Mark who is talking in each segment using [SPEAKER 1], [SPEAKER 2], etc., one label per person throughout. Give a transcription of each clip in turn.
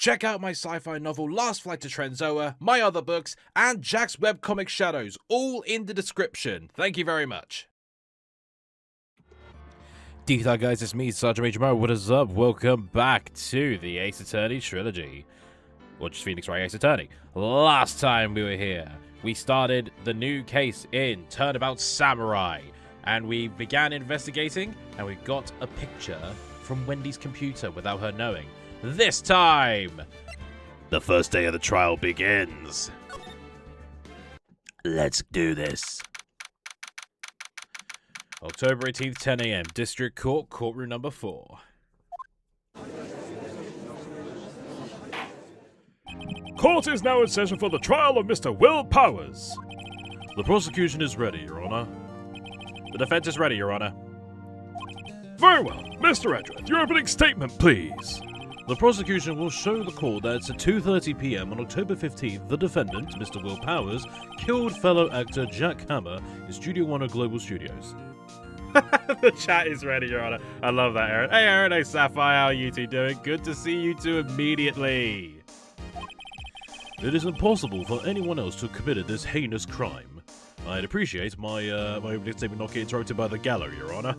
[SPEAKER 1] Check out my sci-fi novel Last Flight to Trenzoa, my other books, and Jack's webcomic Shadows, all in the description. Thank you very much. D-Thought guys, it's me, Sergeant Major Mo. What is up? Welcome back to the Ace Attorney trilogy. Or just Phoenix Wright Ace Attorney. Last time we were here, we started the new case in Turnabout Samurai. And we began investigating, and we got a picture from Wendy's computer without her knowing. This time, the first day of the trial begins. Let's do this. October 18th, 10 AM, District Court, Courtroom number 4.
[SPEAKER 2] Court is now in session for the trial of Mr. Will Powers.
[SPEAKER 1] The prosecution is ready, Your Honor. The defense is ready, Your Honor.
[SPEAKER 2] Very well. Mr. Edgeworth, your opening statement, please.
[SPEAKER 1] The prosecution will show the court that at 2:30 PM on October 15th, the defendant, Mr. Will Powers, killed fellow actor Jack Hammer in Studio One of Global Studios. The chat is ready, Your Honor. I love that, Erin. Hey, Erin. Hey, Sapphire. How are you two doing? Good to see you two immediately. It is impossible for anyone else to have committed this heinous crime. I'd appreciate my opening statement not getting interrupted by the gallery, Your Honor.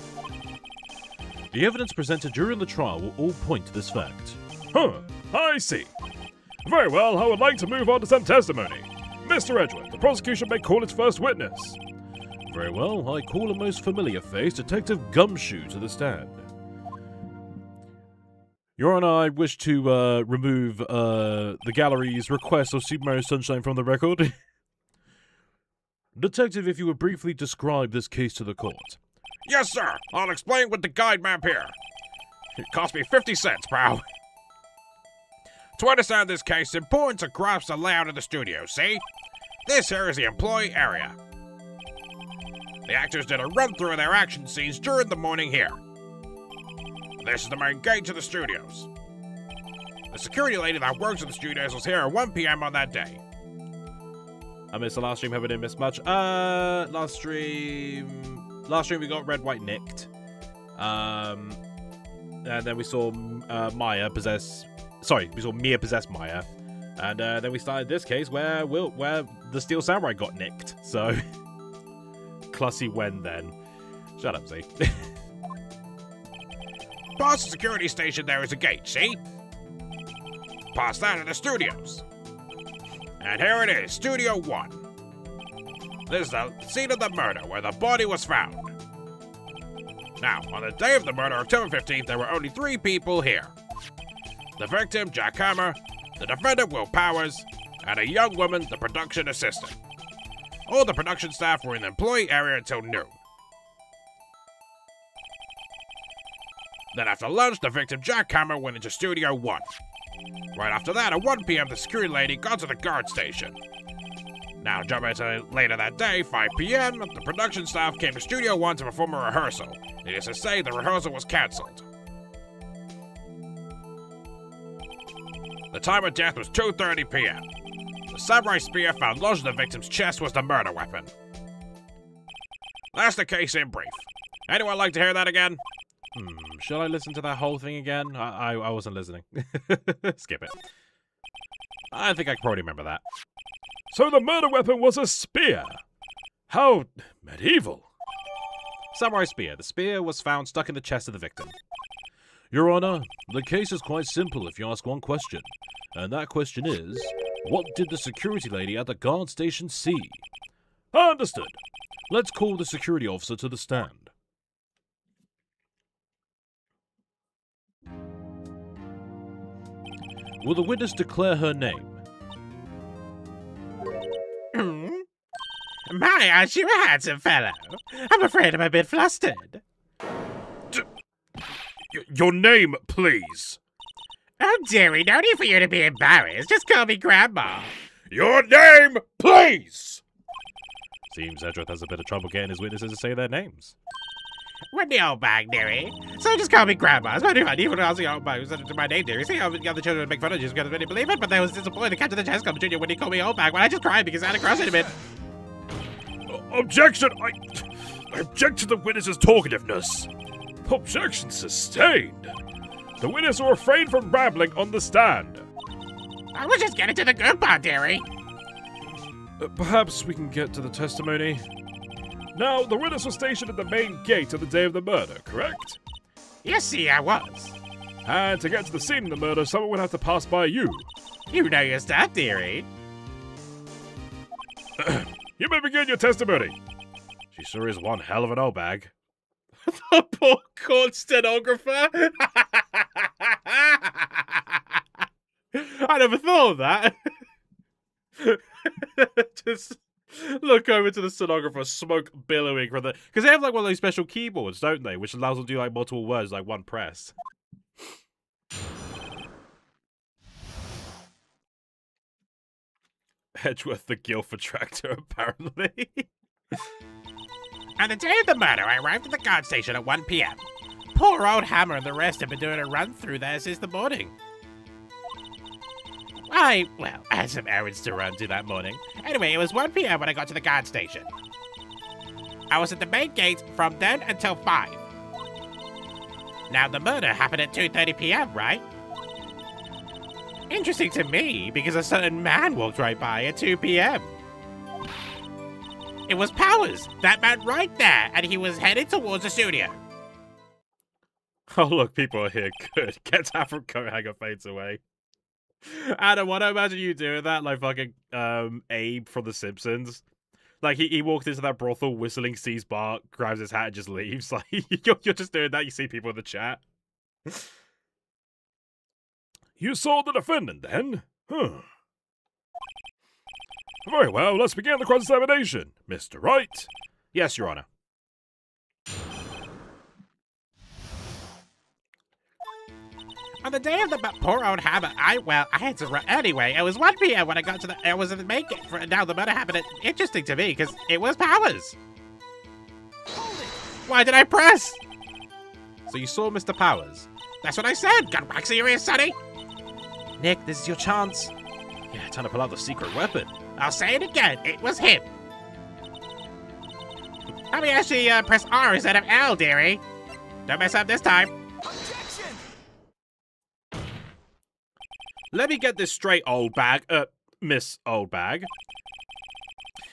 [SPEAKER 1] The evidence presented during the trial will all point to this fact.
[SPEAKER 2] I see. Very well, I would like to move on to some testimony. Mr. Edgeworth, the prosecution may call its first witness.
[SPEAKER 1] Very well, I call a most familiar face, Detective Gumshoe, to the stand. Your Honor, I wish to remove the gallery's request of Super Mario Sunshine from the record. Detective, if you would briefly describe this case to the court.
[SPEAKER 3] Yes, sir. I'll explain with the guide map here. It cost me 50 cents, pal. To understand this case, it's important to grasp the layout of the studio, see? This here is the employee area. The actors did a run-through of their action scenes during the morning here. This is the main gate to the studios. The security lady that works in the studios was here at 1 PM on that day.
[SPEAKER 1] I missed the last stream, hope I didn't miss much. Last stream we got Red, White, Nicked. And then we saw Mia possess Maya. And then we started this case where the Steel Samurai got nicked. So, classy when then. Shut up, Z.
[SPEAKER 3] Past the security station there is a gate, see? Past that are the studios. And here it is, Studio 1. This is the scene of the murder where the body was found. Now, on the day of the murder, October 15th, there were only 3 people here. The victim, Jack Hammer, the defendant, Will Powers, and a young woman, the production assistant. All the production staff were in the employee area until noon. Then after lunch, the victim, Jack Hammer, went into Studio 1. Right after that, at 1 PM, the security lady got to the guard station. Now, jumping into later that day, 5 PM, the production staff came to Studio 1 to perform a rehearsal. Needless to say, the rehearsal was cancelled. The time of death was 2:30 PM. The samurai spear found lodged in the victim's chest was the murder weapon. That's the case in brief. Anyone like to hear that again?
[SPEAKER 1] Should I listen to that whole thing again? I wasn't listening. Skip it. I think I can probably remember that.
[SPEAKER 2] So the murder weapon was a spear. How medieval.
[SPEAKER 1] Samurai spear. The spear was found stuck in the chest of the victim. Your Honor, the case is quite simple if you ask one question. And that question is, what did the security lady at the guard station see?
[SPEAKER 2] Understood.
[SPEAKER 1] Let's call the security officer to the stand. Will the witness declare her name?
[SPEAKER 4] My, aren't you a handsome fellow? I'm afraid I'm a bit flustered.
[SPEAKER 2] Your name, please.
[SPEAKER 4] Oh, dearie, no need for you to be embarrassed. Just call me Grandma.
[SPEAKER 2] Your name, please!
[SPEAKER 1] Seems Edgeworth has a bit of trouble getting his witnesses to say their names.
[SPEAKER 4] Wendy Oldbag, dearie. So just call me Grandma. It's not even even else Oldbag. My name, dearie. See how the other children would make fun of you because I didn't believe it, but they was disappointed to catch the chest come Junior when he called me Oldbag. Well, I just cried because I had a crush on him.
[SPEAKER 2] Objection! I object to the witness's talkativeness. Objection sustained. The witness will refrain from rambling on the stand.
[SPEAKER 4] I was just getting to the good part, dearie.
[SPEAKER 2] Perhaps we can get to the testimony. Now, the witness was stationed at the main gate on the day of the murder, correct?
[SPEAKER 4] Yes, see, I was.
[SPEAKER 2] And to get to the scene of the murder, someone would have to pass by you.
[SPEAKER 4] You know your stuff, dearie.
[SPEAKER 2] You may begin your testimony.
[SPEAKER 1] She sure is one hell of an old bag.
[SPEAKER 5] The poor court stenographer. I never thought of that. Just look over to the stenographer, smoke billowing from the... Because they have like one of those special keyboards, don't they? Which allows them to do like multiple words, like one press.
[SPEAKER 1] Edgeworth the Guildford tractor, apparently.
[SPEAKER 4] On the day of the murder, I arrived at the guard station at 1 p.m. Poor old Hammer and the rest have been doing a run through there since the morning. I had some errands to run to that morning. Anyway, it was 1 p.m. when I got to the guard station. I was at the main gate from then until 5. Now, the murder happened at 2:30 p.m., right? Interesting to me, because a certain man walked right by at 2 p.m. It was Powers, that man right there, and he was headed towards the studio.
[SPEAKER 1] Oh, look, people are here. Good. Get out from coat hanger fades away.
[SPEAKER 5] Adam, what I imagine you doing that, like fucking Abe from The Simpsons.
[SPEAKER 1] Like, he walked into that brothel, whistling, sees Bart, grabs his hat, and just leaves. Like, you're just doing that. You see people in the chat.
[SPEAKER 2] You saw the defendant, then? Huh. Very well, let's begin the cross-examination. Mr. Wright?
[SPEAKER 1] Yes, Your Honor.
[SPEAKER 4] On the day of the poor old Hammer, I had to run. Anyway, it was 1 p.m. when I got to the... I was in the main gate. Now, the murder happened. Interesting to me, because it was Powers. Why did I press?
[SPEAKER 5] So you saw Mr. Powers?
[SPEAKER 4] That's what I said. Got back serious, sonny.
[SPEAKER 5] Nick, this is your chance. Yeah, time to pull out the secret weapon.
[SPEAKER 4] I'll say it again. It was him. Let me actually press R instead of L, dearie. Don't mess up this time.
[SPEAKER 1] Let me get this straight, old bag. Miss Old Bag.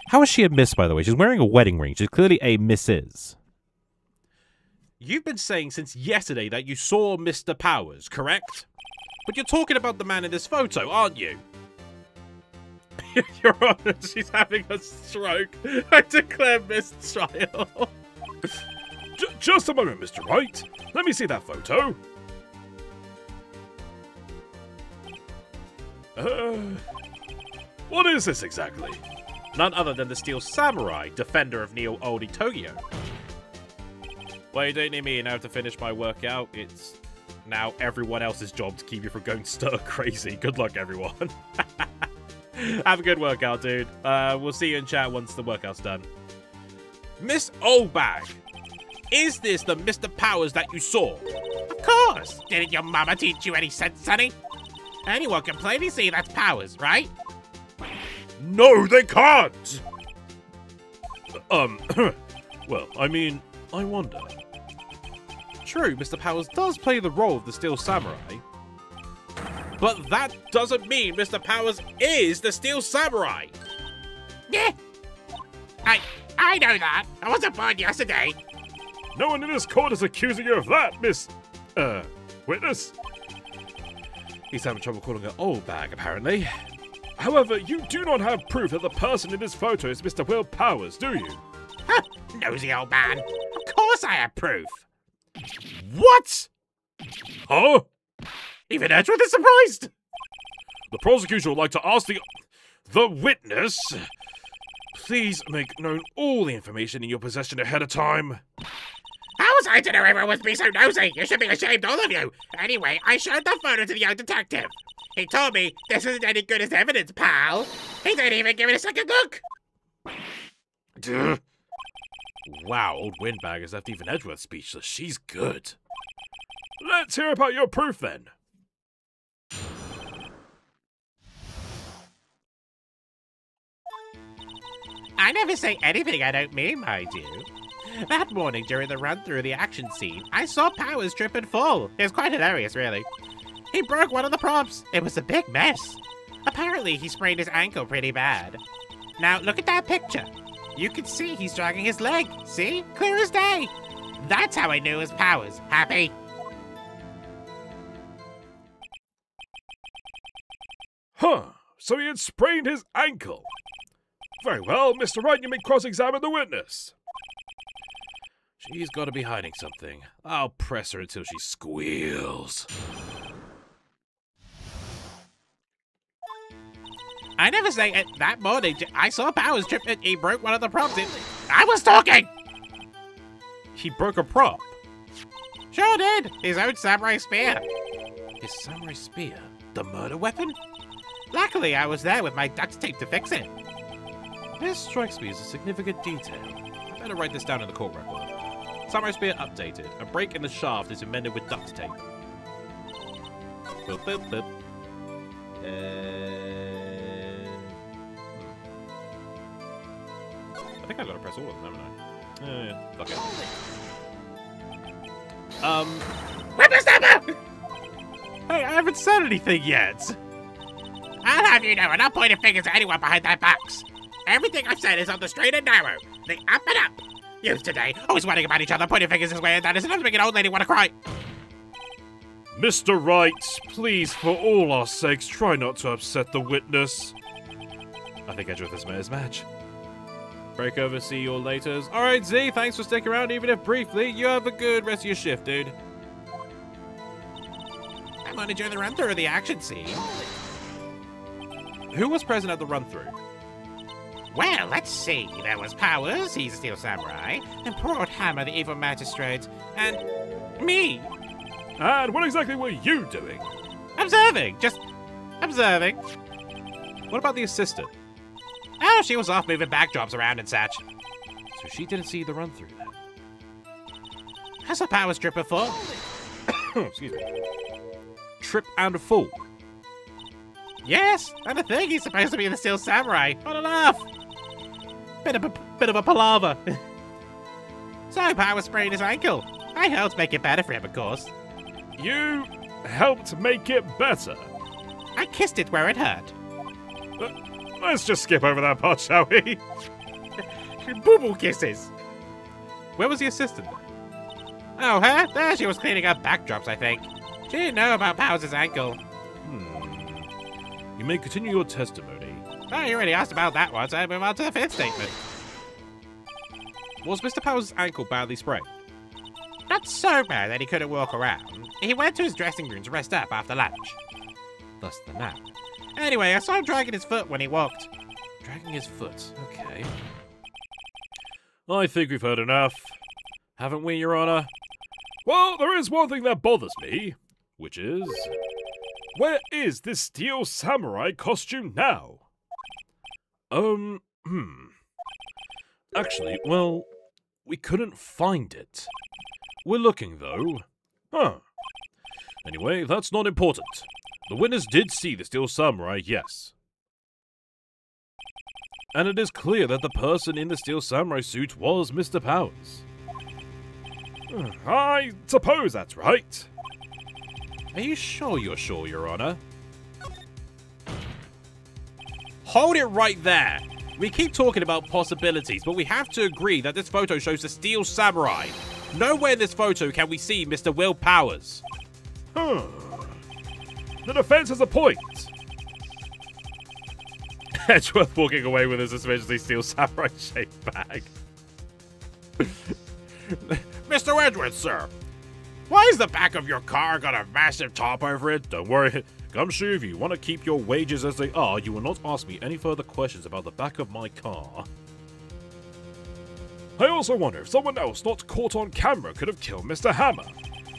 [SPEAKER 5] How is she a miss, by the way? She's wearing a wedding ring. She's clearly a Mrs.
[SPEAKER 1] You've been saying since yesterday that you saw Mr. Powers, correct? But you're talking about the man in this photo, aren't you?
[SPEAKER 5] Your Honor, she's having a stroke. I declare mistrial.
[SPEAKER 2] Just a moment, Mr. Wright. Let me see that photo. What is this exactly?
[SPEAKER 1] None other than the Steel Samurai, defender of Neo Oldie Tokyo. Well, you don't need me now to finish my workout. It's now everyone else's job to keep you from going stir crazy. Good luck, everyone. Have a good workout, dude. We'll see you in chat once the workout's done. Miss Oldbag, is this the Mr. Powers that you saw?
[SPEAKER 4] Of course. Didn't your mama teach you any sense, sonny? Anyone can plainly see that's Powers, right?
[SPEAKER 2] No, they can't!
[SPEAKER 1] Well, I mean, I wonder. True, Mr. Powers does play the role of the Steel Samurai. But that doesn't mean Mr. Powers is the Steel Samurai!
[SPEAKER 4] Yeah. I know that. I wasn't born yesterday.
[SPEAKER 2] No one in this court is accusing you of that, Miss... witness.
[SPEAKER 1] He's having trouble calling her old bag, apparently.
[SPEAKER 2] However, you do not have proof that the person in this photo is Mr. Will Powers, do you?
[SPEAKER 4] Huh, nosy old man. Of course I have proof.
[SPEAKER 1] What?
[SPEAKER 2] Huh?
[SPEAKER 4] Even Edgeworth is surprised.
[SPEAKER 2] The prosecution would like to ask the witness... Please make known all the information in your possession ahead of time.
[SPEAKER 4] How was I to know everyone was being so nosy? You should be ashamed, all of you. Anyway, I showed the photo to the young detective. He told me this isn't any good as evidence, pal. He didn't even give it a second look.
[SPEAKER 1] Duh. Wow, old Windbag has left even Edgeworth speechless. She's good.
[SPEAKER 2] Let's hear about your proof, then.
[SPEAKER 4] I never say anything I don't mean, mind you. That morning, during the run through the action scene, I saw Powers trip and fall. It was quite hilarious, really. He broke one of the props. It was a big mess. Apparently, he sprained his ankle pretty bad. Now, look at that picture. You can see he's dragging his leg. See? Clear as day. That's how I knew his powers. Happy?
[SPEAKER 2] Huh, so he had sprained his ankle. Very well, Mr. Wright, you may cross-examine the witness.
[SPEAKER 1] She's got to be hiding something. I'll press her until she squeals.
[SPEAKER 4] I never say it. That morning, I saw Powers trip and he broke one of the props. I was talking!
[SPEAKER 5] He broke a prop.
[SPEAKER 4] Sure did. His own samurai spear.
[SPEAKER 1] His samurai spear? The murder weapon?
[SPEAKER 4] Luckily, I was there with my duct tape to fix it.
[SPEAKER 1] This strikes me as a significant detail.
[SPEAKER 5] I better write this down in the court record. Samurai spear updated. A break in the shaft is amended with duct tape. Boop, boop, boop. I think I've got to press all of them, haven't I? Fuck it.
[SPEAKER 4] Whippersnapper!
[SPEAKER 5] Hey, I haven't said anything yet!
[SPEAKER 4] I'll have you know, I'm not pointing fingers at anyone behind that box. Everything I've said is on the straight and narrow, the up and up. Youth today, always worrying about each other, pointing fingers this way and that is enough to make an old lady want to cry.
[SPEAKER 2] Mr. Wright, please, for all our sakes, try not to upset the witness.
[SPEAKER 5] I think I drew this man's match. Break over, see you all later. Alright, Z, thanks for sticking around, even if briefly. You have a good rest of your shift, dude.
[SPEAKER 4] I'm gonna enjoy the run-through of the action scene.
[SPEAKER 5] Who was present at the run-through?
[SPEAKER 4] Well, let's see. There was Powers, he's a steel samurai, and poor old Hammer, the evil magistrate, and me.
[SPEAKER 2] And what exactly were you doing?
[SPEAKER 4] Observing, just observing.
[SPEAKER 5] What about the assistant?
[SPEAKER 4] Oh, she was off moving backdrops around and such.
[SPEAKER 1] So she didn't see the run-through then?
[SPEAKER 4] I saw Powers trip before.
[SPEAKER 5] Excuse me. Trip and fall.
[SPEAKER 4] Yes, and I think he's supposed to be the steel samurai. What a laugh!
[SPEAKER 5] Bit of a palaver.
[SPEAKER 4] So Powers sprained his ankle. I helped make it better for him, of course.
[SPEAKER 2] You helped make it better.
[SPEAKER 4] I kissed it where it hurt.
[SPEAKER 2] Let's just skip over that part, shall we?
[SPEAKER 4] Boo-boo kisses.
[SPEAKER 5] Where was the assistant?
[SPEAKER 4] Oh, her? There she was cleaning up backdrops, I think. She didn't know about Powers' ankle.
[SPEAKER 1] You may continue your testimony.
[SPEAKER 4] Oh, you already asked about that one, so I move on to the fifth statement.
[SPEAKER 5] Was Mr. Powers' ankle badly sprained?
[SPEAKER 4] Not so bad that he couldn't walk around. He went to his dressing room to rest up after lunch.
[SPEAKER 5] Thus the nap.
[SPEAKER 4] Anyway, I saw him dragging his foot when he walked.
[SPEAKER 1] Dragging his foot. Okay.
[SPEAKER 2] I think we've heard enough. Haven't we, Your Honor? Well, there is one thing that bothers me, which is... where is this steel samurai costume now?
[SPEAKER 1] Actually, well, we couldn't find it. We're looking, though.
[SPEAKER 2] Huh.
[SPEAKER 1] Anyway, that's not important. The witness did see the steel samurai, yes. And it is clear that the person in the steel samurai suit was Mr. Powers.
[SPEAKER 2] I suppose that's right.
[SPEAKER 1] Are you sure you're sure, Your Honor?
[SPEAKER 5] Hold it right there. We keep talking about possibilities, but we have to agree that this photo shows the steel samurai. Nowhere in this photo can we see Mr. Will Powers.
[SPEAKER 2] The defense has a point. Edgeworth walking away with his suspiciously steel samurai-shaped bag.
[SPEAKER 3] Mr. Edgeworth, sir. Why is the back of your car got a massive top over it?
[SPEAKER 1] Don't worry, Gumshoe, if you want to keep your wages as they are, you will not ask me any further questions about the back of my car.
[SPEAKER 2] I also wonder if someone else not caught on camera could have killed Mr. Hammer.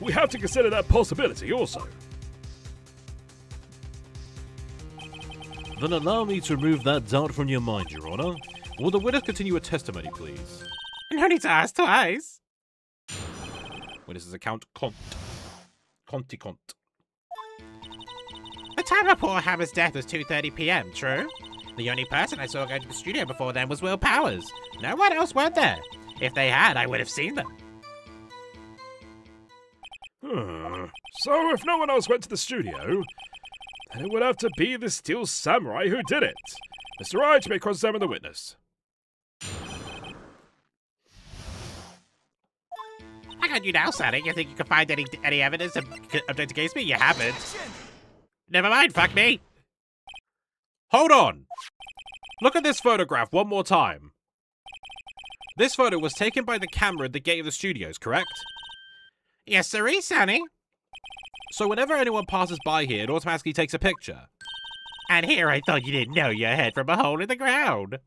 [SPEAKER 2] We have to consider that possibility also.
[SPEAKER 1] Then allow me to remove that doubt from your mind, Your Honor. Will the witness continue her testimony, please?
[SPEAKER 4] No need to ask twice.
[SPEAKER 5] Witness's account Conti Cont.
[SPEAKER 4] The time of poor Hammer's death was 2:30 p.m., true? The only person I saw go to the studio before then was Will Powers. No one else went there. If they had, I would have seen them.
[SPEAKER 2] So if no one else went to the studio, And it would have to be the Steel Samurai who did it. Mr. Wright, you may cross-examine the witness.
[SPEAKER 4] I got you now, Sonny. You think you can find any evidence to object against me? You haven't. Never mind, fuck me.
[SPEAKER 5] Hold on. Look at this photograph one more time. This photo was taken by the camera at the gate of the studios, correct?
[SPEAKER 4] Yes, sirree, Sonny.
[SPEAKER 5] So whenever anyone passes by here, it automatically takes a picture.
[SPEAKER 4] And here I thought you didn't know your head from a hole in the ground.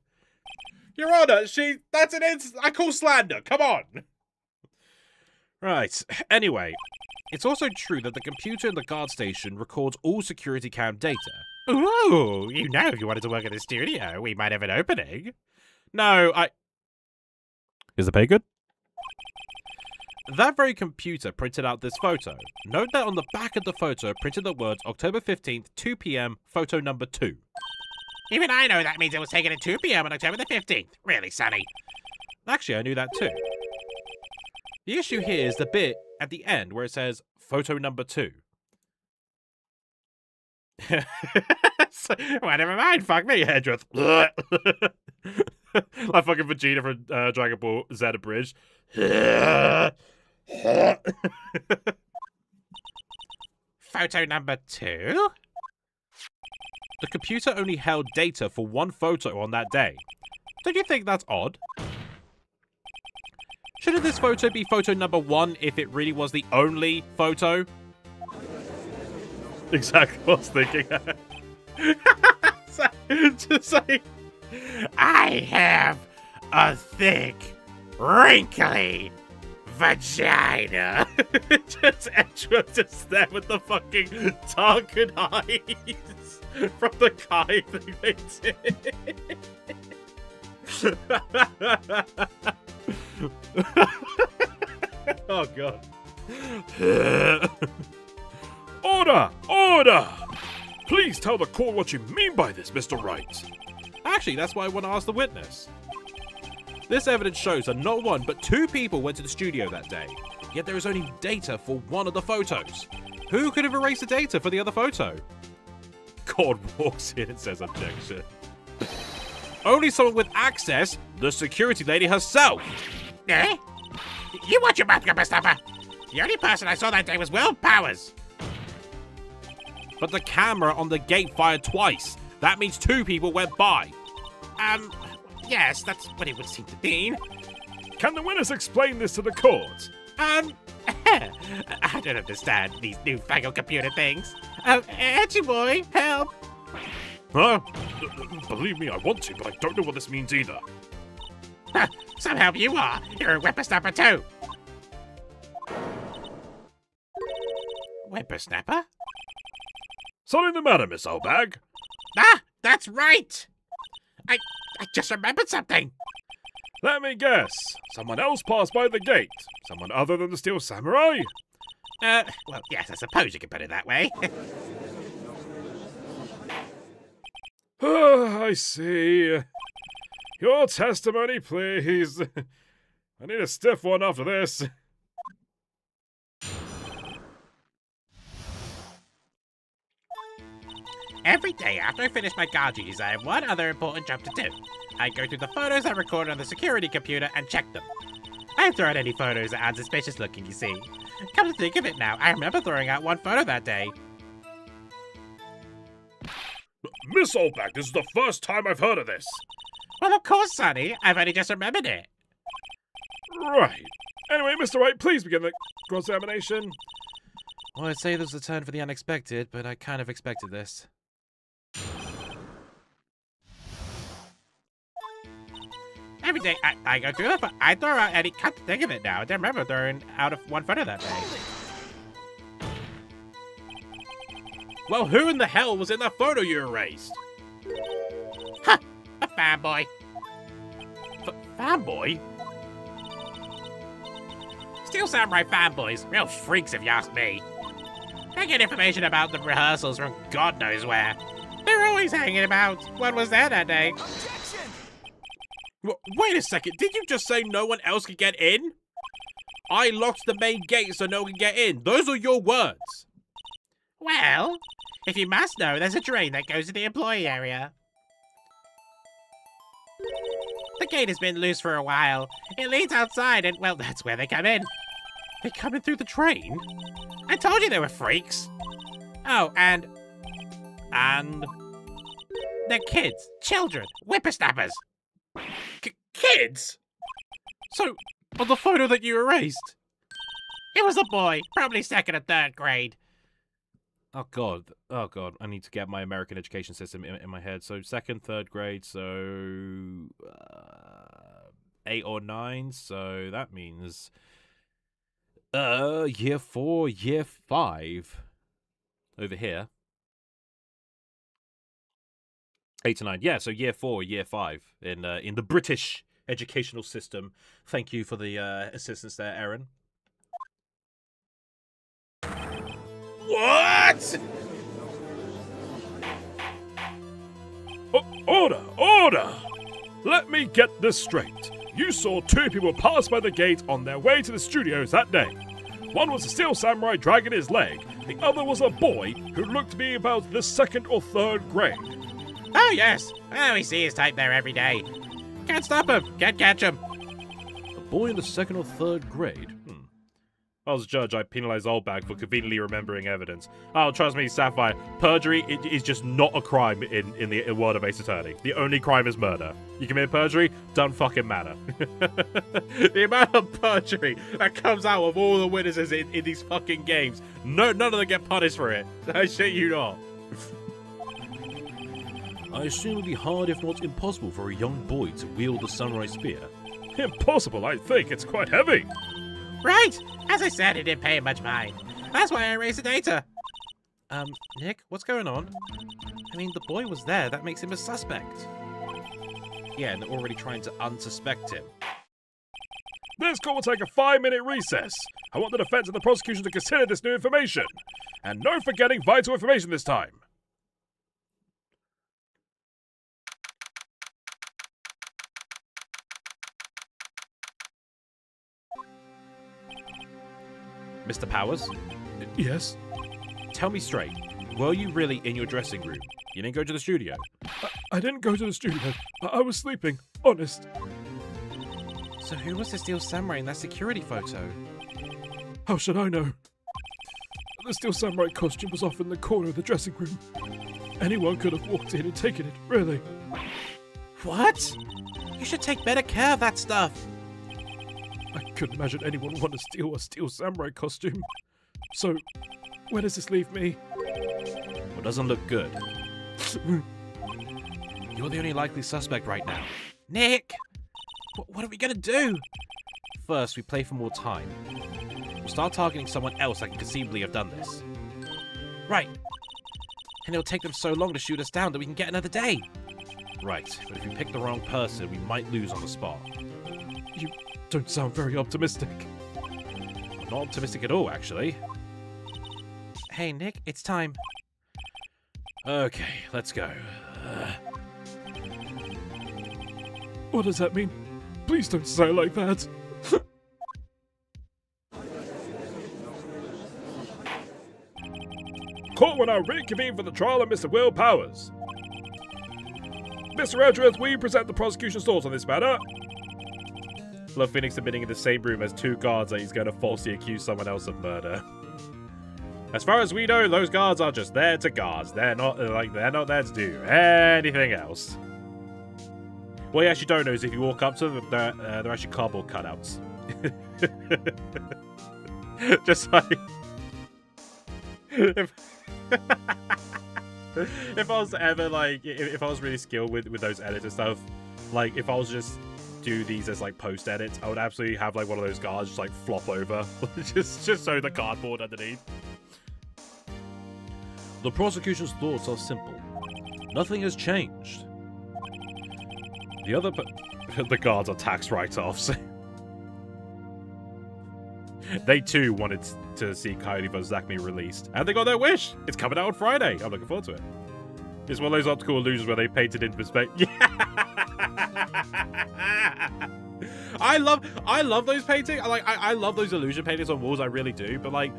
[SPEAKER 5] Your Honor, that's I call slander, come on! Right, anyway, it's also true that the computer in the guard station records all security cam data.
[SPEAKER 4] Ooh, you know if you wanted to work in the studio, we might have an opening.
[SPEAKER 5] No, Is the pay good? That very computer printed out this photo. Note that on the back of the photo printed the words October 15th, 2 p.m, photo number 2.
[SPEAKER 4] Even I know that means it was taken at 2 p.m. on October the 15th. Really, Sonny?
[SPEAKER 5] Actually, I knew that too. The issue here is the bit at the end where it says photo number 2.
[SPEAKER 4] Well, never mind. Fuck me, Hedrith.
[SPEAKER 2] Like fucking Vegeta from Dragon Ball Z Abridged.
[SPEAKER 4] Photo number 2?
[SPEAKER 5] The computer only held data for one photo on that day. Don't you think that's odd? Shouldn't this photo be photo number 1 if it really was the only photo?
[SPEAKER 2] Exactly what I was thinking.
[SPEAKER 4] To say, I have a thick, wrinkly vagina.
[SPEAKER 2] Just Edgeworth just there with the fucking darkened eyes from the guy thing they did. Oh god. Order! Order! Please tell the court what you mean by this, Mr. Wright.
[SPEAKER 5] Actually, that's why I want to ask the witness. This evidence shows that not 1 but 2 people went to the studio that day, yet there is only data for one of the photos. Who could have erased the data for the other photo?
[SPEAKER 2] God walks in and says objection.
[SPEAKER 5] Only someone with access, the security lady herself.
[SPEAKER 4] Eh? You watch your mouth, Gubberstopper. The only person I saw that day was Will Powers.
[SPEAKER 5] But the camera on the gate fired twice. That means 2 people went by.
[SPEAKER 4] Yes, that's what it would seem to mean.
[SPEAKER 2] Can the witness explain this to the court?
[SPEAKER 4] I don't understand these newfangled computer things. Edgy boy, help.
[SPEAKER 2] Huh? Believe me, I want to, but I don't know what this means either.
[SPEAKER 4] Some help you are. You're a whippersnapper too. Whippersnapper?
[SPEAKER 2] Something the matter, Miss Oldbag?
[SPEAKER 4] Ah, that's right. I just remembered something.
[SPEAKER 2] Let me guess. Someone else passed by the gate. Someone other than the Steel Samurai?
[SPEAKER 4] Well, yes, I suppose you could put it that way.
[SPEAKER 2] I see. Your testimony, please. I need a stiff one after this.
[SPEAKER 4] Every day after I finish my guard duties, I have one other important job to do. I go through the photos I recorded on the security computer and check them. I throw out any photos that aren't suspicious looking, you see. Come to think of it now, I remember throwing out one photo that day.
[SPEAKER 2] Miss Oldbag, this is the first time I've heard of this.
[SPEAKER 4] Well, of course, Sonny. I've only just remembered it.
[SPEAKER 2] Right. Anyway, Mr. Wright, please begin the cross-examination.
[SPEAKER 5] Well, I'd say there's a turn for the unexpected, but I kind of expected this.
[SPEAKER 4] Every day I go through it, but I throw out any. Come to think of it now, I don't remember throwing out of one photo that day.
[SPEAKER 5] Well, who in the hell was in that photo you erased?
[SPEAKER 4] Huh, a fanboy.
[SPEAKER 5] Fanboy?
[SPEAKER 4] Steel Samurai fanboys, real freaks if you ask me. They get information about the rehearsals from God knows where. They're always hanging about. What was there that day?
[SPEAKER 5] Wait a second, did you just say no one else could get in? I locked the main gate so no one can get in. Those are your words.
[SPEAKER 4] Well, If you must know, there's a drain that goes to the employee area. The gate has been loose for a while. It leads outside and, well, that's where they come in.
[SPEAKER 5] They come in through the train?
[SPEAKER 4] I told you they were freaks. Oh, and they're kids, children, whippersnappers.
[SPEAKER 5] Kids? So, on the photo that you erased?
[SPEAKER 4] It was a boy, probably 2nd or 3rd grade.
[SPEAKER 5] Oh god, I need to get my American education system in my head. So 2nd, 3rd grade, so 8 or 9, so that means year 4, year 5 over here. 8 to 9, yeah, so year 4, year 5 in the British educational system. Thank you for the assistance there, Erin.
[SPEAKER 2] What? Order! Let me get this straight. You saw 2 people pass by the gate on their way to the studios that day. One was a steel samurai dragging his leg. The other was a boy who looked to be about the 2nd or 3rd grade.
[SPEAKER 4] Oh, yes. Oh, we see his type there every day. Can't stop him. Can't catch him.
[SPEAKER 5] A boy in the 2nd or 3rd grade? If I was a judge, I'd penalize Oldbag for conveniently remembering evidence. Oh, trust me, Sapphire, perjury is just not a crime in the world of Ace Attorney. The only crime is murder. You commit perjury, don't fucking matter. The amount of perjury that comes out of all the witnesses in these fucking games, none of them get punished for it. I shit you not.
[SPEAKER 1] I assume it would be hard, if not impossible, for a young boy to wield a samurai spear.
[SPEAKER 2] Impossible, I think. It's quite heavy.
[SPEAKER 4] Right. As I said, it didn't pay much mind. That's why I erased the data.
[SPEAKER 5] Nick, what's going on? I mean, the boy was there. That makes him a suspect. Yeah, and they're already trying to unsuspect him.
[SPEAKER 2] This court will take a 5-minute recess. I want the defense and the prosecution to consider this new information. And no forgetting vital information this time.
[SPEAKER 5] Mr. Powers?
[SPEAKER 2] Yes?
[SPEAKER 5] Tell me straight. Were you really in your dressing room? You didn't go to the studio?
[SPEAKER 2] I didn't go to the studio. I was sleeping. Honest.
[SPEAKER 5] So who was the Steel Samurai in that security photo?
[SPEAKER 2] How should I know? The Steel Samurai costume was off in the corner of the dressing room. Anyone could have walked in and taken it, really.
[SPEAKER 5] What? You should take better care of that stuff.
[SPEAKER 2] I couldn't imagine anyone want to steal a Steel Samurai costume. So, where does this leave me?
[SPEAKER 5] Well, doesn't look good. You're the only likely suspect right now. Nick! What are we gonna do? First, we play for more time. We'll start targeting someone else that can conceivably have done this. Right. And it'll take them so long to shoot us down that we can get another day. Right, but if we pick the wrong person, we might lose on the spot.
[SPEAKER 2] You don't sound very optimistic.
[SPEAKER 5] Not optimistic at all, actually. Hey, Nick, it's time. Okay, let's go.
[SPEAKER 2] What does that mean? Please don't say it like that. Court will now reconvene for the trial of Mr. Will Powers. Mr. Edgeworth, will you present the prosecution's thoughts on this matter?
[SPEAKER 5] Love Phoenix admitting in the same room as 2 guards that he's going to falsely accuse someone else of murder. As far as we know, those guards are just there to guards. They're not there to do anything else. What you actually don't know is if you walk up to them, they're actually cardboard cutouts. Just like if I was ever like, if I was really skilled with those editor stuff, like if I was just do these as like post edits, I would absolutely have like one of those guards just like flop over, just so the cardboard underneath.
[SPEAKER 1] The prosecution's thoughts are simple. Nothing has changed.
[SPEAKER 5] The guards are tax write-offs. They too wanted to see Coyote vs. Acme released, and they got their wish. It's coming out on Friday. I'm looking forward to it. It's one of those optical illusions where they painted into perspective. I love those paintings. I love those illusion paintings on walls. I really do. But like,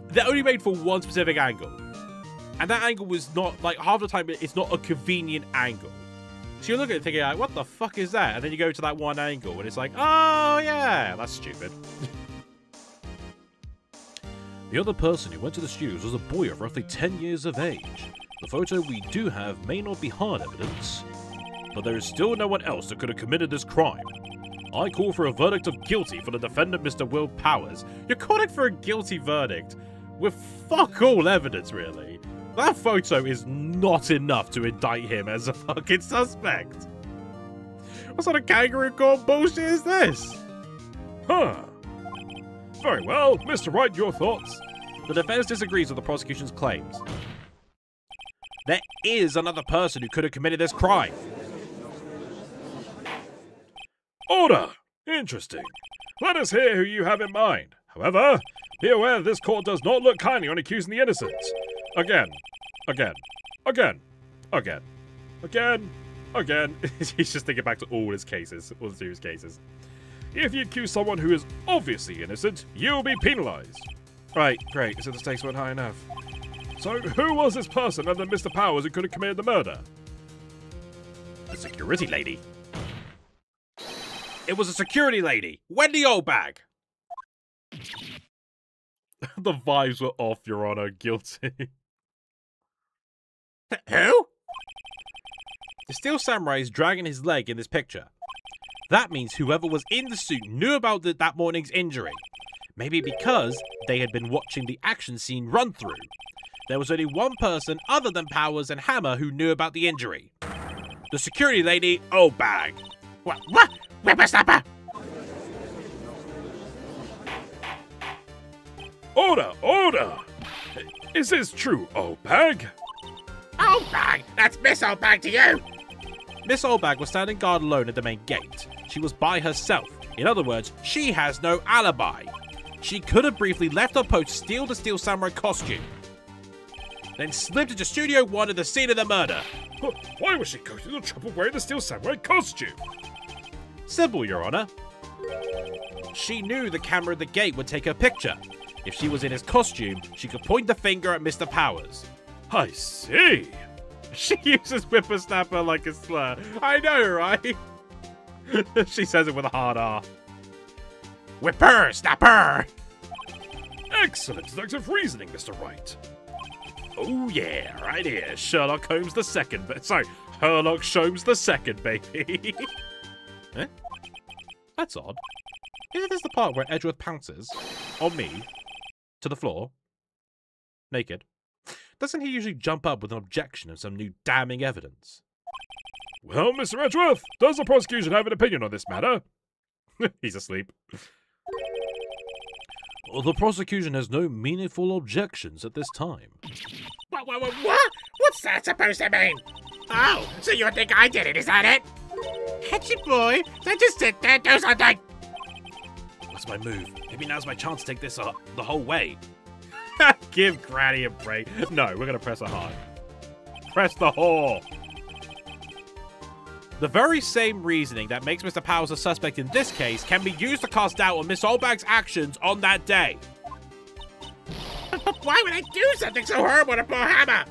[SPEAKER 5] they're only made for one specific angle. And that angle was not, like, half the time, it's not a convenient angle. So you look at it thinking, like, what the fuck is that? And then you go to that one angle, and it's like, oh, yeah, that's stupid.
[SPEAKER 1] The other person who went to the studios was a boy of roughly 10 years of age. The photo we do have may not be hard evidence, but there is still no one else that could have committed this crime. I call for a verdict of guilty for the defendant, Mr. Will Powers.
[SPEAKER 5] You're calling for a guilty verdict with fuck all evidence, really. That photo is not enough to indict him as a fucking suspect. What sort of kangaroo court bullshit is this?
[SPEAKER 2] Huh. Very well. Mr. Wright, your thoughts?
[SPEAKER 5] The defense disagrees with the prosecution's claims. There is another person who could have committed this crime.
[SPEAKER 2] Order! Interesting. Let us hear who you have in mind. However, be aware this court does not look kindly on accusing the innocent. Again.
[SPEAKER 5] He's just thinking back to all his cases, all the serious cases.
[SPEAKER 2] If you accuse someone who is obviously innocent, you will be penalized.
[SPEAKER 5] Right, great. So the stakes weren't high enough.
[SPEAKER 2] So, who was this person other than Mr. Powers who could have committed the murder?
[SPEAKER 5] The security lady. It was a security lady, Wendy Oldbag. The vibes were off, Your Honor. Guilty. Who? The Steel Samurai is dragging his leg in this picture. That means whoever was in the suit knew about that morning's injury. Maybe because they had been watching the action scene run through. There was only one person other than Powers and Hammer who knew about the injury. The security lady, Oldbag.
[SPEAKER 4] What? Whippersnapper!
[SPEAKER 2] Order! Is this true, Oldbag?
[SPEAKER 4] Oldbag! That's Miss Oldbag to you!
[SPEAKER 5] Miss Oldbag was standing guard alone at the main gate. She was by herself. In other words, she has no alibi. She could have briefly left her post to steal the Steel Samurai costume, then slipped into Studio 1 at the scene of the murder.
[SPEAKER 2] Why would she go through the trouble wearing the Steel Samurai costume?
[SPEAKER 5] Simple, Your Honor. She knew the camera at the gate would take her picture. If she was in his costume, she could point the finger at Mr. Powers.
[SPEAKER 2] I see.
[SPEAKER 5] She uses whippersnapper like a slur. I know, right? She says it with a hard R.
[SPEAKER 4] Whippersnapper!
[SPEAKER 2] Excellent deductive reasoning, Mr. Wright.
[SPEAKER 5] Oh yeah, right here. Sherlock Holmes the second. Sorry, Sherlock Holmes the second, baby. Eh? That's odd. Isn't this the part where Edgeworth pounces on me to the floor, naked? Doesn't he usually jump up with an objection and some new damning evidence?
[SPEAKER 2] Well, Mr. Edgeworth, does the prosecution have an opinion on this matter?
[SPEAKER 5] He's asleep.
[SPEAKER 1] The prosecution has no meaningful objections at this time.
[SPEAKER 4] What? What's that supposed to mean? Oh, so you think I did it, is that it? Catchy boy, don't just sit there, do something!
[SPEAKER 5] What's my move? Maybe now's my chance to take this up the whole way. Give Granny a break. No, we're gonna press her hard. Press the whore. The very same reasoning that makes Mr. Powers a suspect in this case can be used to cast doubt on Miss Oldbag's actions on that day.
[SPEAKER 4] Why would I do something so horrible to poor Hammer?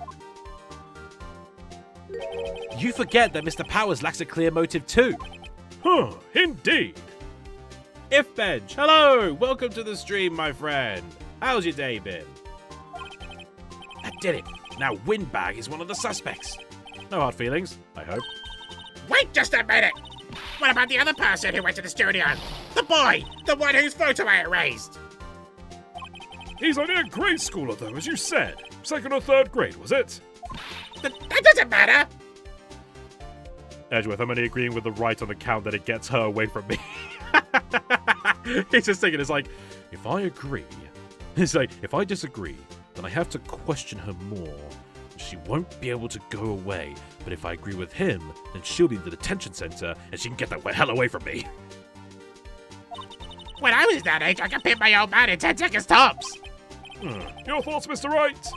[SPEAKER 5] You forget that Mr. Powers lacks a clear motive too.
[SPEAKER 2] Huh, indeed.
[SPEAKER 5] If Bench, hello! Welcome to the stream, my friend. How's your day been? I did it. Now Windbag is one of the suspects. No hard feelings, I hope.
[SPEAKER 4] Wait just a minute! What about the other person who went to the studio? The boy! The one whose photo I erased!
[SPEAKER 2] He's only a grade schooler, though, as you said. Second or third grade, was it?
[SPEAKER 4] That doesn't matter!
[SPEAKER 5] Edgeworth, I'm only agreeing with the right on the count that it gets her away from me. He's just thinking, it's like, if I agree, it's like, if I disagree, then I have to question her more. She won't be able to go away. But if I agree with him, then she'll be in the detention center and she can get that hell away from me.
[SPEAKER 4] When I was that age, I could pin my old man in 10 seconds tops!
[SPEAKER 2] Your thoughts, Mr. Wright?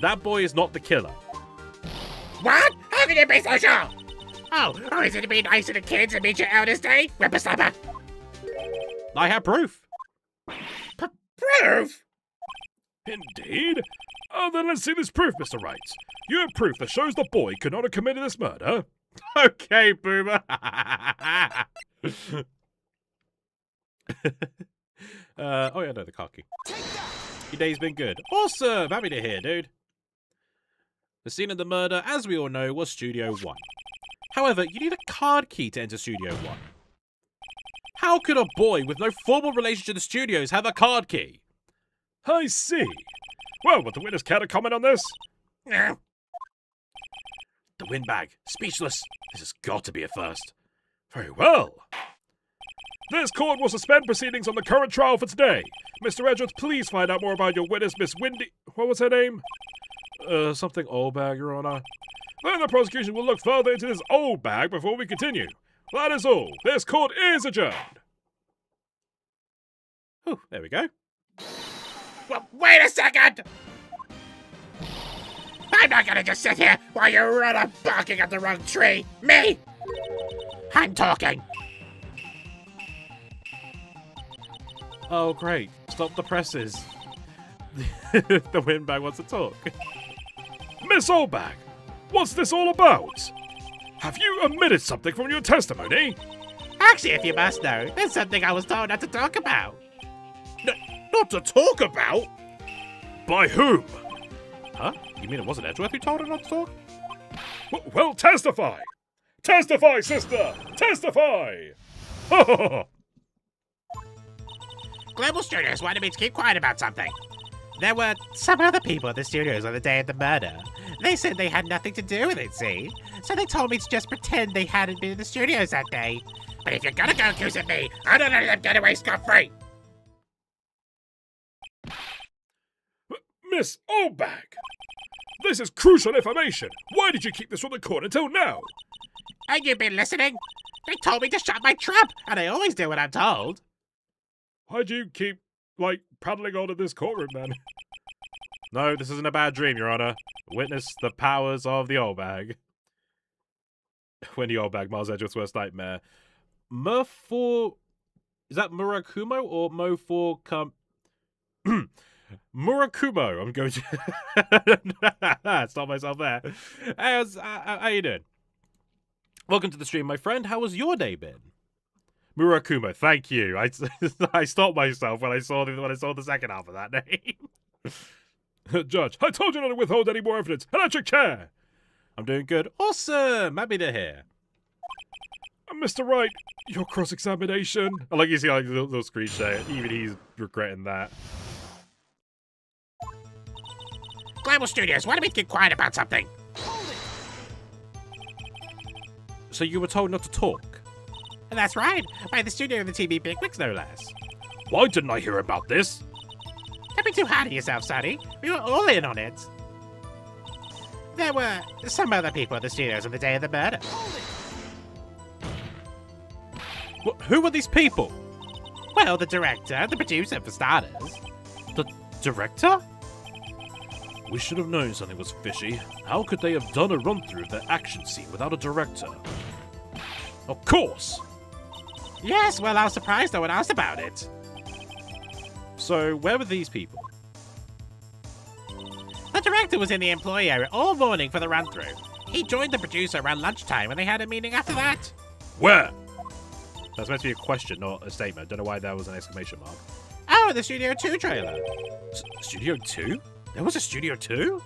[SPEAKER 5] That boy is not the killer.
[SPEAKER 4] What? How can you be so sure? Oh, is it to be nice to the kids and meet your eldest day? Whippersnapper!
[SPEAKER 5] I have proof.
[SPEAKER 4] Proof?
[SPEAKER 2] Indeed? Oh, then let's see this proof, Mr. Wright. You have proof that shows the boy could not have committed this murder.
[SPEAKER 5] Okay, boomer. Oh yeah, no, the car key. Your day's been good. Awesome! Happy to hear, dude. The scene of the murder, as we all know, was Studio 1. However, you need a card key to enter Studio 1. How could a boy with no formal relation to the studios have a card key?
[SPEAKER 2] I see. Well, would the witness care to comment on this?
[SPEAKER 3] Yeah.
[SPEAKER 5] The windbag. Speechless. This has got to be a first.
[SPEAKER 2] Very well. This court will suspend proceedings on the current trial for today. Mr. Edgeworth, please find out more about your witness, Miss Windy... What was her name? Something old bag, Your Honor. Then the prosecution will look further into this old bag before we continue. That is all. This court is adjourned.
[SPEAKER 5] Oh, there we go.
[SPEAKER 3] Well, wait a second! I'm not gonna just sit here while you run up barking at the wrong tree. Me! I'm talking.
[SPEAKER 5] Oh, great. Stop the presses. The windbag wants to talk.
[SPEAKER 2] Miss Oldbag, what's this all about? Have you omitted something from your testimony?
[SPEAKER 4] Actually, if you must know, there's something I was told not to talk about.
[SPEAKER 5] Not to talk about?
[SPEAKER 2] By whom?
[SPEAKER 5] Huh? You mean it wasn't Edgeworth who told her not to talk?
[SPEAKER 2] Well, testify! Testify, sister! Testify! Ha ha ha!
[SPEAKER 4] Global Studios wanted me to keep quiet about something. There were some other people at the studios on the day of the murder. They said they had nothing to do with it, see? So they told me to just pretend they hadn't been in the studios that day.
[SPEAKER 3] But if you're gonna go accusing me, I don't let them get away scot-free.
[SPEAKER 2] Miss Oldbag! This is crucial information. Why did you keep this from the court until now?
[SPEAKER 4] And you've been listening? They told me to shut my trap, and I always do what I'm told.
[SPEAKER 2] Why'd you keep, paddling on to this courtroom then?
[SPEAKER 5] No, this isn't a bad dream, Your Honor. Witness the powers of the old bag. Wendy Oldbag, Miles Edgeworth's worst nightmare. Is that Murakumo or Mo4 Murakumo. I'm going to stop myself there. How you doing? Welcome to the stream, my friend. How was your day been? Murakumo, thank you. I stopped myself when I saw the second half of that name.
[SPEAKER 2] Judge, I told you not to withhold any more evidence. Electric chair!
[SPEAKER 5] I'm doing good. Awesome! Happy to hear.
[SPEAKER 2] Mr. Wright, your cross-examination. I like you see like the little screen share. Even he's regretting that.
[SPEAKER 3] Global Studios wanted me to keep quiet about something.
[SPEAKER 5] So you were told not to talk?
[SPEAKER 4] That's right, by the studio of the TV bigwigs, no less.
[SPEAKER 2] Why didn't I hear about this?
[SPEAKER 4] Don't be too hard on yourself, Sonny. We were all in on it. There were some other people at the studios on the day of the murder.
[SPEAKER 5] Who were these people?
[SPEAKER 4] Well, the director, the producer, for starters.
[SPEAKER 5] The director?
[SPEAKER 1] We should have known something was fishy. How could they have done a run-through of their action scene without a director?
[SPEAKER 2] Of course!
[SPEAKER 4] Yes, well, I was surprised no one asked about it.
[SPEAKER 5] So, where were these people?
[SPEAKER 4] The director was in the employee area all morning for the run-through. He joined the producer around lunchtime and they had a meeting after that.
[SPEAKER 2] Where?
[SPEAKER 5] That's meant to be a question, not a statement. Don't know why that was an exclamation mark.
[SPEAKER 4] Oh, the Studio 2 trailer.
[SPEAKER 5] Studio 2? There was a Studio 2?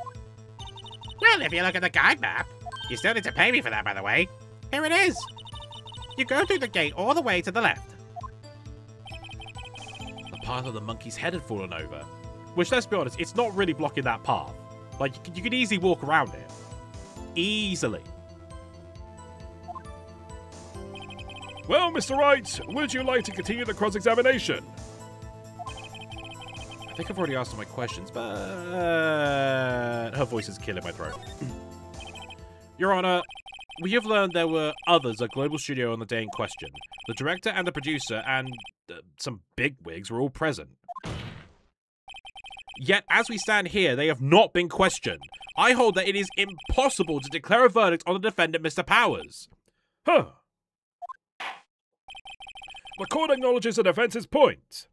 [SPEAKER 4] Well, if you look at the guide map. You still need to pay me for that, by the way. Here it is. You go through the gate all the way to the left.
[SPEAKER 5] The path of the monkey's head had fallen over. Which, let's be honest, it's not really blocking that path. Like, you could easily walk around it. Easily.
[SPEAKER 2] Well, Mr. Wright, would you like to continue the cross-examination?
[SPEAKER 5] I think I've already asked all my questions, but her voice is killing my throat. Your Honor, we have learned there were others at Global Studio on the day in question. The director and the producer and some bigwigs were all present. Yet, as we stand here, they have not been questioned. I hold that it is impossible to declare a verdict on the defendant, Mr. Powers.
[SPEAKER 2] Huh. The court acknowledges the defense's point.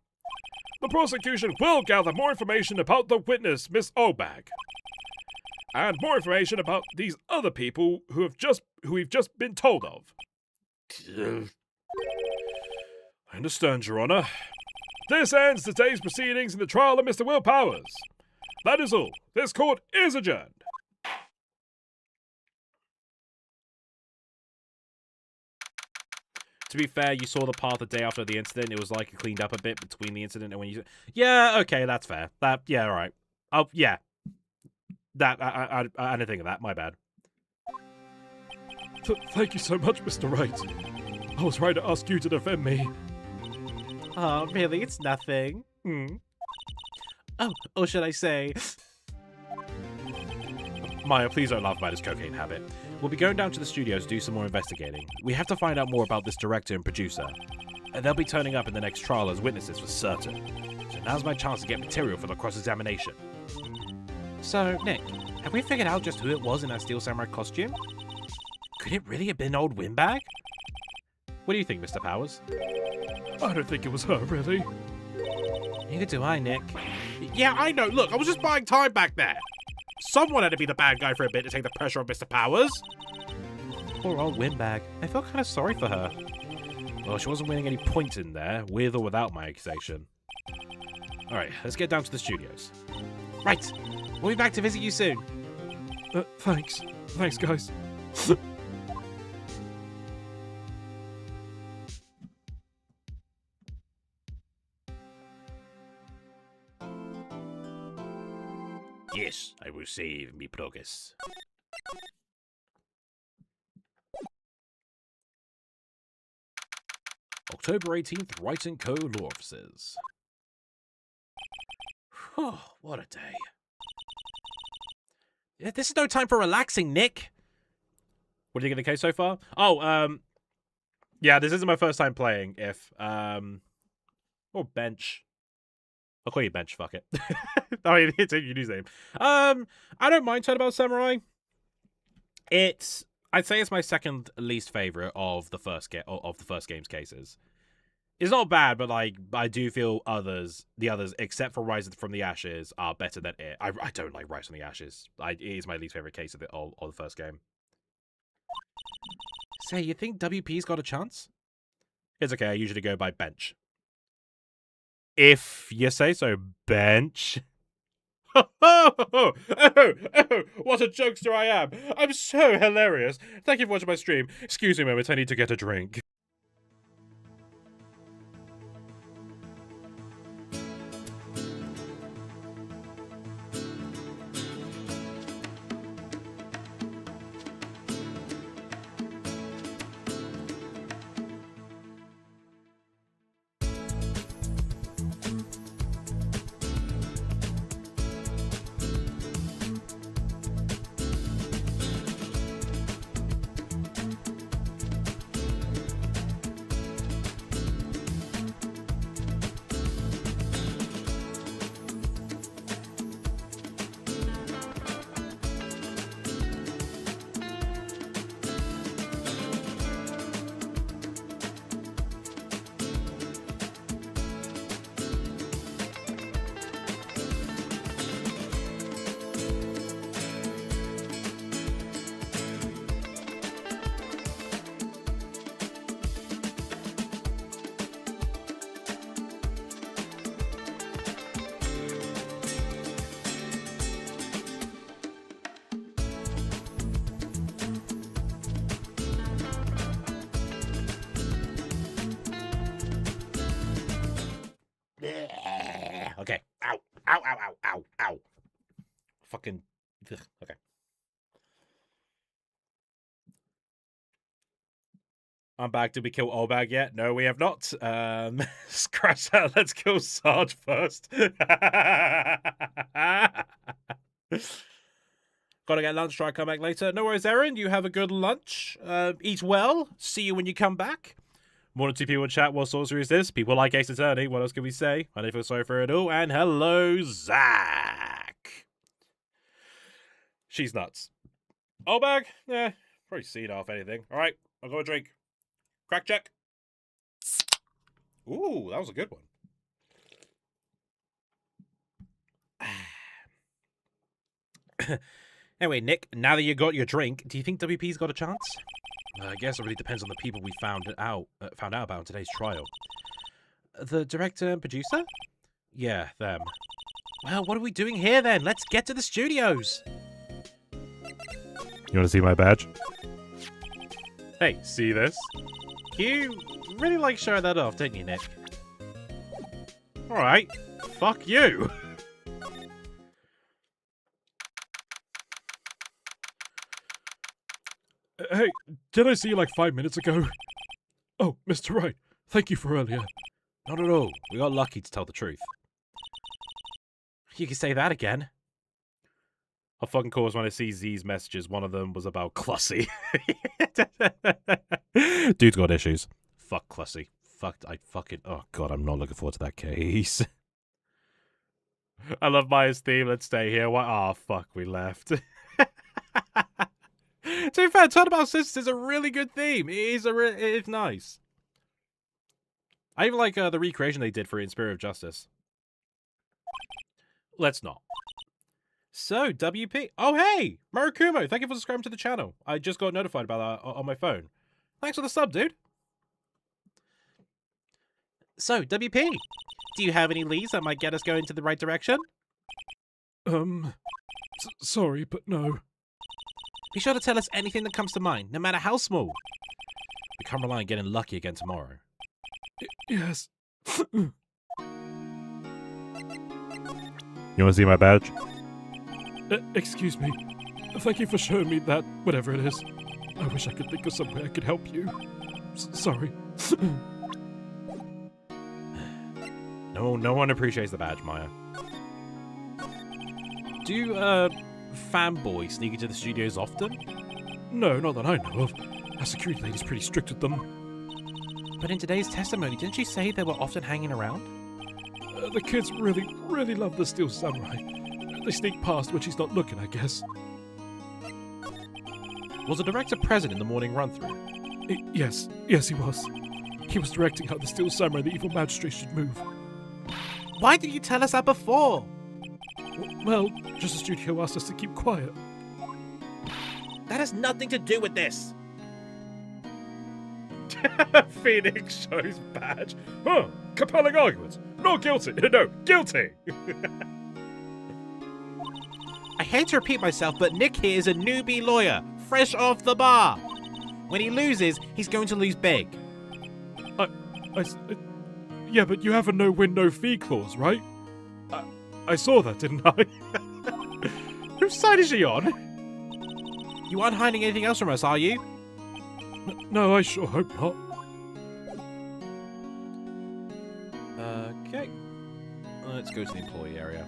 [SPEAKER 2] The prosecution will gather more information about the witness, Miss Obag. And more information about these other people who we've just been told of. I understand, Your Honor. This ends today's proceedings in the trial of Mr. Will Powers. That is all. This court is adjourned.
[SPEAKER 5] To be fair, you saw the part the day after the incident. It was like it cleaned up a bit between the incident and when you... Yeah, okay, that's fair. Yeah, all right. Oh, yeah. I didn't think of that. My bad.
[SPEAKER 2] Thank you so much, Mr. Wright. I was right to ask you to defend me.
[SPEAKER 5] Oh, really? It's nothing. Oh, or should I say... Maya, please don't laugh about his cocaine habit. We'll be going down to the studios to do some more investigating. We have to find out more about this director and producer. And they'll be turning up in the next trial as witnesses for certain. So now's my chance to get material for the cross-examination. So, Nick, have we figured out just who it was in that Steel Samurai costume? Could it really have been old Windbag? What do you think, Mr. Powers?
[SPEAKER 2] I don't think it was her, really.
[SPEAKER 5] Neither do I, Nick.
[SPEAKER 4] Yeah, I know. Look, I was just buying time back there. Someone had to be the bad guy for a bit to take the pressure off Mr. Powers.
[SPEAKER 5] Poor old Windbag. I felt kind of sorry for her. Well, she wasn't winning any points in there, with or without my accusation. Alright, let's get down to the studios. Right, we'll be back to visit you soon.
[SPEAKER 2] Thanks. Thanks, guys.
[SPEAKER 5] Yes, I will save me progress. October 18th, Wright & Co. Law Offices. Oh, what a day. Yeah, this is no time for relaxing, Nick. What do you think of the case so far? Oh, yeah, this isn't my first time playing, or Bench. I'll call you Bench, fuck it. I mean, it's a new name. I don't mind Turnabout Samurai. I'd say it's my second least favorite of the first game's cases. It's not bad, but like I do feel the others, except for Rise from the Ashes, are better than it. I don't like Rise from the Ashes. It is my least favorite case of the first game. Say, you think WP's got a chance? It's okay. I usually go by Bench. If you say so, Bench.
[SPEAKER 2] Oh, what a jokester I am. I'm so hilarious. Thank you for watching my stream. Excuse me a moment, I need to get a drink.
[SPEAKER 5] Okay. Ow. Ow, ow, ow, ow, ow. Fucking... Ugh. Okay. I'm back. Did we kill Olbag yet? No, we have not. Scratch that. Let's kill Sarge first. Gotta get lunch. Try to come back later. No worries, Erin. You have a good lunch. Eat well. See you when you come back. More than 2 people in chat. What sorcery is this? People like Ace Attorney. What else can we say? I don't feel sorry for it all. And hello, Zach. She's nuts. Olbag? Yeah, probably seen off anything. All right, I'll go a drink. Crack check. Ooh, that was a good one. Anyway, Nick, now that you got your drink, do you think WP's got a chance?
[SPEAKER 1] I guess it really depends on the people we found out about in today's trial.
[SPEAKER 5] The director and producer?
[SPEAKER 1] Yeah, them.
[SPEAKER 5] Well, what are we doing here then? Let's get to the studios.
[SPEAKER 2] You want to see my badge? Hey, see this?
[SPEAKER 5] You really like showing that off, don't you, Nick? Alright, fuck you.
[SPEAKER 2] Hey, did I see you like 5 minutes ago? Oh, Mr. Wright, thank you for earlier.
[SPEAKER 1] Not at all. We got lucky, to tell the truth.
[SPEAKER 5] You can say that again.
[SPEAKER 1] Of course, when I see Z's messages, one of them was about Clussy. Dude's got issues. Fuck Clussy. Oh god, I'm not looking forward to that case. I love Maya's theme. Let's stay here. Why? Oh, fuck, we left.
[SPEAKER 5] To be fair, Turnabout Sisters is a really good theme. It's nice.
[SPEAKER 1] I even like the recreation they did for it in Spirit of Justice. Let's not.
[SPEAKER 5] So, WP. Oh, hey! Murakumo, thank you for subscribing to the channel. I just got notified about that on my phone. Thanks for the sub, dude. So, WP, do you have any leads that might get us going to the right direction?
[SPEAKER 2] Sorry, but no.
[SPEAKER 5] Be sure to tell us anything that comes to mind, no matter how small.
[SPEAKER 1] We can't rely on getting lucky again tomorrow.
[SPEAKER 2] Yes. You want to see my badge? Excuse me. Thank you for showing me that, whatever it is. I wish I could think of some way I could help you. Sorry.
[SPEAKER 1] No one appreciates the badge, Maya. Do you, fanboy sneak into the studios often?
[SPEAKER 2] No, not that I know of. Our security lady's pretty strict with them.
[SPEAKER 5] But in today's testimony, didn't you say they were often hanging around?
[SPEAKER 2] The kids really love the Steel Samurai. They sneak past when she's not looking, I guess.
[SPEAKER 1] Was the director present in the morning run-through?
[SPEAKER 2] Yes, he was. He was directing how the Steel Samurai and the evil magistrate should move.
[SPEAKER 5] Why didn't you tell us that before?
[SPEAKER 2] Well, just the studio asked us to keep quiet.
[SPEAKER 5] That has nothing to do with this.
[SPEAKER 2] Phoenix shows badge. Huh, compelling arguments. Not guilty. No, guilty.
[SPEAKER 5] I hate to repeat myself, but Nick here is a newbie lawyer, fresh off the bar. When he loses, he's going to lose big.
[SPEAKER 2] Yeah, but you have a no-win, no-fee clause, right? I saw that, didn't I?
[SPEAKER 5] Whose side is she on? You aren't hiding anything else from us, are you?
[SPEAKER 2] No, I sure hope not.
[SPEAKER 1] Okay. Let's go to the employee area.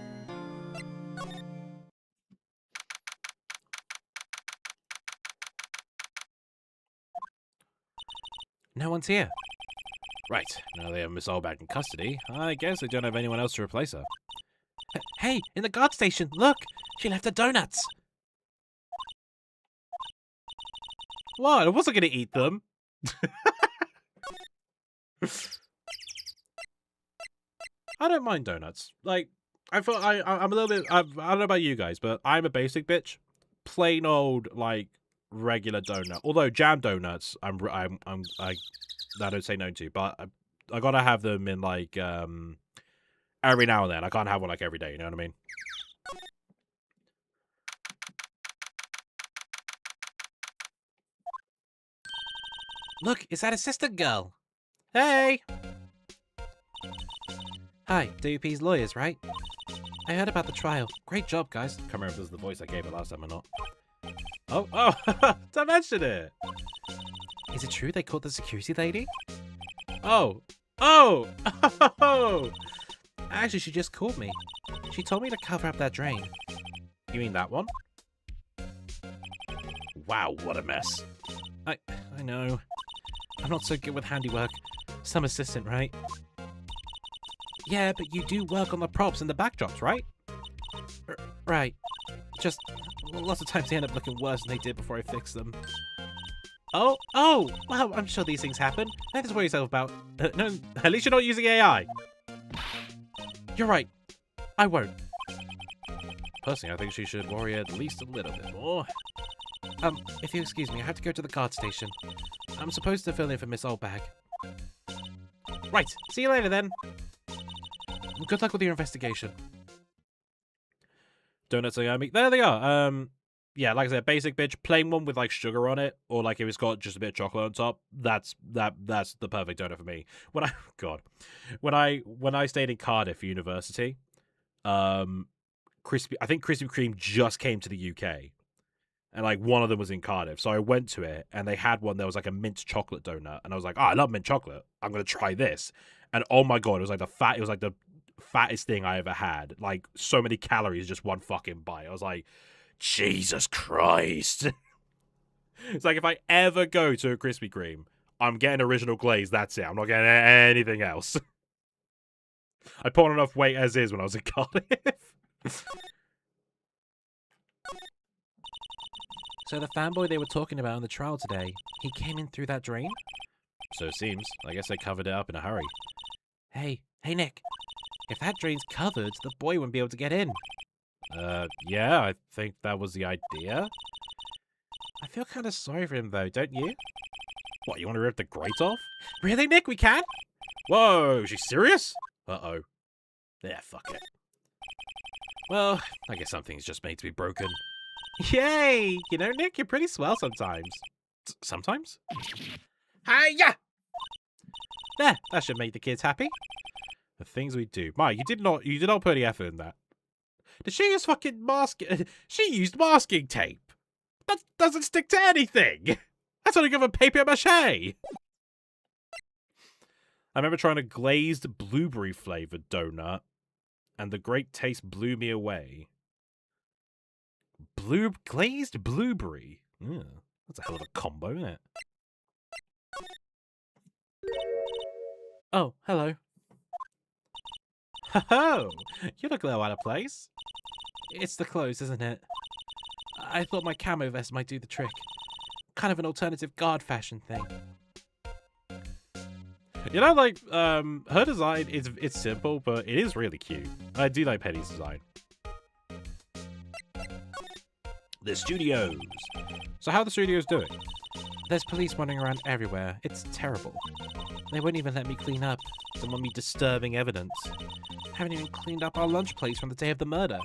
[SPEAKER 5] No one's here.
[SPEAKER 1] Right. Now they have Miss All back in custody. I guess they don't have anyone else to replace her.
[SPEAKER 5] Hey, in the guard station, look! She left her donuts! What? I wasn't going to eat them.
[SPEAKER 1] I don't mind donuts. Like, I'm a little bit. I don't know about you guys, but I'm a basic bitch. Plain old like regular donut. Although jam donuts, I don't say no to, but I gotta have them in like every now and then. I can't have one like every day. You know what I mean?
[SPEAKER 5] Look, is that assistant girl? Hey! Hi, WP's lawyers, right? I heard about the trial. Great job, guys.
[SPEAKER 1] Can't remember if this is the voice I gave it last time or not.
[SPEAKER 5] Oh, I mentioned it! Is it true they caught the security lady? Oh! Actually, she just called me. She told me to cover up that drain.
[SPEAKER 1] You mean that one? Wow, what a mess.
[SPEAKER 5] I know. I'm not so good with handiwork. Some assistant, right? Yeah, but you do work on the props and the backdrops, right? Right. Just lots of times they end up looking worse than they did before I fixed them. Oh, well, I'm sure these things happen. Nothing to worry yourself about. No, at least you're not using AI. You're right. I won't. Personally, I think she should worry at least a little bit more. If you excuse me, I have to go to the guard station. I'm supposed to fill in for Miss Oldbag. Right, see you later then. Good luck with your investigation. Donuts are yummy. There they are. Yeah, like I said, basic bitch, plain one with like sugar on it, or like if it's got just a bit of chocolate on top. That's the perfect donut for me. When I stayed in Cardiff University, I think Krispy Kreme just came to the UK, and like one of them was in Cardiff, so I went to it and they had one that was like a mint chocolate donut, and I was like, oh, I love mint chocolate. I'm gonna try this, and oh my god, it was like the fattest thing I ever had. Like so many calories, just one fucking bite. I was like, Jesus Christ. It's like if I ever go to a Krispy Kreme, I'm getting original glaze. That's it. I'm not getting anything else. I put on enough weight as is when I was in Cardiff. So the fanboy they were talking about in the trial today, he came in through that drain? So it seems. I guess they covered it up in a hurry. Hey Nick. If that drain's covered, the boy wouldn't be able to get in. Yeah, I think that was the idea. I feel kind of sorry for him, though, don't you? What, you want to rip the grate off? Really, Nick? We can? Whoa, is she serious? Uh-oh. Yeah, fuck it. Well, I guess something's just made to be broken. Yay! You know, Nick, you're pretty swell sometimes. Sometimes? Hiya! There, that should make the kids happy. The things we do. Mike, you did not put any effort in that. Did she use fucking she used masking tape. That doesn't stick to anything. That's only good for paper mache. I remember trying a glazed blueberry flavored donut, and the great taste blew me away. Glazed blueberry. Yeah, that's a hell of a combo, isn't it? Oh, hello. Ho-ho! You look a little out of place. It's the clothes, isn't it? I thought my camo vest might do the trick. Kind of an alternative guard fashion thing. You know, like, her design, it's simple, but it is really cute. I do like Penny's design. The studios. So how are the studios doing? There's police wandering around everywhere. It's terrible. They won't even let me clean up. They want me disturbing evidence. Haven't even cleaned up our lunch plates from the day of the murder.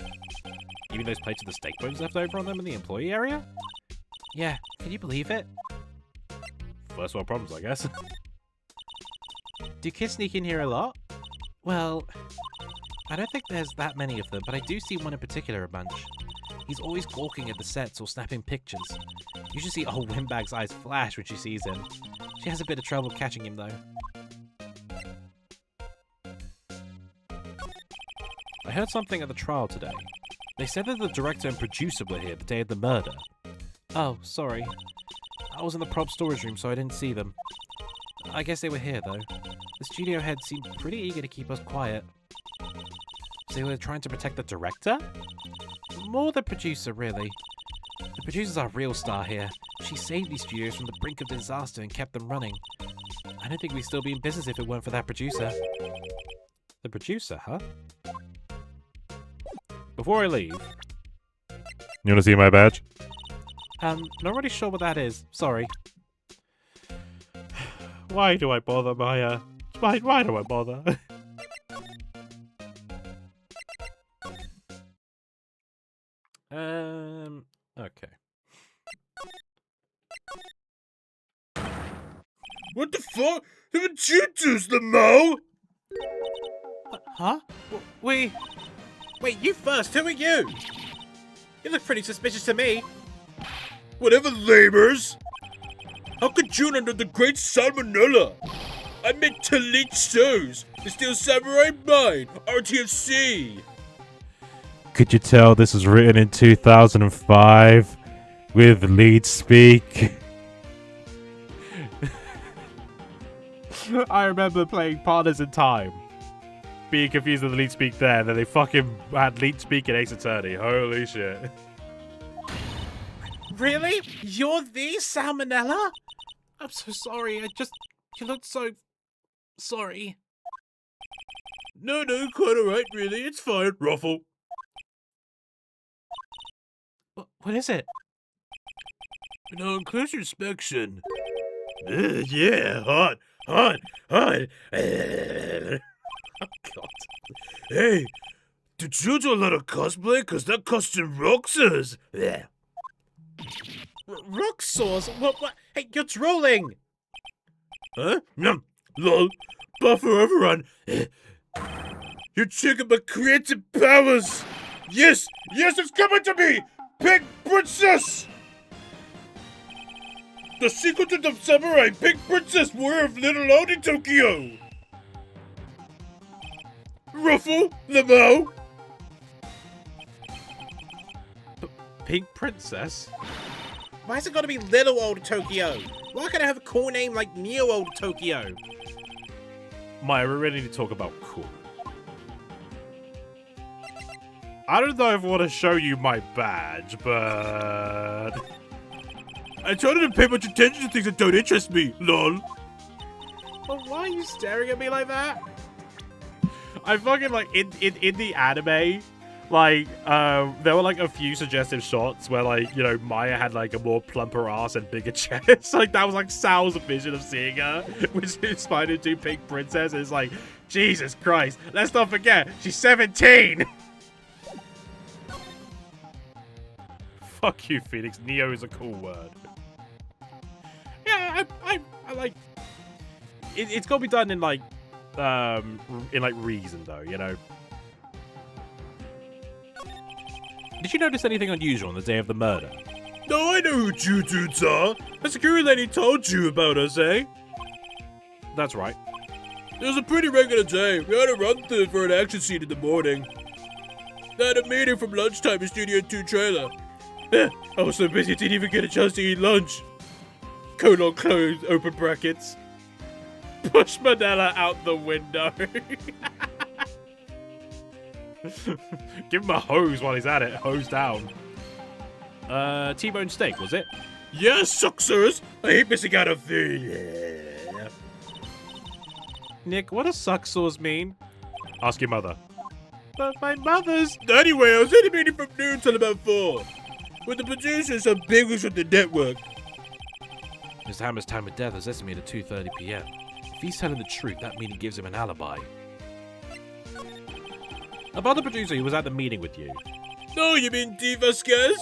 [SPEAKER 5] You mean those plates with the steak bones left over on them in the employee area? Yeah, can you believe it? First world problems, I guess. Do kids sneak in here a lot? Well, I don't think there's that many of them, but I do see one in particular a bunch. He's always gawking at the sets or snapping pictures. You should see old Windbag's eyes flash when she sees him. She has a bit of trouble catching him, though. I heard something at the trial today. They said that the director and producer were here the day of the murder. Oh, sorry. I was in the prop storage room, so I didn't see them. I guess they were here, though. The studio head seemed pretty eager to keep us quiet. So they were trying to protect the director? More the producer, really. The producer's our real star here. She saved these studios from the brink of disaster and kept them running. I don't think we'd still be in business if it weren't for that producer. The producer, huh? Before I leave... You want to see my badge? Not really sure what that is. Sorry. Why do I bother, Maya? Why do I bother? Okay.
[SPEAKER 2] What the fuck? Haven't you choose the mo?
[SPEAKER 5] Huh? Wait, you first. Who are you? You look pretty suspicious to me.
[SPEAKER 2] Whatever, labors. How could you under the great salmonella? I meant to leech shows. The Steel Samurai Mine, RTFC.
[SPEAKER 1] Could you tell this was written in 2005 with lead speak? I remember playing Partners in Time, being confused with the lead speak there, and then they fucking had lead speak in Ace Attorney. Holy shit.
[SPEAKER 5] Really? You're the Salmonella? I'm so sorry. You looked so... sorry.
[SPEAKER 2] No, quite alright, really. It's fine. Ruffle.
[SPEAKER 5] What is it?
[SPEAKER 1] No, close inspection.
[SPEAKER 2] Yeah, hot. Oh, God. Hey, did you do a lot of cosplay? Because that costume rocks us.
[SPEAKER 5] Rock sauce? What? Hey, you're trolling!
[SPEAKER 2] Huh? Lol. Buffer overrun. You're checking my creative powers. Yes, it's coming to me. Pink Princess. The secret of the samurai, Pink Princess, warrior of Little Oni Tokyo. Ruffle, Lamau.
[SPEAKER 5] Pink Princess? Why is it gotta be Little Old Tokyo? Why can't I have a cool name like New Old Tokyo? Maya, we're ready to talk about cool. I don't know if I want to show you my badge, but...
[SPEAKER 2] I try not to pay much attention to things that don't interest me, lol.
[SPEAKER 5] Well, why are you staring at me like that? I fucking, like, in the anime, like, there were, like, a few suggestive shots where, like, you know, Maya had, like, a more plumper ass and bigger chest. Like, that was, like, Sal's vision of seeing her, which inspired her to Pink Princess. It's like, Jesus Christ. Let's not forget, she's 17! Fuck you, Phoenix. Neo is a cool word. Yeah, I like... It's got to be done in, like, reason, though, you know? Did you notice anything unusual on the day of the murder?
[SPEAKER 2] No, I know who you dudes are. The security lady told you about us, eh?
[SPEAKER 5] That's right.
[SPEAKER 2] It was a pretty regular day. We had a run-through for an action scene in the morning. I had a meeting from lunchtime in Studio 2 trailer. I was so busy I didn't even get a chance to eat lunch. Colon close, open brackets.
[SPEAKER 5] Push Manila out the window. Give him a hose while he's at it. Hose down. T-bone steak, was it?
[SPEAKER 2] Yes, suckers. I hate missing out on food.
[SPEAKER 5] Nick, what does suck sauce mean? Ask your mother. But my mother's...
[SPEAKER 2] Anyway, I was in a meeting from noon till about 4. With the producers and bigwigs from the network.
[SPEAKER 5] Mr. Hammer's time of death is estimated at 2:30 p.m. If he's telling the truth, that meaning gives him an alibi. About the producer who was at the meeting with you.
[SPEAKER 2] No, you mean D. Vasquez?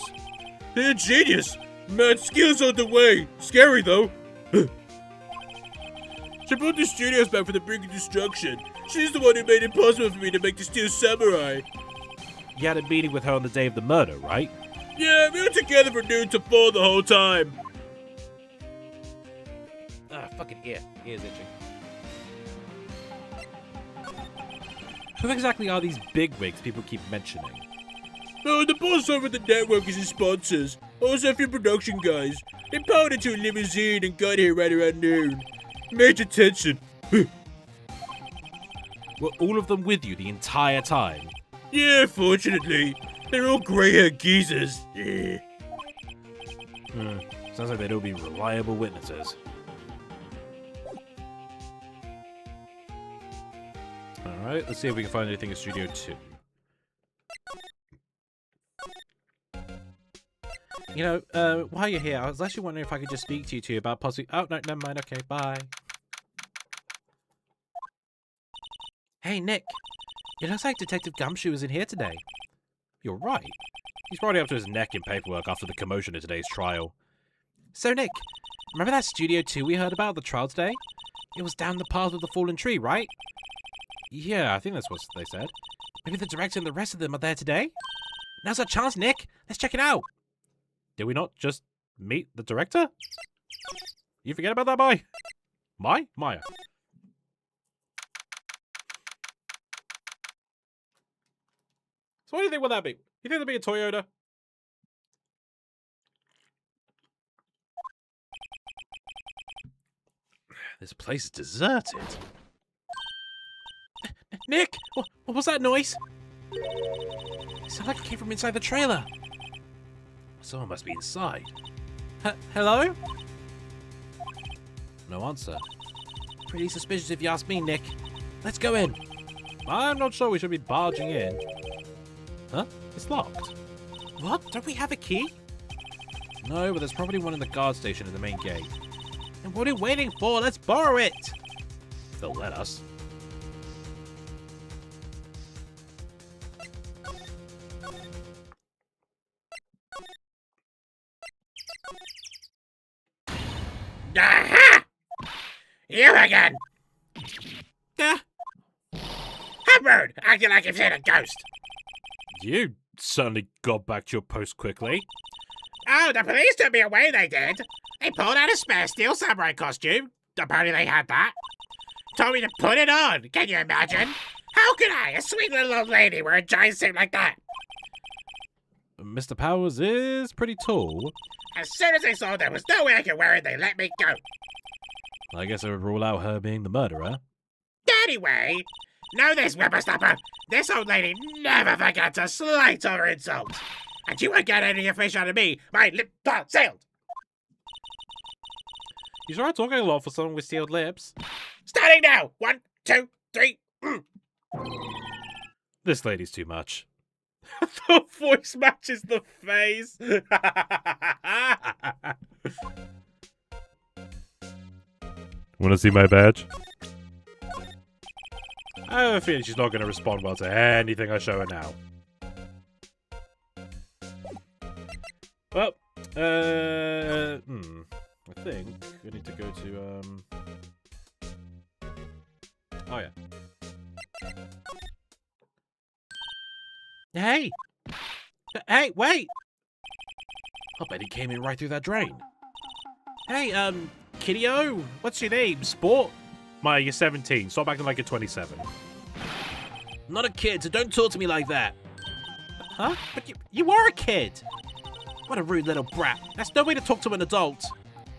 [SPEAKER 2] They're genius. Mad skills on the way. Scary, though. She brought the studios back for the brink of destruction. She's the one who made it possible for me to make the Steel Samurai.
[SPEAKER 5] You had a meeting with her on the day of the murder, right?
[SPEAKER 2] Yeah, we were together from noon to 4 the whole time.
[SPEAKER 5] Ah, fucking ear. Ear's itching. Who exactly are these bigwigs people keep mentioning?
[SPEAKER 2] Oh, the boss over the network is his sponsors. Also a few production guys. They powered into a limousine and got here right around noon. Major tension.
[SPEAKER 5] Were all of them with you the entire time?
[SPEAKER 2] Yeah, fortunately. They're all grey-haired geezers. Yeah.
[SPEAKER 5] Sounds like they'd all be reliable witnesses. Alright, let's see if we can find anything in Studio 2. You know, while you're here, I was actually wondering if I could just speak to you two about possibly... Oh, no, never mind. Okay, bye. Hey, Nick. It looks like Detective Gumshoe is in here today. You're right. He's probably up to his neck in paperwork after the commotion in today's trial. So, Nick, remember that Studio 2 we heard about at the trial today? It was down the path of the fallen tree, right? Yeah, I think that's what they said. Maybe the director and the rest of them are there today? Now's our chance, Nick. Let's check it out. Did we not just meet the director? You forget about that, Maya? So what do you think would that be? You think that'd be a Toyota? This place is deserted. Nick! What was that noise? It sounded like it came from inside the trailer. Someone must be inside. Hello? No answer. Pretty suspicious if you ask me, Nick. Let's go in. I'm not sure we should be barging in. Huh? It's locked. What? Don't we have a key? No, but there's probably one in the guard station in the main gate. And what are we waiting for? Let's borrow it! If they'll let us.
[SPEAKER 4] Aha! You again! Hammered! Acting like you've seen a ghost!
[SPEAKER 5] You certainly got back to your post quickly.
[SPEAKER 4] Oh, the police took me away, they did. They pulled out a spare steel samurai costume. Apparently they had that. Told me to put it on. Can you imagine? How could I, a sweet little old lady, wear a giant suit like that?
[SPEAKER 5] Mr. Powers is pretty tall.
[SPEAKER 4] As soon as they saw there was no way I could wear it, they let me go.
[SPEAKER 5] I guess I would rule out her being the murderer.
[SPEAKER 4] Anyway, know this, whippersnapper. This old lady never forgets a slight or insult. And you won't get any fish out of me. My lip are sealed.
[SPEAKER 5] You sure are talking a lot for someone with sealed lips.
[SPEAKER 4] Starting now. 1, 2, 3.
[SPEAKER 5] This lady's too much.
[SPEAKER 2] The voice matches the face.
[SPEAKER 1] Want to see my badge?
[SPEAKER 5] I have a feeling she's not going to respond well to anything I show her now. Well, I think we need to go to, oh yeah. Hey! Hey, wait! I bet he came in right through that drain. Hey, Kiddo, what's your name? Sport? Maya, you're 17. Stop acting like you're 27. I'm not a kid, so don't talk to me like that. Huh? But you are a kid. What a rude little brat. That's no way to talk to an adult.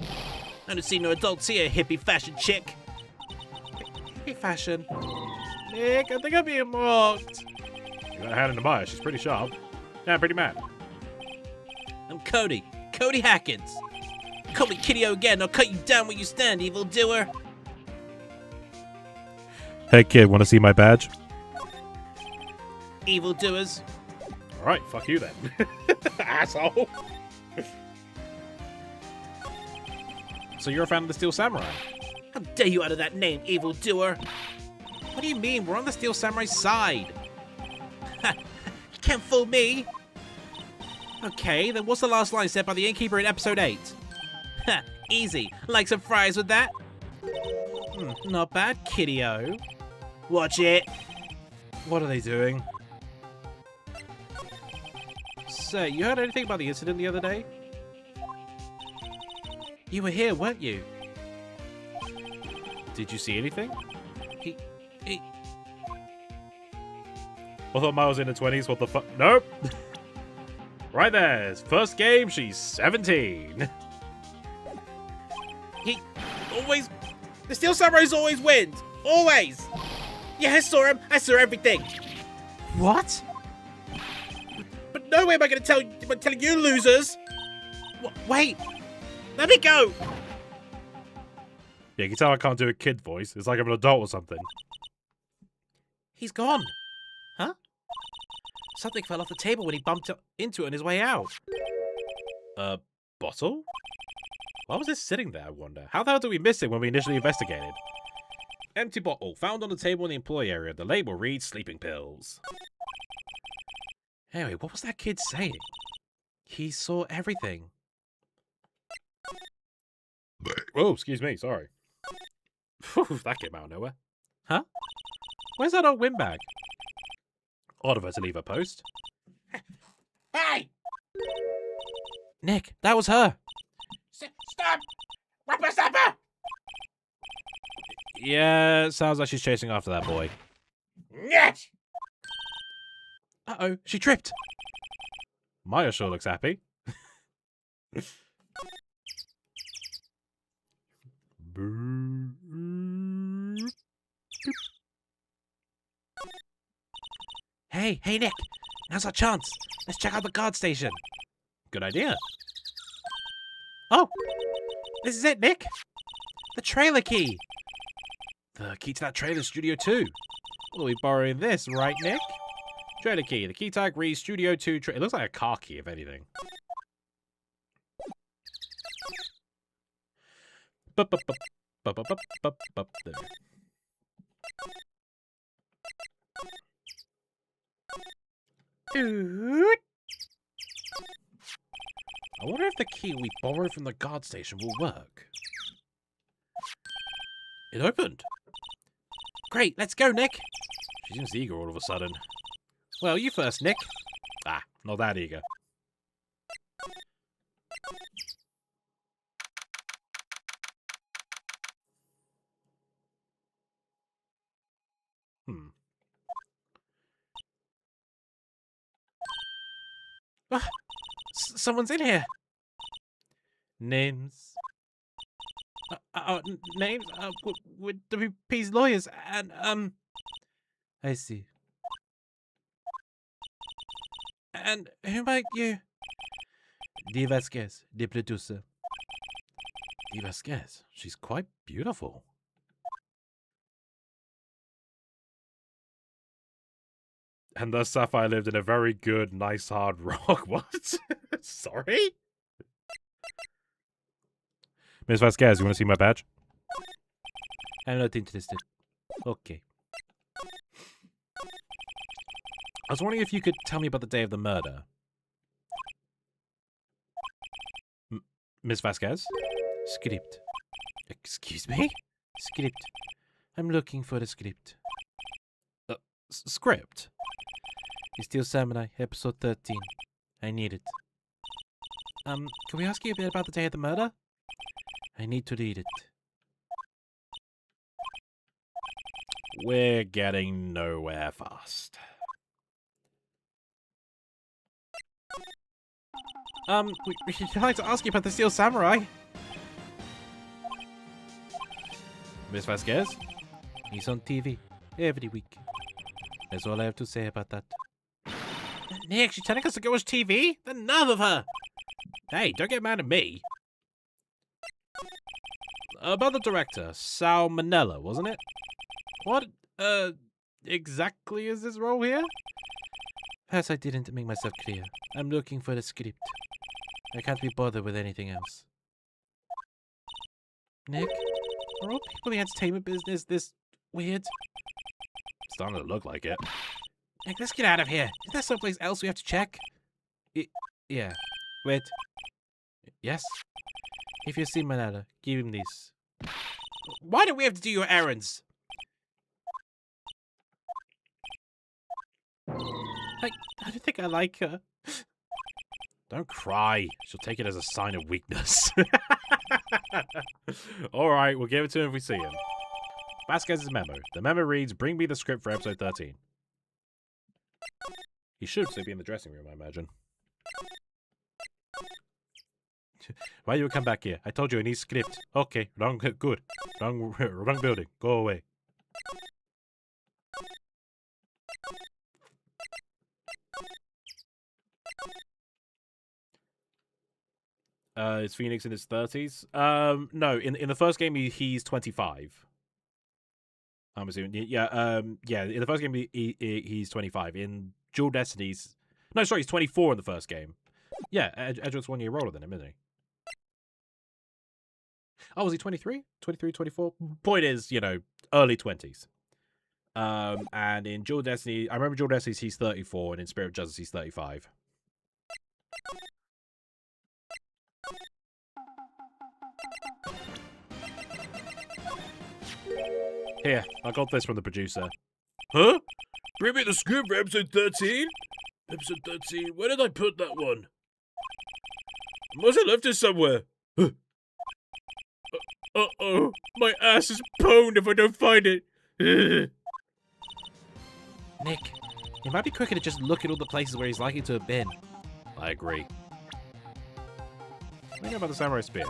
[SPEAKER 5] I don't see no adults here, hippie fashion chick. Hippie fashion? Nick, I think I'm being mocked.
[SPEAKER 1] You got a hand in the Maya. She's pretty sharp. Yeah, pretty mad.
[SPEAKER 5] I'm Cody. Cody Hackins. Call me Kiddo again, I'll cut you down where you stand, evildoer.
[SPEAKER 1] Hey kid, want to see my badge?
[SPEAKER 5] Evildoers.
[SPEAKER 1] Alright, fuck you then.
[SPEAKER 2] Asshole.
[SPEAKER 5] So you're a fan of the Steel Samurai? How dare you utter that name, evildoer? What do you mean? We're on the Steel Samurai's side. Ha! You can't fool me. Okay, then what's the last line said by the innkeeper in episode 8? Ha! Easy. Like some fries with that? Not bad, Kiddo. Watch it. What are they doing? So, you heard anything about the incident the other day? You were here, weren't you? Did you see anything? He...
[SPEAKER 1] I thought Maya was in her 20s. What the fuck? Nope. Right there. First game, she's 17.
[SPEAKER 5] He always... The Steel Samurais always wins. Always. Yeah, I saw him. I saw everything. What? But no way am I going to tell you losers. Wait. Let me go.
[SPEAKER 1] Yeah, you can tell I can't do a kid voice. It's like I'm an adult or something.
[SPEAKER 5] He's gone. Huh? Something fell off the table when he bumped into it on his way out.
[SPEAKER 1] A bottle? Why was this sitting there, I wonder? How the hell did we miss it when we initially investigated?
[SPEAKER 5] Empty bottle found on the table in the employee area. The label reads sleeping pills. Anyway, what was that kid saying? He saw everything.
[SPEAKER 1] Oh, excuse me, sorry.
[SPEAKER 5] Whew, that came out of nowhere. Huh? Where's that old windbag? Odd of her to leave her post.
[SPEAKER 4] Hey!
[SPEAKER 5] Nick, that was her.
[SPEAKER 4] Stop! Whippersnapper!
[SPEAKER 5] Yeah, sounds like she's chasing after that boy.
[SPEAKER 4] Yes!
[SPEAKER 5] Uh-oh, she tripped.
[SPEAKER 1] Maya sure looks happy.
[SPEAKER 5] Hey, Nick. Now's our chance. Let's check out the guard station.
[SPEAKER 1] Good idea.
[SPEAKER 5] Oh, this is it, Nick. The trailer key. The key to that trailer Studio 2. We'll be borrowing this, right, Nick? Trailer key. The key tag reads Studio 2. It looks like a car key, if anything.
[SPEAKER 1] There.
[SPEAKER 5] Dude. I wonder if the key we borrowed from the guard station will work. It opened. Great, let's go, Nick.
[SPEAKER 1] She seems eager all of a sudden.
[SPEAKER 5] Well, you first, Nick.
[SPEAKER 1] Ah, not that eager.
[SPEAKER 5] Ah, someone's in here. Names. Names? With WP's lawyers and, I see. And who might you? Dee Vasquez, the producer.
[SPEAKER 1] Dee Vasquez. She's quite beautiful. And thus Sapphire lived in a very good, nice, hard rock. What? Sorry? Miss Vasquez, you want to see my badge?
[SPEAKER 5] I'm not interested. Okay.
[SPEAKER 1] I was wondering if you could tell me about the day of the murder. Miss Vasquez?
[SPEAKER 5] Script.
[SPEAKER 1] Excuse me?
[SPEAKER 5] Script. I'm looking for a script.
[SPEAKER 1] Script?
[SPEAKER 5] Steel Samurai, episode 13. I need it. Can we ask you a bit about the day of the murder? I need to read it.
[SPEAKER 1] We're getting nowhere fast.
[SPEAKER 5] We'd like to ask you about the Steel Samurai.
[SPEAKER 1] Miss Vasquez?
[SPEAKER 5] He's on TV every week. That's all I have to say about that. Nick, she's telling us to go watch TV? The nerve of her!
[SPEAKER 1] Hey, don't get mad at me. About the director, Sal Manella, wasn't it? What, exactly is his role here?
[SPEAKER 5] Perhaps I didn't make myself clear. I'm looking for the script. I can't be bothered with anything else. Nick, are all people in the entertainment business this weird?
[SPEAKER 1] It's starting to look like it.
[SPEAKER 5] Nick, let's get out of here. Is there someplace else we have to check? Yeah. Wait. Yes? If you see Manala, give him this. Why do we have to do your errands? I don't think I like her.
[SPEAKER 1] Don't cry. She'll take it as a sign of weakness. Alright, we'll give it to him if we see him. Vasquez's memo. The memo reads, bring me the script for episode 13. He should still be in the dressing room, I imagine. Why you come back here? I told you I need script. Okay, wrong, good. Wrong building. Go away. Is Phoenix in his 30s? No. In the first game, he's 25. I'm assuming. Yeah. In the first game, he's 25. In Dual Destinies, no, sorry, he's 24 in the first game. Yeah, Edward's 1 year older than him, isn't he? Oh, was he 23? 23, 24? Point is, early 20s. And in Dual Destiny, I remember Dual Destinies, he's 34, and in Spirit of Justice, he's 35. Here, I got this from the producer.
[SPEAKER 2] Huh? Bring me the script for episode 13? Episode 13? Where did I put that one? I must have left it somewhere. Uh-oh. My ass is pwned if I don't find it.
[SPEAKER 5] Nick, it might be quicker to just look at all the places where he's likely to have been.
[SPEAKER 1] I agree. What do you know about the Samurai Spear?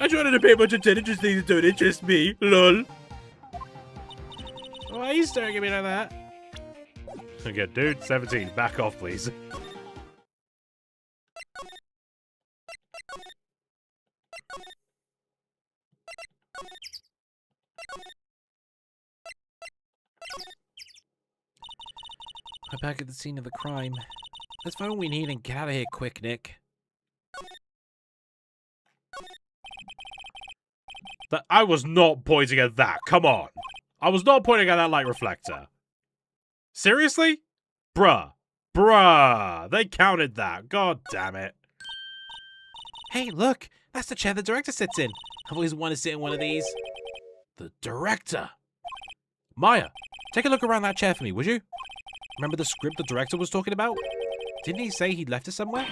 [SPEAKER 2] I tried to pay a bunch of attention to things that don't interest me. Lol.
[SPEAKER 5] Why are you staring at me like that?
[SPEAKER 1] Okay, dude, 17. Back off, please.
[SPEAKER 5] We're back at the scene of the crime. Let's find what we need and get out of here quick, Nick. I was not pointing at that. Come on. I was not pointing at that light reflector. Seriously? Bruh. They counted that. God damn it.
[SPEAKER 4] Hey, look. That's the chair the director sits in. I've always wanted to sit in one of these.
[SPEAKER 5] The director. Maya, take a look around that chair for me, would you? Remember the script the director was talking about? Didn't he say he'd left it somewhere?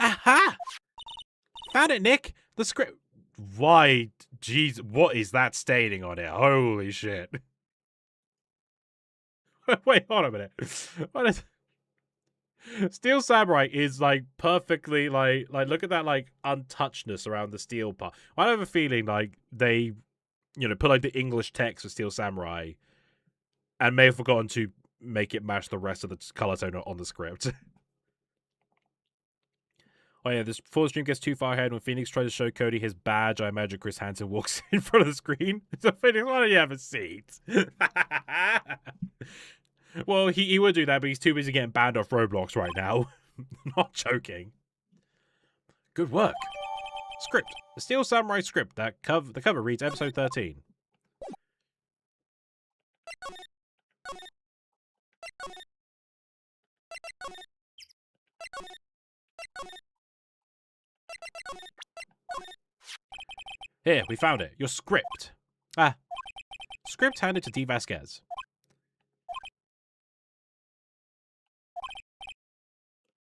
[SPEAKER 4] Aha! Found it, Nick. The script.
[SPEAKER 5] Why? Jeez, what is that staining on it? Holy shit. Wait, hold on a minute. What is... Steel Samurai is like perfectly like look at that like untouchedness around the steel part. I have a feeling like they, put like the English text for Steel Samurai and may have forgotten to make it match the rest of the color tone on the script. Oh yeah, this full stream gets too far ahead when Phoenix tries to show Cody his badge. I imagine Chris Hansen walks in front of the screen. So Phoenix, why don't you have a seat? Well, he would do that, but he's too busy getting banned off Roblox right now. Not joking. Good work. Script. The Steel Samurai script. The cover reads episode 13. Here, we found it. Your script. Script handed to D. Vasquez.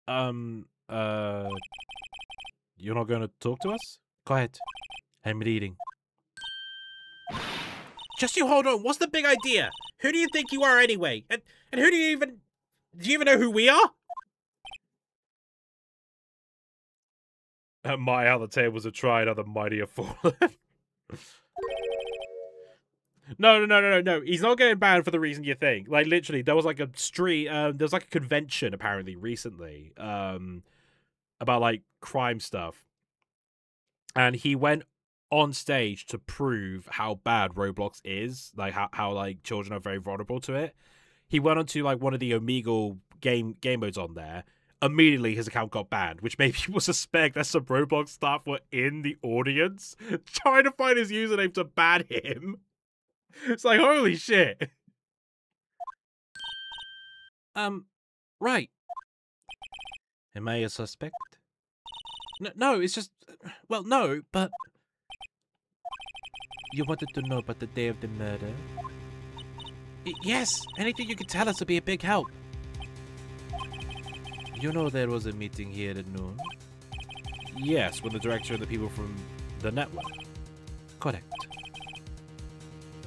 [SPEAKER 5] You're not going to talk to us? Quiet. I'm reading.
[SPEAKER 4] Just you hold on. What's the big idea? Who do you think you are anyway? And who do you even know who we are?
[SPEAKER 5] At my other tables have tried, other mighty have fallen. No. He's not getting banned for the reason you think. Like, literally, there was like a street, there was like a convention, apparently, recently, about, like, crime stuff. And he went on stage to prove how bad Roblox is, like, how like, children are very vulnerable to it. He went onto, like, one of the Omegle game modes on there. Immediately, his account got banned, which made people suspect that some Roblox staff were in the audience trying to find his username to ban him. It's like, holy shit.
[SPEAKER 4] Right.
[SPEAKER 5] Am I a suspect?
[SPEAKER 4] No, it's just... Well, no, but...
[SPEAKER 6] You wanted to know about the day of the murder?
[SPEAKER 4] Yes, anything you could tell us would be a big help.
[SPEAKER 6] You know there was a meeting here at noon?
[SPEAKER 5] Yes, with the director and the people from the network.
[SPEAKER 6] Correct.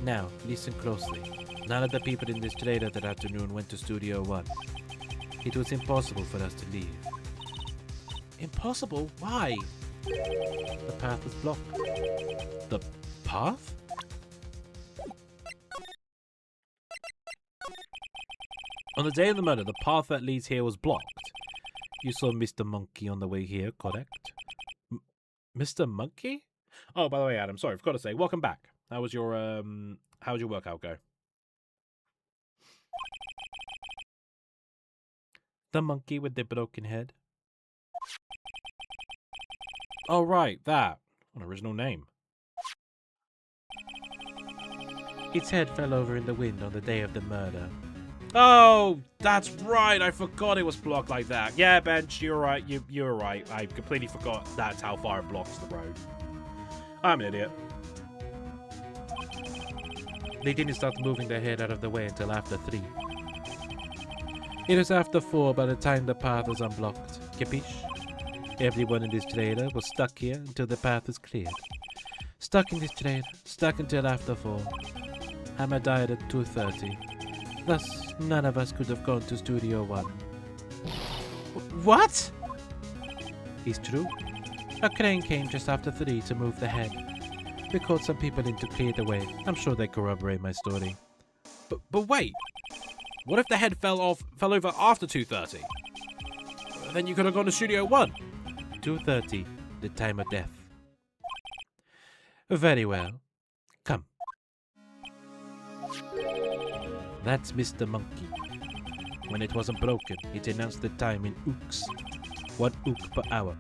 [SPEAKER 6] Now, listen closely. None of the people in this trailer that afternoon went to Studio 1. It was impossible for us to leave.
[SPEAKER 4] Impossible? Why?
[SPEAKER 6] The path was blocked.
[SPEAKER 5] The path? On the day of the murder, the path that leads here was blocked.
[SPEAKER 6] You saw Mr. Monkey on the way here, correct?
[SPEAKER 5] Mr. Monkey? Oh, by the way, Adam, sorry, I forgot to say, welcome back. How was your workout go?
[SPEAKER 6] The monkey with the broken head.
[SPEAKER 5] Oh, right, that. An original name.
[SPEAKER 6] Its head fell over in the wind on the day of the murder.
[SPEAKER 5] Oh, that's right. I forgot it was blocked like that. Yeah, Bench, you're right. You're right. I completely forgot that's how far it blocks the road. I'm an idiot.
[SPEAKER 6] They didn't start moving their head out of the way until after 3. It was after 4 by the time the path was unblocked. Capiche? Everyone in this trailer was stuck here until the path was cleared. Stuck in this trailer, stuck until after 4. Hammer died at 2:30. Thus, none of us could have gone to Studio 1.
[SPEAKER 4] What?
[SPEAKER 6] It's true. A crane came just after 3 to move the head. We called some people in to clear the way. I'm sure they corroborate my story.
[SPEAKER 5] But wait. What if the head fell over after 2:30? Then you could have gone to Studio 1.
[SPEAKER 6] 2:30, the time of death. Very well. Come. That's Mr. Monkey. When it wasn't broken, it announced the time in ooks. 1 ook per hour.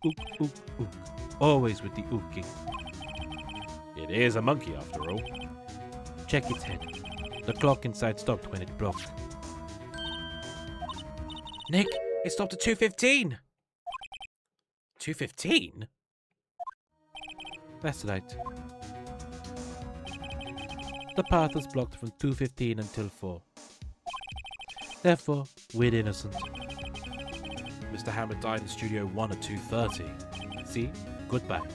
[SPEAKER 6] Ook, ook, ook. Always with the ooking.
[SPEAKER 5] It is a monkey, after all.
[SPEAKER 6] Check its head. The clock inside stopped when it broke.
[SPEAKER 5] Nick, it stopped at 2:15. 2:15?
[SPEAKER 6] That's right. The path was blocked from 2:15 until 4. Therefore, we're innocent.
[SPEAKER 5] Mr. Hammer died in Studio 1 at 2:30.
[SPEAKER 6] See? Goodbye.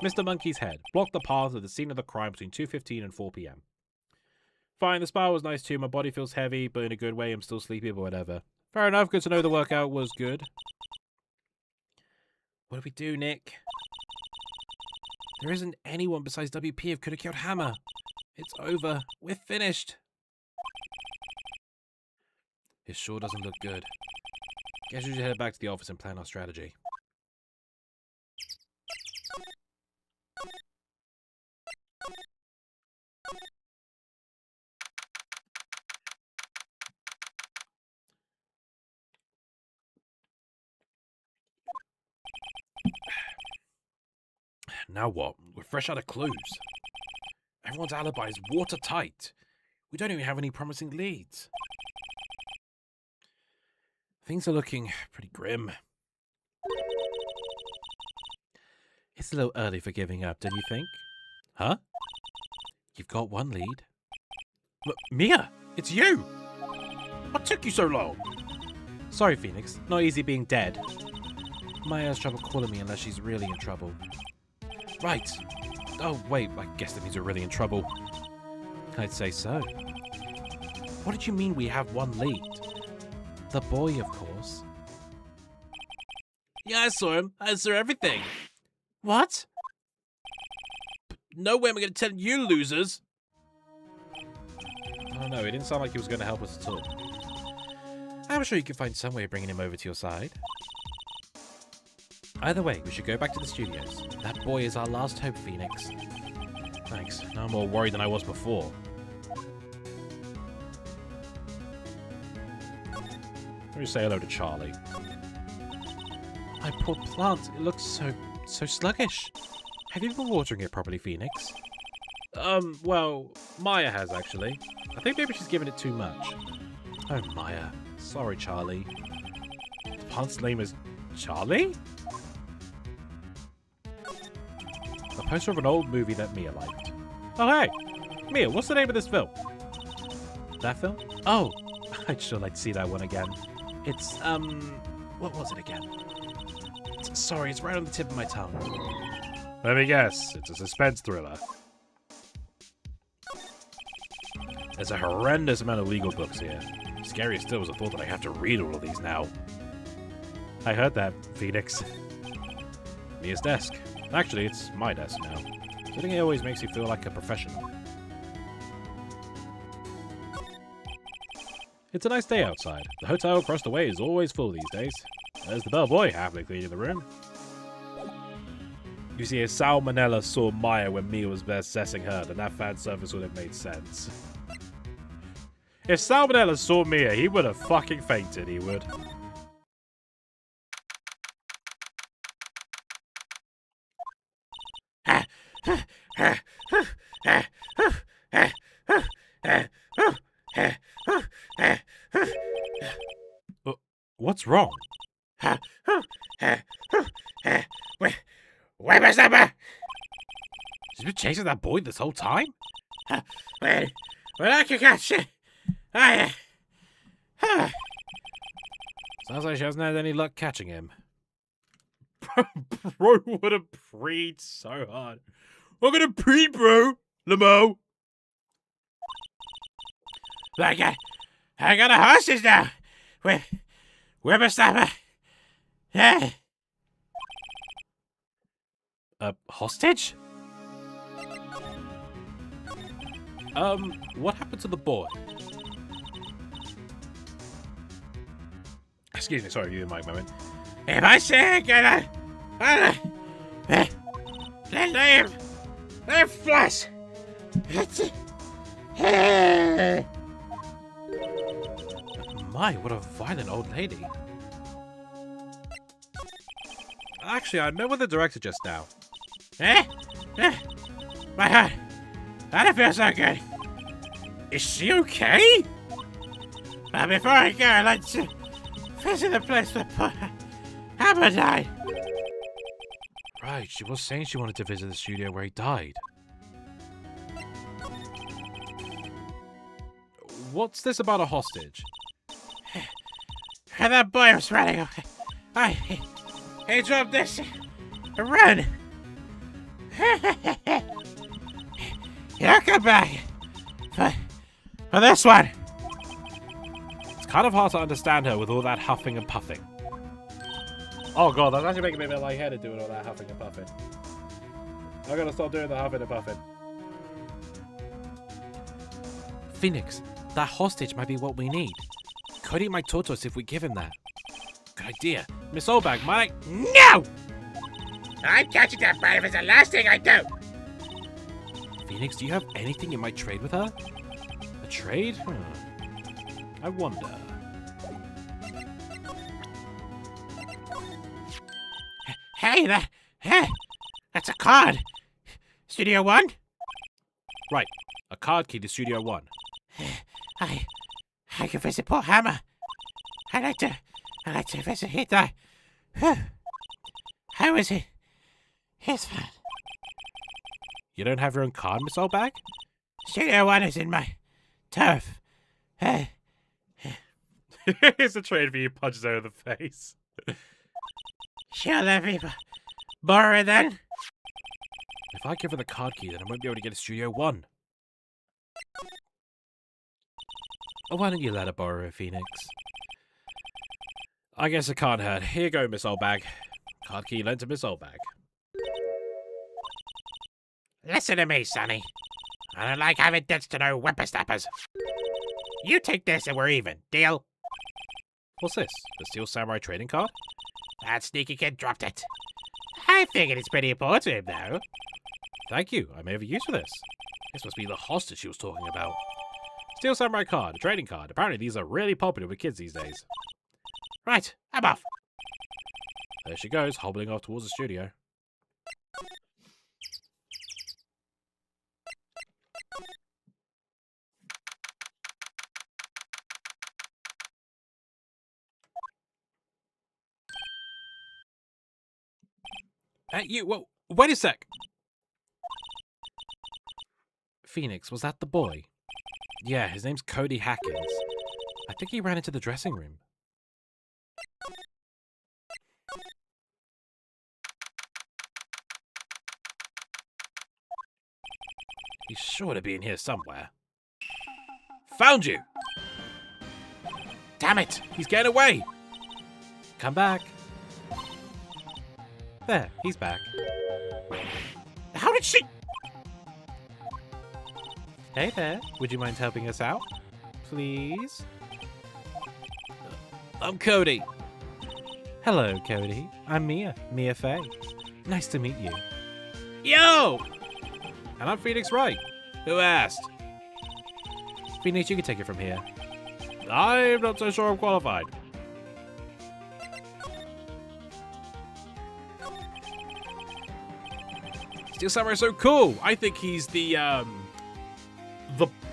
[SPEAKER 5] Mr. Monkey's head blocked the path of the scene of the crime between 2:15 and 4 p.m. Fine, the spa was nice too. My body feels heavy, but in a good way. I'm still sleepy, but whatever. Fair enough. Good to know the workout was good. What do we do, Nick? There isn't anyone besides WP who could have killed Hammer. It's over. We're finished. It sure doesn't look good. Guess we should head back to the office and plan our strategy. Now what? We're fresh out of clues. Everyone's alibi is watertight. We don't even have any promising leads. Things are looking pretty grim.
[SPEAKER 6] It's a little early for giving up, don't you think?
[SPEAKER 5] Huh?
[SPEAKER 6] You've got one lead.
[SPEAKER 5] Mia, it's you! What took you so long?
[SPEAKER 6] Sorry, Phoenix. Not easy being dead. Maya has trouble calling me unless she's really in trouble.
[SPEAKER 5] Right. Oh, wait, I guess that means we're really in trouble.
[SPEAKER 6] I'd say so.
[SPEAKER 5] What did you mean we have one lead?
[SPEAKER 6] The boy, of course.
[SPEAKER 5] Yeah, I saw him. I saw everything.
[SPEAKER 6] What?
[SPEAKER 5] No way am I going to tell you losers.
[SPEAKER 6] I don't know, it didn't sound like he was going to help us at all. I'm sure you can find some way of bringing him over to your side. Either way, we should go back to the studios. That boy is our last hope, Phoenix.
[SPEAKER 5] Thanks. Now I'm more worried than I was before. Let me say hello to Charlie.
[SPEAKER 6] My poor plant, it looks so sluggish. Have you been watering it properly, Phoenix?
[SPEAKER 5] Well, Maya has, actually. I think maybe she's given it too much.
[SPEAKER 6] Oh, Maya.
[SPEAKER 5] Sorry, Charlie. The plant's name is Charlie? A poster of an old movie that Mia liked. Oh, hey! Mia, what's the name of this film?
[SPEAKER 6] That film? Oh, I'd sure like to see that one again. It's, what was it again? Sorry, it's right on the tip of my tongue.
[SPEAKER 5] Let me guess. It's a suspense thriller. There's a horrendous amount of legal books here. Scary still was the thought that I have to read all of these now.
[SPEAKER 6] I heard that, Phoenix.
[SPEAKER 5] Mia's desk. Actually, it's my desk now. Sitting here always makes you feel like a professional. It's a nice day outside. The hotel across the way is always full these days. There's the bellboy happily cleaning the room. You see, if Salmonella saw Maya when Mia was assessing her, then that fan service would have made sense. If Salmonella saw Mia, he would have fucking fainted, he would. What's wrong?
[SPEAKER 4] Whippersnapper!
[SPEAKER 5] She's been chasing that boy this whole time?
[SPEAKER 4] Well, I can catch it.
[SPEAKER 5] Sounds like she hasn't had any luck catching him. Bro would have preed so hard. I'm gonna pee, bro, Lamo.
[SPEAKER 4] I got a hostage now. Whippersnapper. Yeah.
[SPEAKER 5] A hostage? What happened to the boy? Excuse me, sorry, you mic moment.
[SPEAKER 4] If I say again, let flush.
[SPEAKER 5] My, what a violent old lady. Actually, I met with the director just now.
[SPEAKER 4] My heart. I don't feel so good. Is she okay? But before I go, I'd like to visit the place where poor Hammer died.
[SPEAKER 5] Right, she was saying she wanted to visit the studio where he died. What's this about a hostage?
[SPEAKER 4] And that boy was running away. He dropped this and ran. He'll come back for this one.
[SPEAKER 5] It's kind of hard to understand her with all that huffing and puffing. Oh god, that's actually making me a bit lightheaded doing all that huffing and puffing. I gotta stop doing the huffing and puffing. Phoenix, that hostage might be what we need. Cody might talk to us if we give him that. Good idea. Miss Oldbag might...
[SPEAKER 4] No! I'm catching that bird if it's the last thing I do.
[SPEAKER 5] Phoenix, do you have anything you might trade with her? A trade? I wonder.
[SPEAKER 4] Hey, that's a card. Studio 1?
[SPEAKER 5] Right, a card key to Studio 1.
[SPEAKER 4] I can visit poor Hammer. I'd like to visit his die. How is it? His fun.
[SPEAKER 5] You don't have your own card, Miss Oldbag?
[SPEAKER 4] Studio 1 is in my turf.
[SPEAKER 5] Here's a trade for you, punches over the face.
[SPEAKER 4] She'll let me borrow it then?
[SPEAKER 5] If I give her the card key, then I won't be able to get to Studio 1. Oh, why don't you let her borrow it, Phoenix? I guess it can't hurt. Here you go, Miss Oldbag. Card key lent to Miss Oldbag.
[SPEAKER 4] Listen to me, Sonny. I don't like having debts to no whippersnappers. You take this and we're even. Deal?
[SPEAKER 5] What's this? The Steel Samurai trading card?
[SPEAKER 4] That sneaky kid dropped it. I figured it's pretty important to him, though.
[SPEAKER 5] Thank you. I may have a use for this. This must be the hostage she was talking about. Steel Samurai card, a trading card. Apparently these are really popular with kids these days.
[SPEAKER 4] Right, I'm off.
[SPEAKER 5] There she goes, hobbling off towards the studio. Hey, you, whoa, wait a sec! Phoenix, was that the boy? Yeah, his name's Cody Hackins. I think he ran into the dressing room. He's sure to be in here somewhere. Found you! Damn it! He's getting away! Come back. There, he's back.
[SPEAKER 4] How did she...
[SPEAKER 5] Hey there, would you mind helping us out? Please? I'm Cody. Hello, Cody. I'm Mia Faye. Nice to meet you.
[SPEAKER 4] Yo!
[SPEAKER 5] And I'm Phoenix Wright. Who asked? Phoenix, you can take it from here. I'm not so sure I'm qualified. Steel Samurai is so cool. I think he's the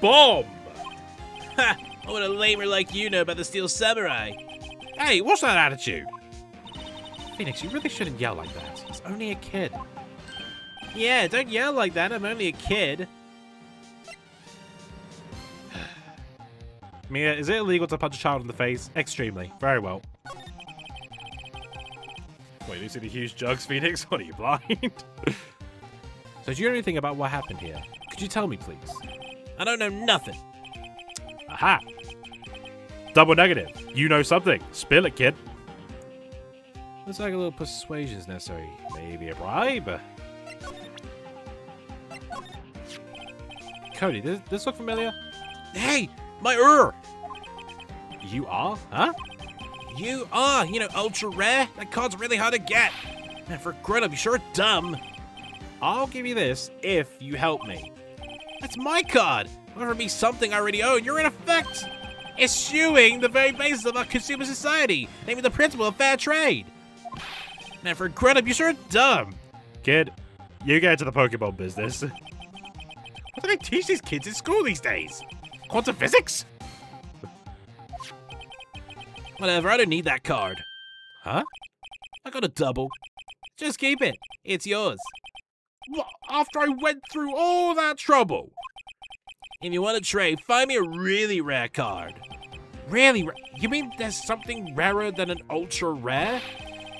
[SPEAKER 5] bomb.
[SPEAKER 6] Ha! What a lamer like you know about the Steel Samurai.
[SPEAKER 5] Hey, what's that attitude? Phoenix, you really shouldn't yell like that. He's only a kid.
[SPEAKER 6] Yeah, don't yell like that. I'm only a kid.
[SPEAKER 5] Mia, is it illegal to punch a child in the face? Extremely. Very well. Wait, you see the huge jugs, Phoenix? What are you, blind? So do you know anything about what happened here? Could you tell me, please?
[SPEAKER 6] I don't know nothing.
[SPEAKER 5] Aha! Double negative. You know something. Spill it, kid. Looks like a little persuasion is necessary. Maybe a bribe? Cody, does this look familiar?
[SPEAKER 6] Hey, my
[SPEAKER 5] You are? Huh?
[SPEAKER 6] You are, you know, ultra rare. That card's really hard to get. Man, for a grown-up, you sure are dumb.
[SPEAKER 5] I'll give you this if you help me.
[SPEAKER 6] That's my card. Offer me something I already own. You're in effect eschewing the very basis of our consumer society, namely the principle of fair trade. Man, for a grown-up, you sure are dumb.
[SPEAKER 5] Kid, You get into the Pokemon business.
[SPEAKER 4] What do they teach these kids in school these days? Quantum physics?
[SPEAKER 6] Whatever, I don't need that card.
[SPEAKER 5] Huh?
[SPEAKER 6] I got a double. Just keep it. It's yours.
[SPEAKER 5] What? After I went through all that trouble?
[SPEAKER 6] If you want to trade, find me a really rare card.
[SPEAKER 5] Really? You mean there's something rarer than an ultra rare?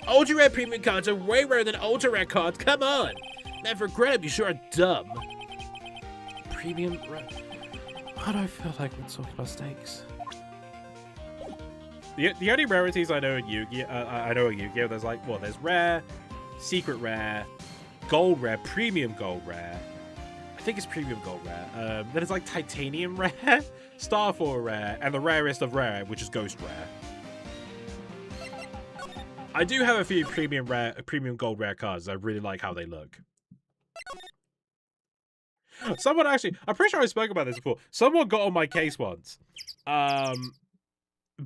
[SPEAKER 6] Ultra rare premium cards are way rarer than ultra rare cards. Come on. Never regret it. You sure are dumb.
[SPEAKER 5] Premium rare.
[SPEAKER 6] Why do I feel like we're talking about stakes?
[SPEAKER 5] The only rarities I know in Yu-Gi-Oh, there's like, well, there's rare, secret rare, gold rare, premium gold rare. I think it's premium gold rare. Then it's like titanium rare, starfall rare, and the rarest of rare, which is ghost rare. I do have a few premium gold rare cards. I really like how they look. Someone actually, I'm pretty sure I spoke about this before. Someone got on my case once.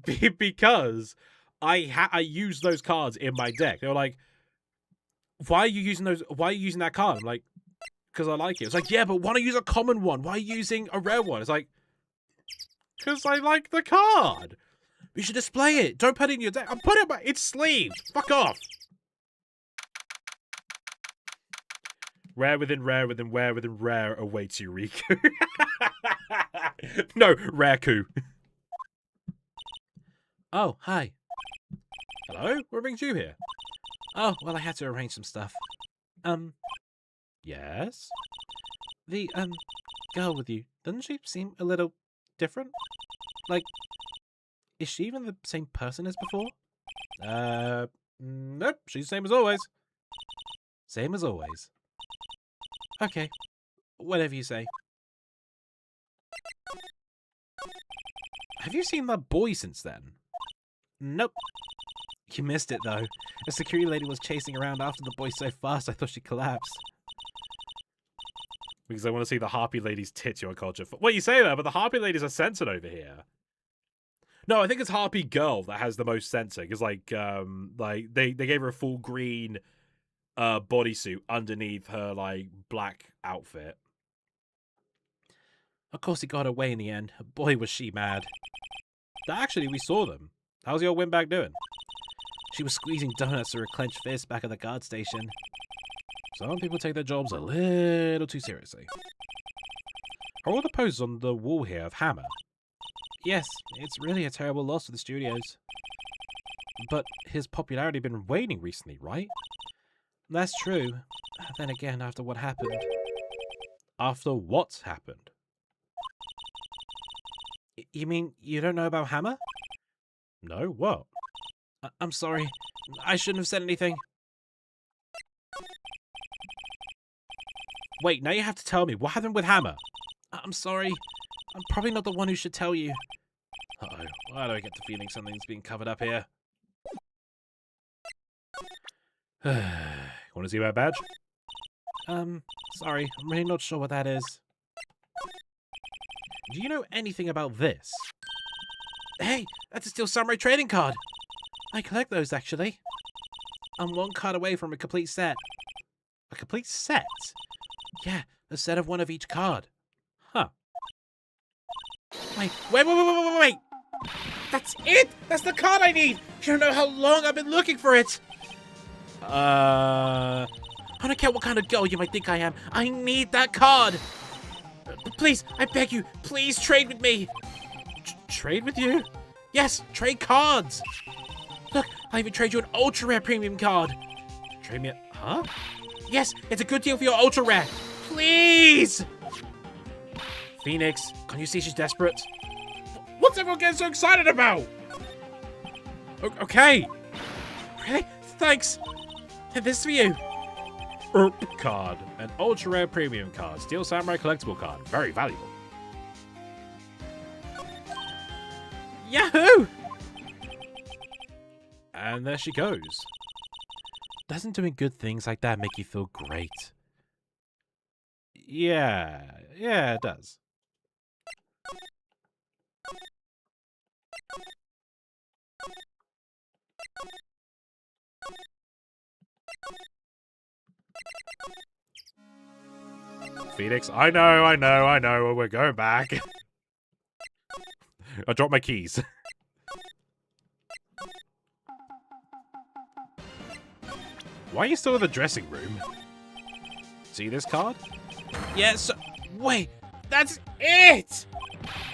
[SPEAKER 5] Because I used those cards in my deck. They were like, why are you using those? Why are you using that card? I'm like, because I like it. It's like, yeah, but why don't you use a common one? Why are you using a rare one? It's like, because I like the card. You should display it. Don't put it in your deck. I'm putting it, it's sleeved. Fuck off. Rare within rare within rare within rare awaits you, Riku. No, rare coup.
[SPEAKER 6] Oh, hi.
[SPEAKER 5] Hello? What brings you here?
[SPEAKER 6] Oh, well, I had to arrange some stuff.
[SPEAKER 5] Yes?
[SPEAKER 6] The, girl with you, doesn't she seem a little different? Like, is she even the same person as before?
[SPEAKER 5] Nope, she's the same as always.
[SPEAKER 6] Same as always. Okay, whatever you say.
[SPEAKER 5] Have you seen that boy since then?
[SPEAKER 6] Nope. You missed it, though. The security lady was chasing around after the boy so fast I thought she'd collapse.
[SPEAKER 5] Because I want to see the harpy lady's tits, your culture. Well, you say that, but the harpy ladies are censored over here. No, I think it's harpy girl that has the most censor. Because, like they gave her a full green bodysuit underneath her, like, black outfit.
[SPEAKER 6] Of course he got away in the end. Boy, was she mad.
[SPEAKER 5] Actually, we saw them. How's your windbag doing?
[SPEAKER 6] She was squeezing donuts through her clenched fist back at the guard station.
[SPEAKER 5] Some people take their jobs a little too seriously. Are all the posters on the wall here of Hammer?
[SPEAKER 6] Yes, it's really a terrible loss for the studios.
[SPEAKER 5] But his popularity been waning recently, right?
[SPEAKER 6] That's true. Then again, after what happened.
[SPEAKER 5] After what's happened?
[SPEAKER 6] You mean you don't know about Hammer?
[SPEAKER 5] No, what?
[SPEAKER 6] I'm sorry. I shouldn't have said anything.
[SPEAKER 5] Wait, now you have to tell me. What happened with Hammer?
[SPEAKER 6] I'm sorry. I'm probably not the one who should tell you.
[SPEAKER 5] Uh-oh. Why do I get the feeling something's being covered up here? Want to see my badge?
[SPEAKER 6] Sorry. I'm really not sure what that is.
[SPEAKER 5] Do you know anything about this?
[SPEAKER 6] Hey, that's a Steel Samurai trading card. I collect those, actually. I'm one card away from a complete set.
[SPEAKER 5] A complete set?
[SPEAKER 6] Yeah, a set of one of each card.
[SPEAKER 5] Huh.
[SPEAKER 6] Wait. That's it! That's the card I need! You don't know how long I've been looking for it! I don't care what kind of girl you might think I am. I need that card! Please, I beg you, please trade with me!
[SPEAKER 5] Trade with you?
[SPEAKER 6] Yes, trade cards! Look, I'll even trade you an ultra rare premium card.
[SPEAKER 5] Trade me huh?
[SPEAKER 6] Yes, it's a good deal for your ultra rare. Please!
[SPEAKER 5] Phoenix, can you see she's desperate?
[SPEAKER 6] What's everyone getting so excited about?
[SPEAKER 5] Okay.
[SPEAKER 6] Really? Thanks. And this for you.
[SPEAKER 5] Card. An ultra rare premium card. Steel Samurai collectible card. Very valuable.
[SPEAKER 6] Yahoo!
[SPEAKER 5] And there she goes.
[SPEAKER 6] Doesn't doing good things like that make you feel great?
[SPEAKER 5] Yeah, it does. Phoenix, I know. We're going back. I dropped my keys. Why are you still in the dressing room? See this card?
[SPEAKER 4] Yes. Wait, that's it!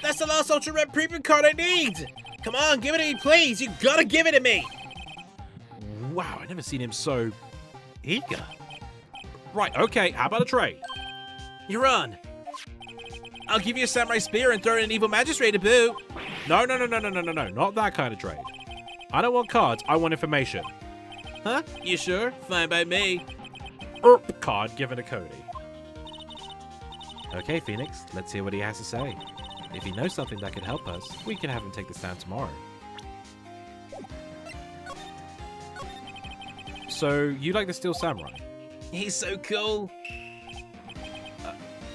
[SPEAKER 4] That's the last Ultra Red Premium card I need! Come on, give it to me, please! You gotta give it to me!
[SPEAKER 5] Wow, I've never seen him so eager. Right, okay, how about a trade?
[SPEAKER 4] You're on. I'll give you a Samurai Spear and throw in an Evil Magistrate to boot.
[SPEAKER 5] No, not that kind of trade. I don't want cards, I want information.
[SPEAKER 4] Huh? You sure? Fine by me.
[SPEAKER 5] Card given to Cody.
[SPEAKER 6] Okay, Phoenix, let's hear what he has to say. If he knows something that could help us, we can have him take this down tomorrow.
[SPEAKER 5] So, you like the Steel Samurai?
[SPEAKER 4] He's so cool.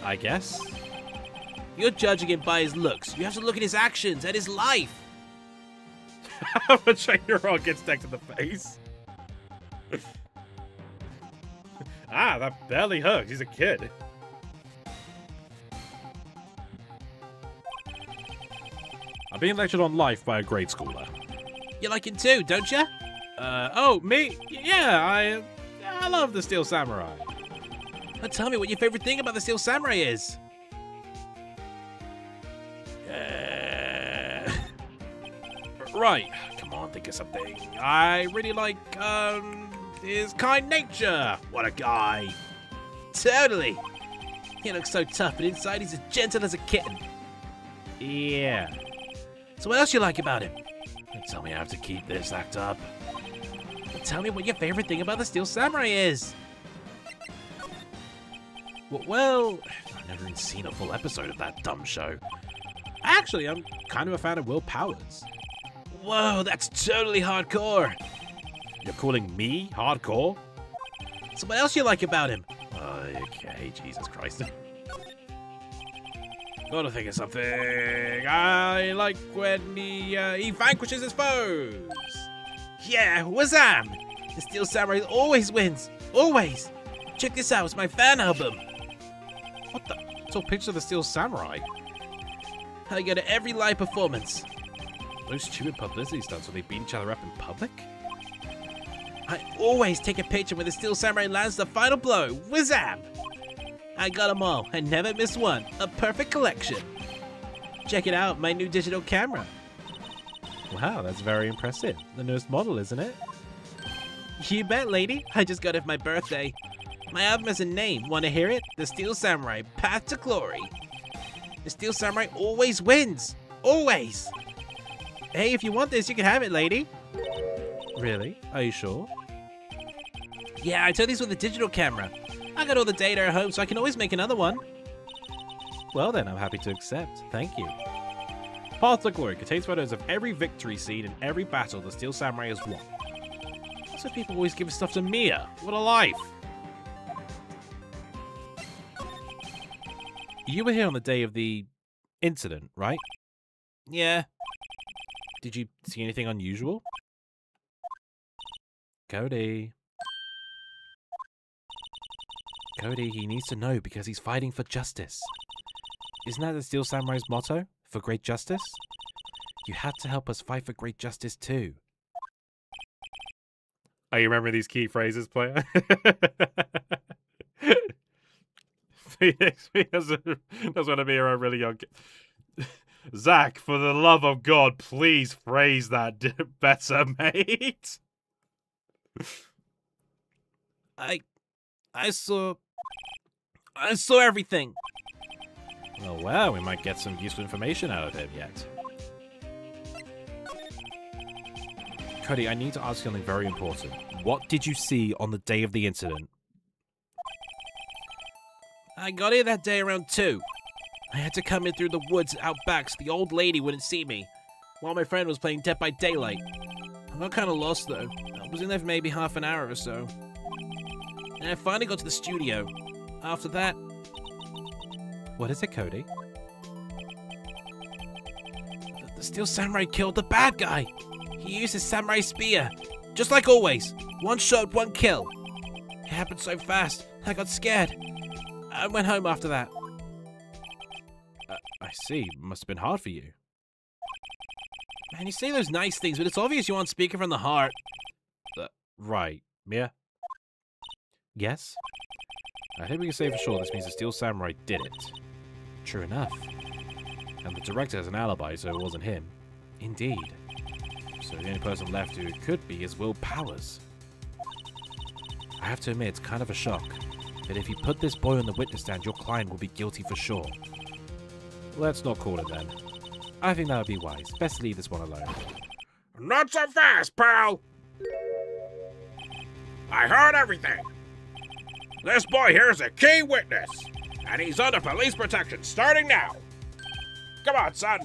[SPEAKER 5] I guess.
[SPEAKER 4] You're judging him by his looks. You have to look at his actions and his life.
[SPEAKER 5] A trainer gets decked in the face. That barely hurts. He's a kid. I'm being lectured on life by a grade schooler.
[SPEAKER 4] You like him too, don't you?
[SPEAKER 5] Oh, me? Yeah, I love the Steel Samurai.
[SPEAKER 4] Now tell me what your favorite thing about the Steel Samurai is.
[SPEAKER 5] Right. Come on, think of something. I really like, his kind nature. What a guy.
[SPEAKER 4] Totally. He looks so tough, but inside he's as gentle as a kitten.
[SPEAKER 5] Yeah.
[SPEAKER 4] So what else you like about him?
[SPEAKER 5] Tell me I have to keep this act up.
[SPEAKER 4] Tell me what your favorite thing about the Steel Samurai is.
[SPEAKER 5] Well, I've never even seen a full episode of that dumb show. Actually, I'm kind of a fan of Will Powers.
[SPEAKER 4] Whoa, that's totally hardcore.
[SPEAKER 5] You're calling me hardcore?
[SPEAKER 4] So what else you like about him?
[SPEAKER 5] Okay, Jesus Christ. Gotta think of something. I like when he vanquishes his foes.
[SPEAKER 4] Yeah, Wazam! The Steel Samurai always wins. Always. Check this out, it's my fan album.
[SPEAKER 5] What the? It's all pictures of the Steel Samurai.
[SPEAKER 4] I go to every live performance.
[SPEAKER 5] Those stupid publicity stunts where they beat each other up in public?
[SPEAKER 4] I always take a picture when the Steel Samurai lands the final blow. Wazam! I got them all. I never miss one. A perfect collection. Check it out, my new digital camera.
[SPEAKER 6] Wow, that's very impressive. The newest model, isn't it?
[SPEAKER 4] You bet, lady. I just got it for my birthday. My album has a name. Want to hear it? The Steel Samurai, Path to Glory. The Steel Samurai always wins. Always. Hey, if you want this, you can have it, lady.
[SPEAKER 6] Really? Are you sure?
[SPEAKER 4] Yeah, I took these with a digital camera. I got all the data at home, so I can always make another one.
[SPEAKER 6] Well then, I'm happy to accept. Thank you.
[SPEAKER 5] Path to Glory contains photos of every victory scene and every battle the Steel Samurai has won. That's why people always give stuff to Mia. What a life!
[SPEAKER 6] You were here on the day of the incident, right?
[SPEAKER 4] Yeah.
[SPEAKER 6] Did you see anything unusual? Cody. Cody, he needs to know because he's fighting for justice. Isn't that the Steel Samurai's motto? For great justice? You had to help us fight for great justice too.
[SPEAKER 5] Oh, you remember these key phrases, player? Phoenix doesn't want to be around really young kid. Zach, for the love of God, please phrase that better, mate.
[SPEAKER 4] I saw everything.
[SPEAKER 5] Oh, well, we might get some useful information out of him yet.
[SPEAKER 6] Cody, I need to ask you something very important. What did you see on the day of the incident?
[SPEAKER 4] I got here that day around 2. I had to come in through the woods out back so the old lady wouldn't see me, while my friend was playing Dead by Daylight. I got kind of lost, though. I was in there for maybe half an hour or so. And I finally got to the studio. After that...
[SPEAKER 6] What is it, Cody?
[SPEAKER 4] The Steel Samurai killed the bad guy. He used his samurai spear. Just like always. One shot, one kill. It happened so fast, I got scared.
[SPEAKER 5] I went home after that. I see. Must have been hard for you. Man, you say those nice things, but it's obvious you aren't speaking from the heart. Right. Mia? Yes? I think we can say for sure this means the Steel Samurai did it. True enough. And the director has an alibi, so it wasn't him. Indeed. So the only person left who it could be is Will Powers. I have to admit, it's kind of a shock. That if you put this boy on the witness stand, your client will be guilty for sure. Let's not call it then. I think that would be wise. Best leave this one alone.
[SPEAKER 3] Not so fast, pal! I heard everything. This boy here's a key witness, and he's under police protection starting now. Come on, son.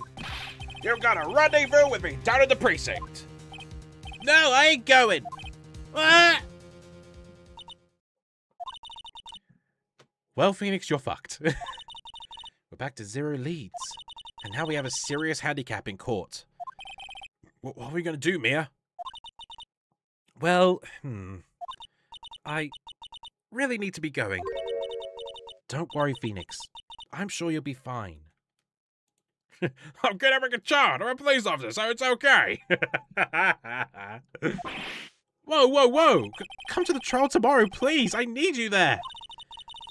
[SPEAKER 3] You've got a rendezvous with me down at the precinct.
[SPEAKER 5] No, I ain't going. Ah! Well, Phoenix, you're fucked. We're back to 0 leads. And now we have a serious handicap in court. What are we going to do, Mia? Well, I really need to be going. Don't worry, Phoenix. I'm sure you'll be fine.
[SPEAKER 3] I'm good having a child. I'm a police officer, so it's okay.
[SPEAKER 5] Whoa. Come to the trial tomorrow, please. I need you there.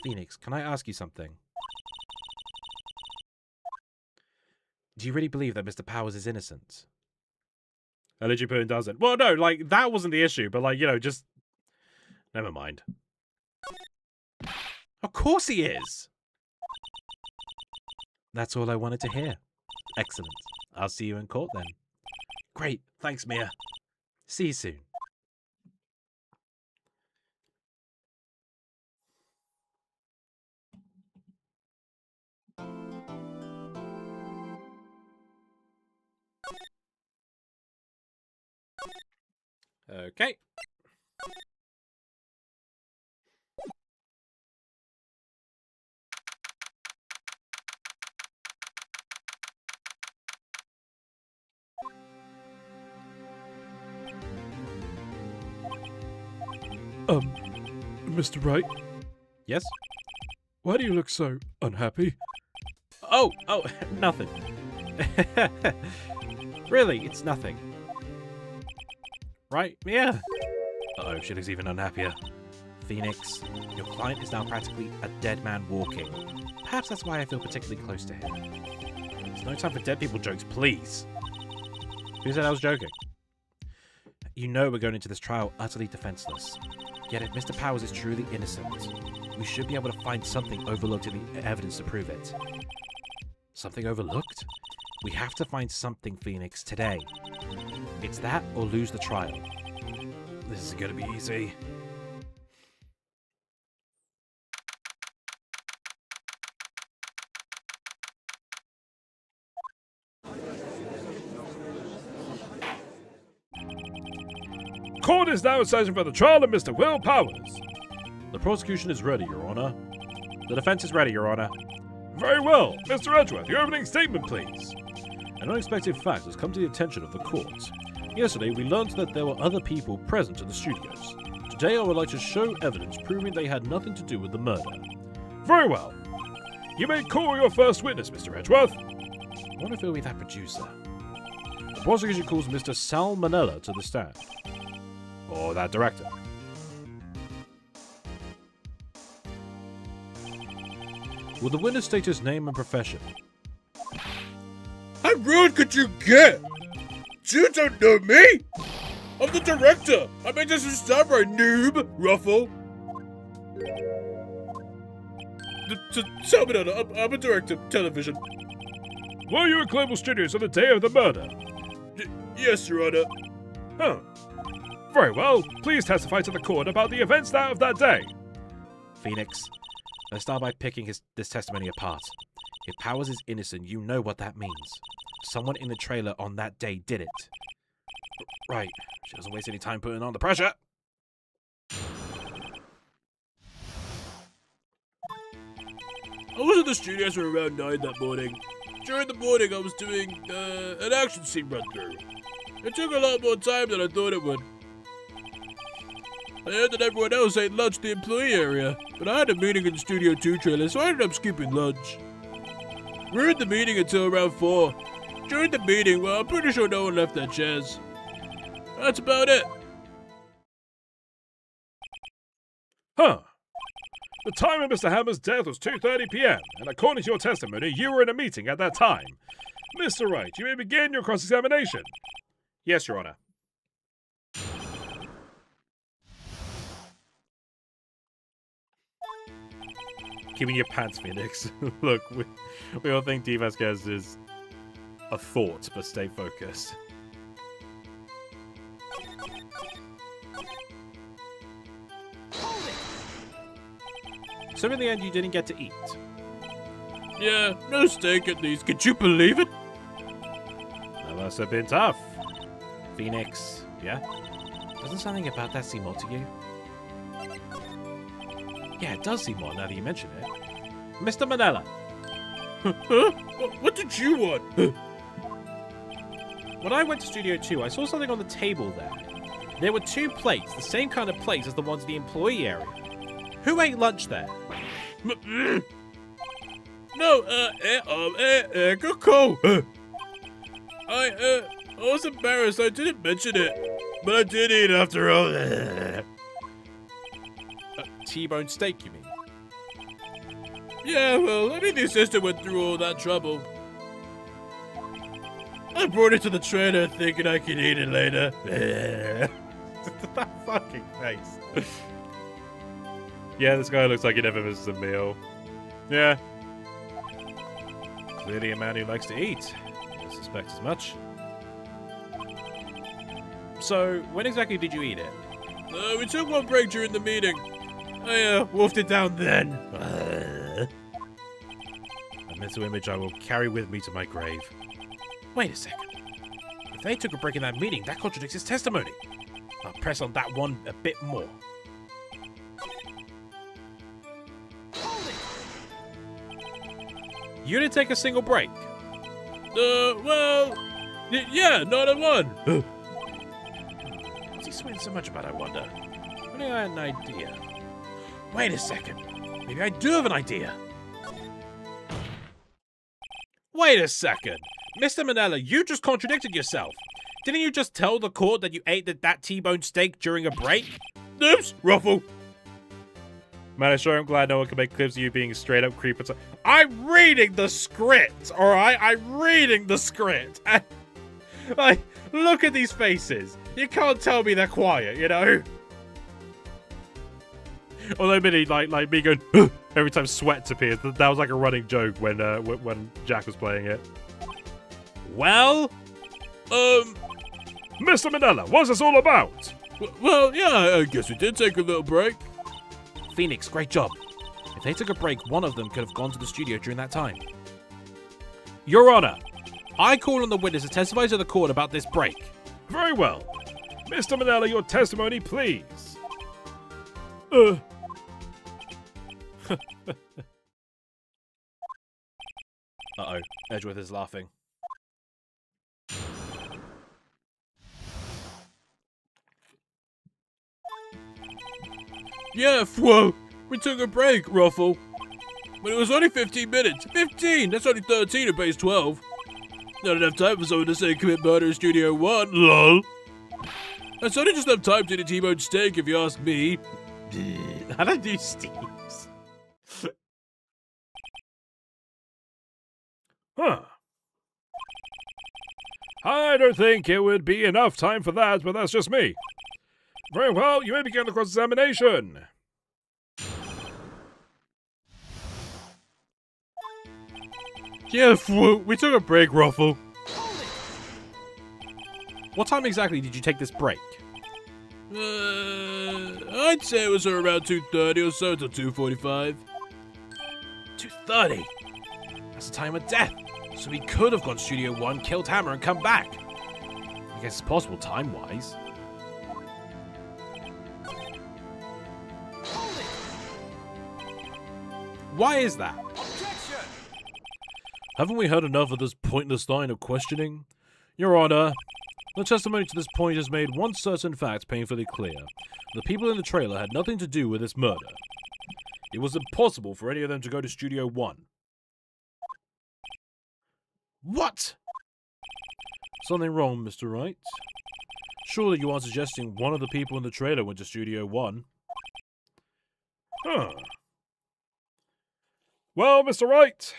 [SPEAKER 5] Phoenix, can I ask you something? Do you really believe that Mr. Powers is innocent?
[SPEAKER 1] I literally put in doesn't. Well, no, like, that wasn't the issue, but, like, you know, just... Never mind.
[SPEAKER 5] Of course he is! That's all I wanted to hear. Excellent. I'll see you in court then. Great. Thanks, Mia. See you soon.
[SPEAKER 1] Okay.
[SPEAKER 2] Mr. Wright,
[SPEAKER 5] Yes?
[SPEAKER 2] why do you look so unhappy?
[SPEAKER 5] Oh, nothing. Really, it's nothing. Right, Mia? Uh-oh, she looks even unhappier. Phoenix, your client is now practically a dead man walking. Perhaps that's why I feel particularly close to him. There's no time for dead people jokes, please. Who said I was joking? You know we're going into this trial utterly defenseless. Yet if Mr. Powers is truly innocent, we should be able to find something overlooked in the evidence to prove it. Something overlooked? We have to find something, Phoenix, today. It's that or lose the trial. This is gonna be easy.
[SPEAKER 2] Court is now in session for the trial of Mr. Will Powers.
[SPEAKER 1] The prosecution is ready, Your Honor. The defense is ready, Your Honor.
[SPEAKER 2] Very well. Mr. Edgeworth, your opening statement, please.
[SPEAKER 1] An unexpected fact has come to the attention of the court. Yesterday, we learned that there were other people present in the studios. Today, I would like to show evidence proving they had nothing to do with the murder.
[SPEAKER 2] Very well. You may call your first witness, Mr. Edgeworth.
[SPEAKER 1] I wonder if it'll be that producer. The prosecution calls Mr. Salmonella to the stand. Or that director. Will the witness state his name and profession?
[SPEAKER 3] How rude could you get? You don't know me? I'm the director. I made this Samurai, noob, Ruffle. Salmonella, I'm a director of television.
[SPEAKER 2] Were you at Global Studios on the day of the murder?
[SPEAKER 3] Yes, Your Honor.
[SPEAKER 2] Huh. Very well. Please testify to the court about the events of that day.
[SPEAKER 5] Phoenix, let's start by picking this testimony apart. If Powers is innocent, you know what that means. Someone in the trailer on that day did it. Right. She doesn't waste any time putting on the pressure.
[SPEAKER 3] I was in the studios for around 9 that morning. During the morning, I was doing an action scene run-through. It took a lot more time than I thought it would.
[SPEAKER 1] I heard that everyone else ate lunch in the employee area, but I had a meeting in the Studio 2 trailer, so I ended up skipping lunch. We were in the meeting until around 4. During the meeting, well, I'm pretty sure no one left their chairs. That's about it.
[SPEAKER 2] Huh. The time of Mr. Hammer's death was 2:30 p.m., and according to your testimony, you were in a meeting at that time. Mr. Wright, you may begin your cross-examination.
[SPEAKER 5] Yes, Your Honor. Keeping your pants, Phoenix. Look, we all think D. Vasquez is a thought, but stay focused. So in the end, you didn't get to eat.
[SPEAKER 1] Yeah, no steak at least. Could you believe it?
[SPEAKER 5] That must have been tough. Phoenix, yeah? Doesn't something about that seem odd to you? Yeah, it does seem odd now that you mention it. Mr. Manella.
[SPEAKER 1] Huh? What did you want?
[SPEAKER 5] When I went to Studio 2, I saw something on the table there. There were 2 plates, the same kind of plates as the ones in the employee area. Who ate lunch there?
[SPEAKER 1] No, Coco. I was embarrassed. I didn't mention it, but I did eat after all.
[SPEAKER 5] T-bone steak, you mean?
[SPEAKER 1] Yeah, well, I mean, the assistant went through all that trouble. I brought it to the trainer thinking I could eat it later.
[SPEAKER 5] That fucking face. Yeah, this guy looks like he never misses a meal. Yeah. Clearly a man who likes to eat. I suspect as much. So, when exactly did you eat it?
[SPEAKER 1] We took one break during the meeting. I wolfed it down then.
[SPEAKER 5] A mental image I will carry with me to my grave. Wait a second. If they took a break in that meeting, that contradicts his testimony. I'll press on that one a bit more. You didn't take a single break?
[SPEAKER 1] Well, yeah, not at one.
[SPEAKER 5] What's he sweating so much about, I wonder? Only I had an idea. Wait a second. Maybe I do have an idea. Wait a second. Mr. Manella, you just contradicted yourself. Didn't you just tell the court that you ate that T-bone steak during a break?
[SPEAKER 1] Oops, Ruffle.
[SPEAKER 5] Man, I sure am glad no one can make clips of you being straight up creepy. I'm reading the script, alright? I'm reading the script. And, like, look at these faces. You can't tell me they're quiet, you know? Although, admittedly, like me going, every time sweat appears, that was like a running joke when Jack was playing it. Well,
[SPEAKER 2] Mr. Manella, what's this all about?
[SPEAKER 1] Well, yeah, I guess we did take a little break.
[SPEAKER 5] Phoenix, great job. If they took a break, one of them could have gone to the studio during that time. Your Honor, I call on the witness to testify to the court about this break.
[SPEAKER 2] Very well. Mr. Manella, your testimony, please.
[SPEAKER 5] Uh-oh, Edgeworth is laughing.
[SPEAKER 1] Yeah, whoa, we took a break, Ruffle. But it was only 15 minutes. 15! That's only 13 at base 12. Not enough time for someone to say commit murder in Studio 1, lol. That's only just enough time to eat a T-bone steak, if you ask me.
[SPEAKER 5] How do you Steve's?
[SPEAKER 2] Huh. I don't think it would be enough time for that, but that's just me. Very well, you may begin the cross-examination.
[SPEAKER 1] Yeah, we took a break, Ruffle.
[SPEAKER 5] What time exactly did you take this break?
[SPEAKER 1] I'd say it was around 2:30 or so till 2:45.
[SPEAKER 5] 2:30? That's the time of death. So he could have gone to Studio 1, killed Hammer, and come back. I guess it's possible time-wise. Why is that?
[SPEAKER 1] Haven't we heard enough of this pointless line of questioning? Your Honor, The testimony to this point has made one certain fact painfully clear. The people in the trailer had nothing to do with this murder. It was impossible for any of them to go to Studio 1.
[SPEAKER 5] What?
[SPEAKER 1] Something wrong, Mr. Wright? Surely you aren't suggesting one of the people in the trailer went to Studio 1?
[SPEAKER 2] Huh. Well, Mr. Wright.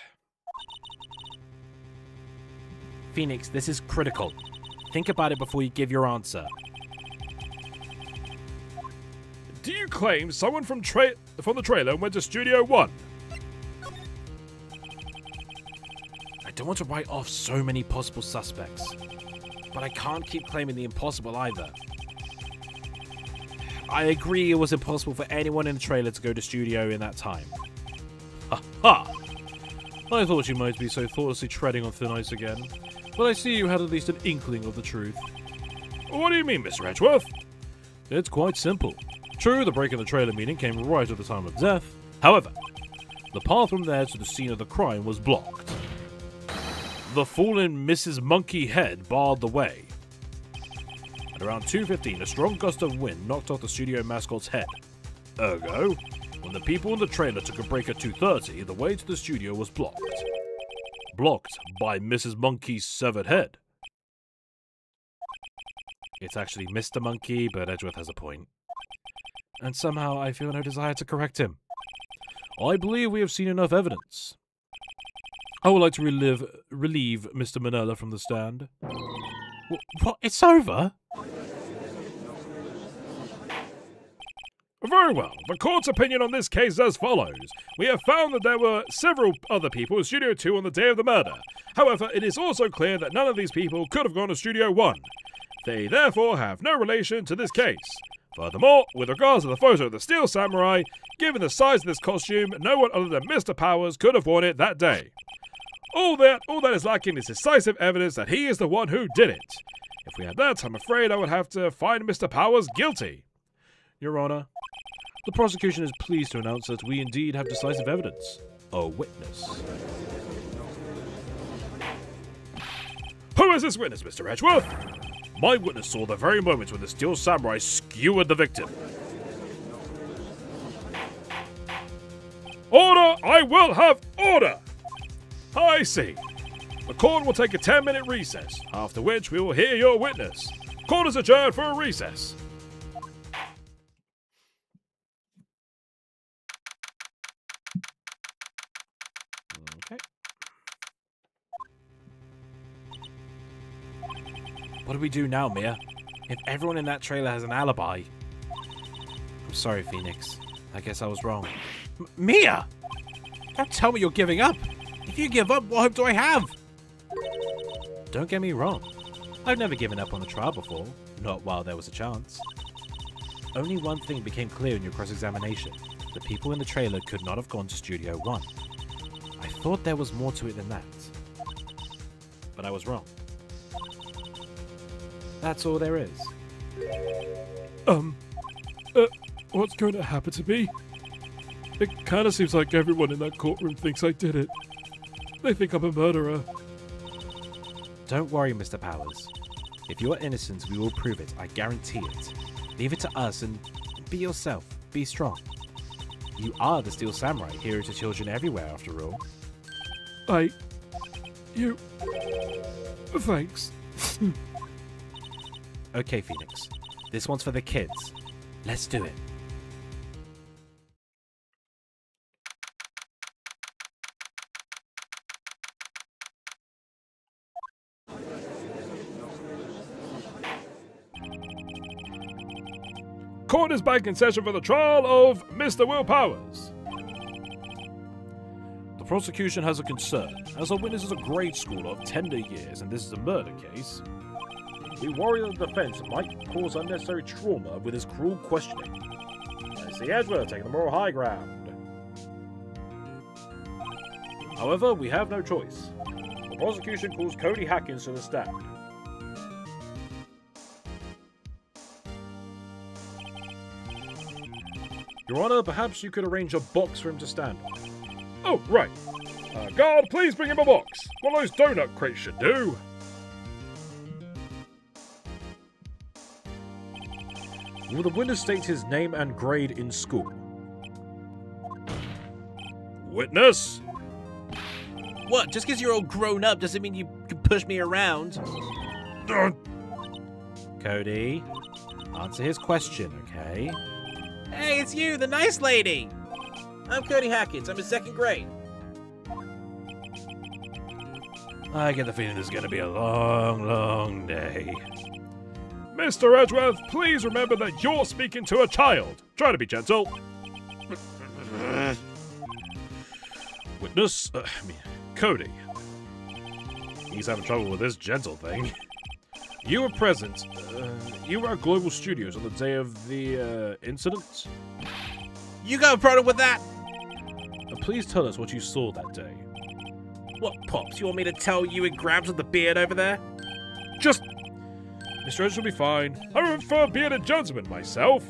[SPEAKER 6] Phoenix, this is critical. Think about it before you give your answer.
[SPEAKER 2] Do you claim someone from the trailer went to Studio 1?
[SPEAKER 6] I don't want to write off so many possible suspects, but I can't keep claiming the impossible either. I agree it was impossible for anyone in the trailer to go to studio in that time.
[SPEAKER 1] Ha ha! I thought you might be so thoughtlessly treading on thin ice again, but I see you had at least an inkling of the truth.
[SPEAKER 2] What do you mean, Mr. Edgeworth?
[SPEAKER 1] It's quite simple. True, the break in the trailer meeting came right at the time of death. However, the path from there to the scene of the crime was blocked. The fallen Mrs. Monkey Head barred the way. At around 2:15, a strong gust of wind knocked off the studio mascot's head. Ergo, when the people in the trailer took a break at 2:30, the way to the studio was blocked. Blocked by Mrs. Monkey's severed head.
[SPEAKER 6] It's actually Mr. Monkey, but Edgeworth has a point. And somehow I feel no desire to correct him.
[SPEAKER 1] I believe we have seen enough evidence. I would like to relieve Mr. Manella from the stand.
[SPEAKER 6] What? It's over?
[SPEAKER 2] Very well. The court's opinion on this case is as follows. We have found that there were several other people in Studio 2 on the day of the murder. However, it is also clear that none of these people could have gone to Studio 1. They therefore have no relation to this case. Furthermore, with regards to the photo of the Steel Samurai, given the size of this costume, no one other than Mr. Powers could have worn it that day. All that is lacking is decisive evidence that he is the one who did it. If we had that, I'm afraid I would have to find Mr. Powers guilty.
[SPEAKER 1] Your Honor, the prosecution is pleased to announce that we indeed have decisive evidence. A witness.
[SPEAKER 2] Who is this witness, Mr. Edgeworth? My witness saw the very moment when the Steel Samurai skewered the victim. Order! I will have order! I see. The court will take a 10-minute recess, after which we will hear your witness. Court is adjourned for a recess.
[SPEAKER 6] Okay. What do we do now, Mia? If everyone in that trailer has an alibi... I'm sorry, Phoenix. I guess I was wrong. Mia! Don't tell me you're giving up! If you give up, what hope do I have? Don't get me wrong. I've never given up on a trial before. Not while there was a chance. Only one thing became clear in your cross-examination. The people in the trailer could not have gone to Studio 1. I thought there was more to it than that. But I was wrong. That's all there is.
[SPEAKER 2] What's going to happen to me? It kind of seems like everyone in that courtroom thinks I did it. They think I'm a murderer.
[SPEAKER 6] Don't worry, Mr. Powers. If you are innocent, we will prove it. I guarantee it. Leave it to us and be yourself. Be strong. You are the Steel Samurai, hero to children everywhere, after all.
[SPEAKER 2] Thanks.
[SPEAKER 6] Okay, Phoenix. This one's for the kids. Let's do it.
[SPEAKER 2] Court is back in session for the trial of Mr. Will Powers.
[SPEAKER 1] The prosecution has a concern, as our witness is a grade schooler of tender years and this is a murder case. We worry that the defense might cause unnecessary trauma with his cruel questioning. I see Edgeworth taking the moral high ground. However, we have no choice. The prosecution calls Cody Hackins to the stand. Your Honor, perhaps you could arrange a box for him to stand on.
[SPEAKER 2] Oh, right. Guard, please bring him a box. One of those donut crates should do.
[SPEAKER 1] Will the winner state his name and grade in school?
[SPEAKER 2] Witness?
[SPEAKER 5] What? Just because you're all grown up doesn't mean you can push me around.
[SPEAKER 6] Cody, answer his question, okay?
[SPEAKER 5] Hey, it's you, the nice lady. I'm Cody Hackett. I'm in 2nd grade.
[SPEAKER 1] I get the feeling this is going to be a long, long day.
[SPEAKER 2] Mr. Edgeworth, please remember that you're speaking to a child. Try to be gentle.
[SPEAKER 1] Witness,
[SPEAKER 2] Cody. He's having trouble with this gentle thing.
[SPEAKER 1] you were present. You were at Global Studios on the day of the incident.
[SPEAKER 5] You got a problem with that?
[SPEAKER 1] Please tell us what you saw that day.
[SPEAKER 5] What, Pops? You want me to tell you and Grabs with the beard over there?
[SPEAKER 2] Just...
[SPEAKER 1] Mr. Edge will be fine.
[SPEAKER 2] I prefer being a gentleman myself.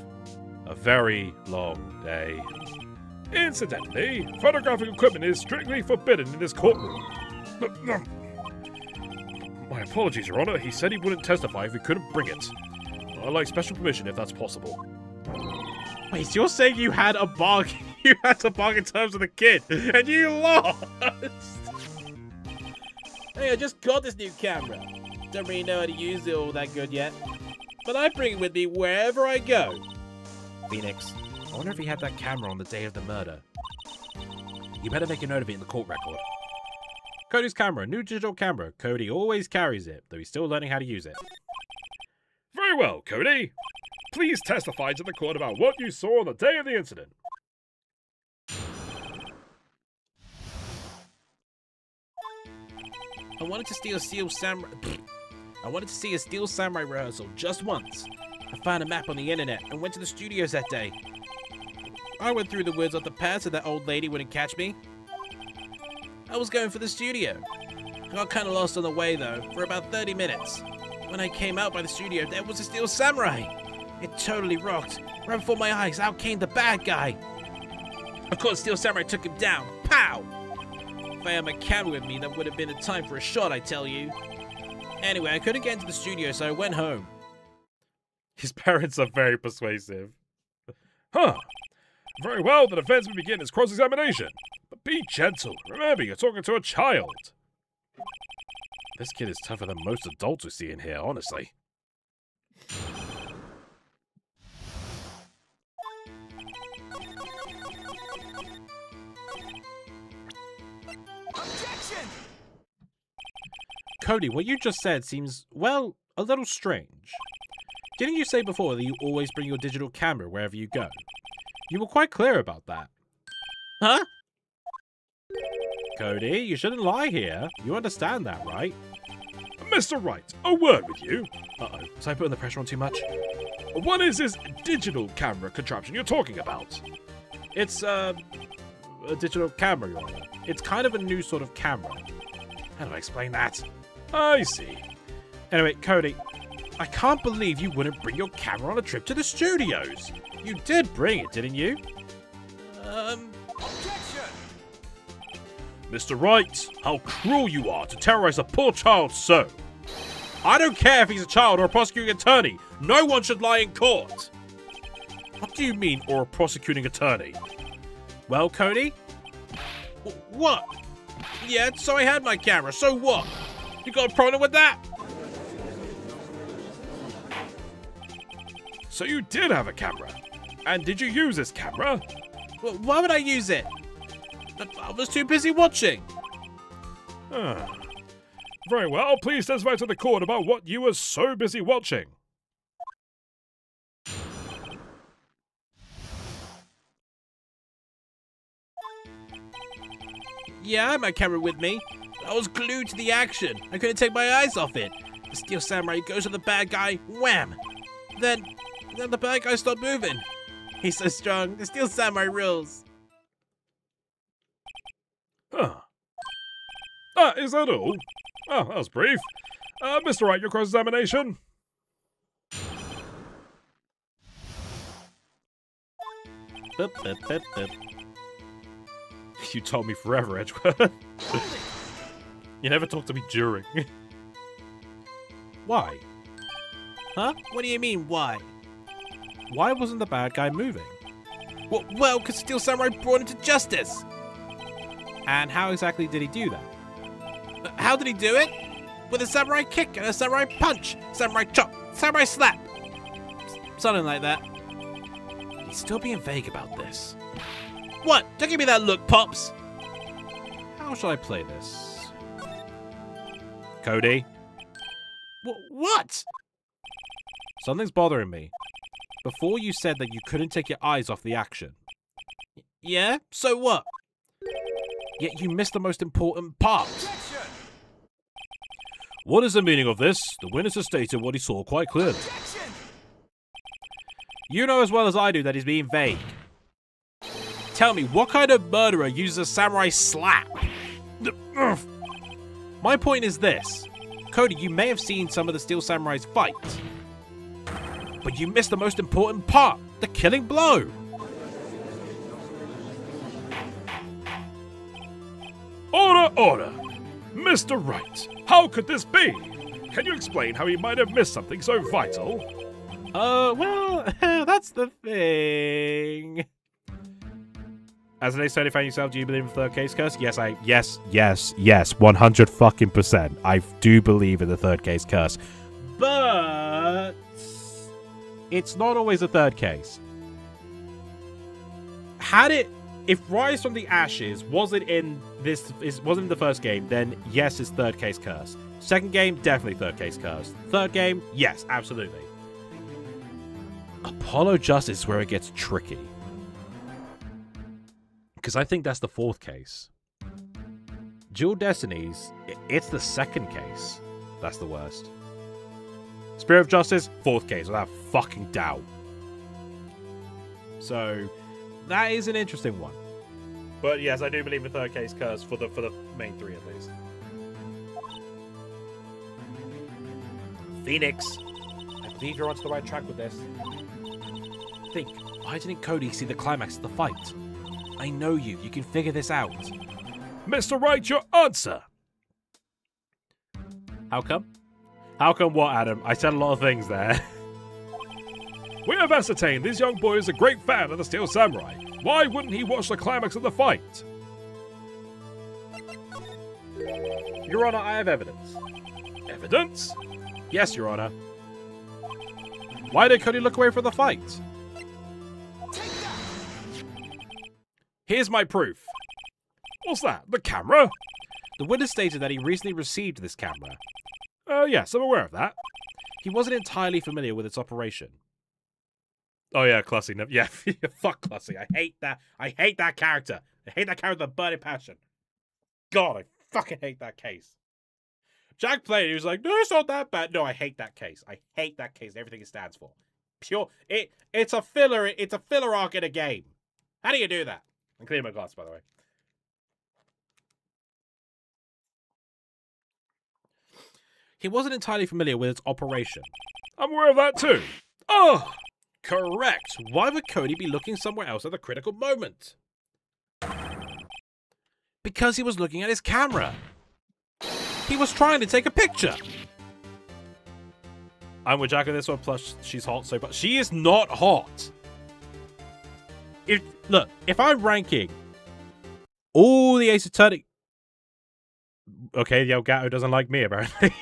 [SPEAKER 1] A very long day.
[SPEAKER 2] Incidentally, photographic equipment is strictly forbidden in this courtroom.
[SPEAKER 1] My apologies, Your Honor. He said he wouldn't testify if he couldn't bring it. I'd like special permission if that's possible.
[SPEAKER 5] Wait, so you're saying you had a bargain? You had to bargain terms with a kid, and you lost? Hey, I just got this new camera. Don't really know how to use it all that good yet. But I bring it with me wherever I go.
[SPEAKER 6] Phoenix, I wonder if he had that camera on the day of the murder. You better make a note of it in the court record. Cody's camera, new digital camera. Cody always carries it, though he's still learning how to use it.
[SPEAKER 2] Very well, Cody. Please testify to the court about what you saw on the day of the incident.
[SPEAKER 5] I wanted to see a Steel Samurai rehearsal just once. I found a map on the internet and went to the studios that day. I went through the woods up the path so that old lady wouldn't catch me. I was going for the studio. I got kind of lost on the way though, for about 30 minutes. When I came out by the studio, there was a Steel Samurai. It totally rocked. Right before my eyes, out came the bad guy. Of course, Steel Samurai took him down. Pow! If I had my camera with me, that would have been a time for a shot, I tell you. Anyway, I couldn't get into the studio, so I went home.
[SPEAKER 1] His parents are very persuasive.
[SPEAKER 2] Huh. Very well, the defense will begin its cross-examination. But be gentle. Remember, you're talking to a child.
[SPEAKER 1] This kid is tougher than most adults we see in here, honestly.
[SPEAKER 7] Objection!
[SPEAKER 6] Cody, what you just said seems, well, a little strange. Didn't you say before that you always bring your digital camera wherever you go? You were quite clear about that.
[SPEAKER 5] Huh?
[SPEAKER 6] Cody, you shouldn't lie here. You understand that, right?
[SPEAKER 2] Mr. Wright, a word with you.
[SPEAKER 6] Uh-oh. Was I putting the pressure on too much?
[SPEAKER 2] What is this digital camera contraption you're talking about?
[SPEAKER 6] It's, a digital camera, Your Honor. It's kind of a new sort of camera. How do I explain that?
[SPEAKER 2] I see.
[SPEAKER 6] Anyway, Cody, I can't believe you wouldn't bring your camera on a trip to the studios. You did bring it, didn't you?
[SPEAKER 7] Objection!
[SPEAKER 1] Mr. Wright, how cruel you are to terrorize a poor child so.
[SPEAKER 5] I don't care if he's a child or a prosecuting attorney. No one should lie in court.
[SPEAKER 1] What do you mean, or a prosecuting attorney?
[SPEAKER 6] Well, Cody?
[SPEAKER 5] What? Yeah, so I had my camera, so what? You got a problem with that?
[SPEAKER 2] So you did have a camera. And did you use this camera?
[SPEAKER 5] Well, why would I use it? I was too busy watching.
[SPEAKER 2] Very well, please testify to the court about what you were so busy watching.
[SPEAKER 5] Yeah, I had my camera with me. I was glued to the action. I couldn't take my eyes off it. The Steel Samurai goes to the bad guy, wham! Then the bad guy stopped moving. He's so strong. The Steel Samurai rules.
[SPEAKER 2] Huh. Is that all? Oh, that was brief. Mr. Wright, your cross-examination.
[SPEAKER 6] Boop, boop, boop, boop.
[SPEAKER 1] You told me forever, Edgeworth. You never talk to me during.
[SPEAKER 6] Why?
[SPEAKER 5] Huh? What do you mean, why? Why wasn't the bad guy moving? Well, because Steel Samurai brought him to justice. And how exactly did he do that? How did he do it? With a samurai kick and a samurai punch, samurai chop, samurai slap. Something like that. He's still being vague about this. What? Don't give me that look, Pops. How shall I play this? Cody? What? Something's bothering me. Before you said that you couldn't take your eyes off the action. Yeah? So what? Yet you missed the most important part.
[SPEAKER 1] What is the meaning of this? The witness has stated what he saw quite clearly.
[SPEAKER 5] You know as well as I do that he's being vague. Tell me, what kind of murderer uses a samurai slap? My point is this. Cody, you may have seen some of the Steel Samurais fight. But you missed the most important part, the killing blow.
[SPEAKER 2] Order! Mr. Wright, how could this be? Can you explain how he might have missed something so vital?
[SPEAKER 5] Well, that's the thing. As an ace fan yourself, do you believe in the third case curse? Yes, 100%. I do believe in the third case curse. But it's not always a third case. If Rise from the Ashes wasn't in the first game, then yes, it's third case curse. Second game, definitely third case curse. Third game, yes, absolutely. Apollo Justice is where it gets tricky. Because I think that's the fourth case. Dual Destinies, it's the second case. That's the worst. Spirit of Justice, fourth case, without fucking doubt. So, that is an interesting one. But yes, I do believe in third case curse for the main three at least. Phoenix, I believe you're onto the right track with this. Think, why didn't Cody see the climax of the fight? I know you can figure this out.
[SPEAKER 2] Mr. Wright, your answer!
[SPEAKER 5] How come? How come what, Adam? I said a lot of things there.
[SPEAKER 2] We have ascertained this young boy is a great fan of the Steel Samurai. Why wouldn't he watch the climax of the fight?
[SPEAKER 5] Your Honor, I have evidence.
[SPEAKER 2] Evidence?
[SPEAKER 5] Yes, Your Honor. Why did Cody look away from the fight? Here's my proof.
[SPEAKER 2] What's that? The camera?
[SPEAKER 5] The witness stated that he recently received this camera.
[SPEAKER 2] Yes, I'm aware of that.
[SPEAKER 5] He wasn't entirely familiar with its operation.
[SPEAKER 2] Oh yeah, Clussy. No, yeah,
[SPEAKER 5] Fuck Clussy. I hate that. I hate that character. I hate that character with a burning passion. God, I fucking hate that case. Jack played it. He was like, no, it's not that bad. No, I hate that case. I hate that case and everything it stands for. It's a filler. It's a filler arc in a game. How do you do that? I'm cleaning my glass, by the way. He wasn't entirely familiar with its operation.
[SPEAKER 2] I'm aware of that too.
[SPEAKER 5] Oh, correct. Why would Cody be looking somewhere else at the critical moment? Because he was looking at his camera. He was trying to take a picture. I'm with Jack on this one, plus she's hot, but she is not hot. If I'm ranking all the Ace Attorney... Okay, the Elgato doesn't like me, apparently.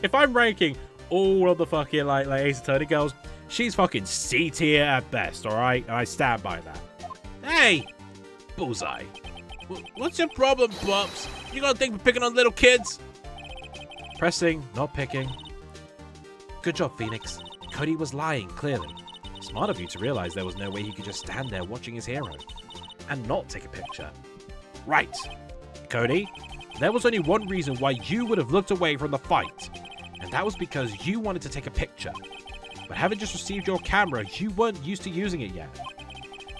[SPEAKER 5] If I'm ranking all of the fucking, like Ace Attorney girls, she's fucking C tier at best, alright? And I stand by that. Hey! Bullseye. What's your problem, Pops? You gonna think we're picking on little kids? Pressing, not picking. Good job, Phoenix. Cody was lying, clearly. Smart of you to realize there was no way he could just stand there watching his hero and not take a picture. Right. Cody, there was only one reason why you would have looked away from the fight, and that was because you wanted to take a picture. But having just received your camera, you weren't used to using it yet.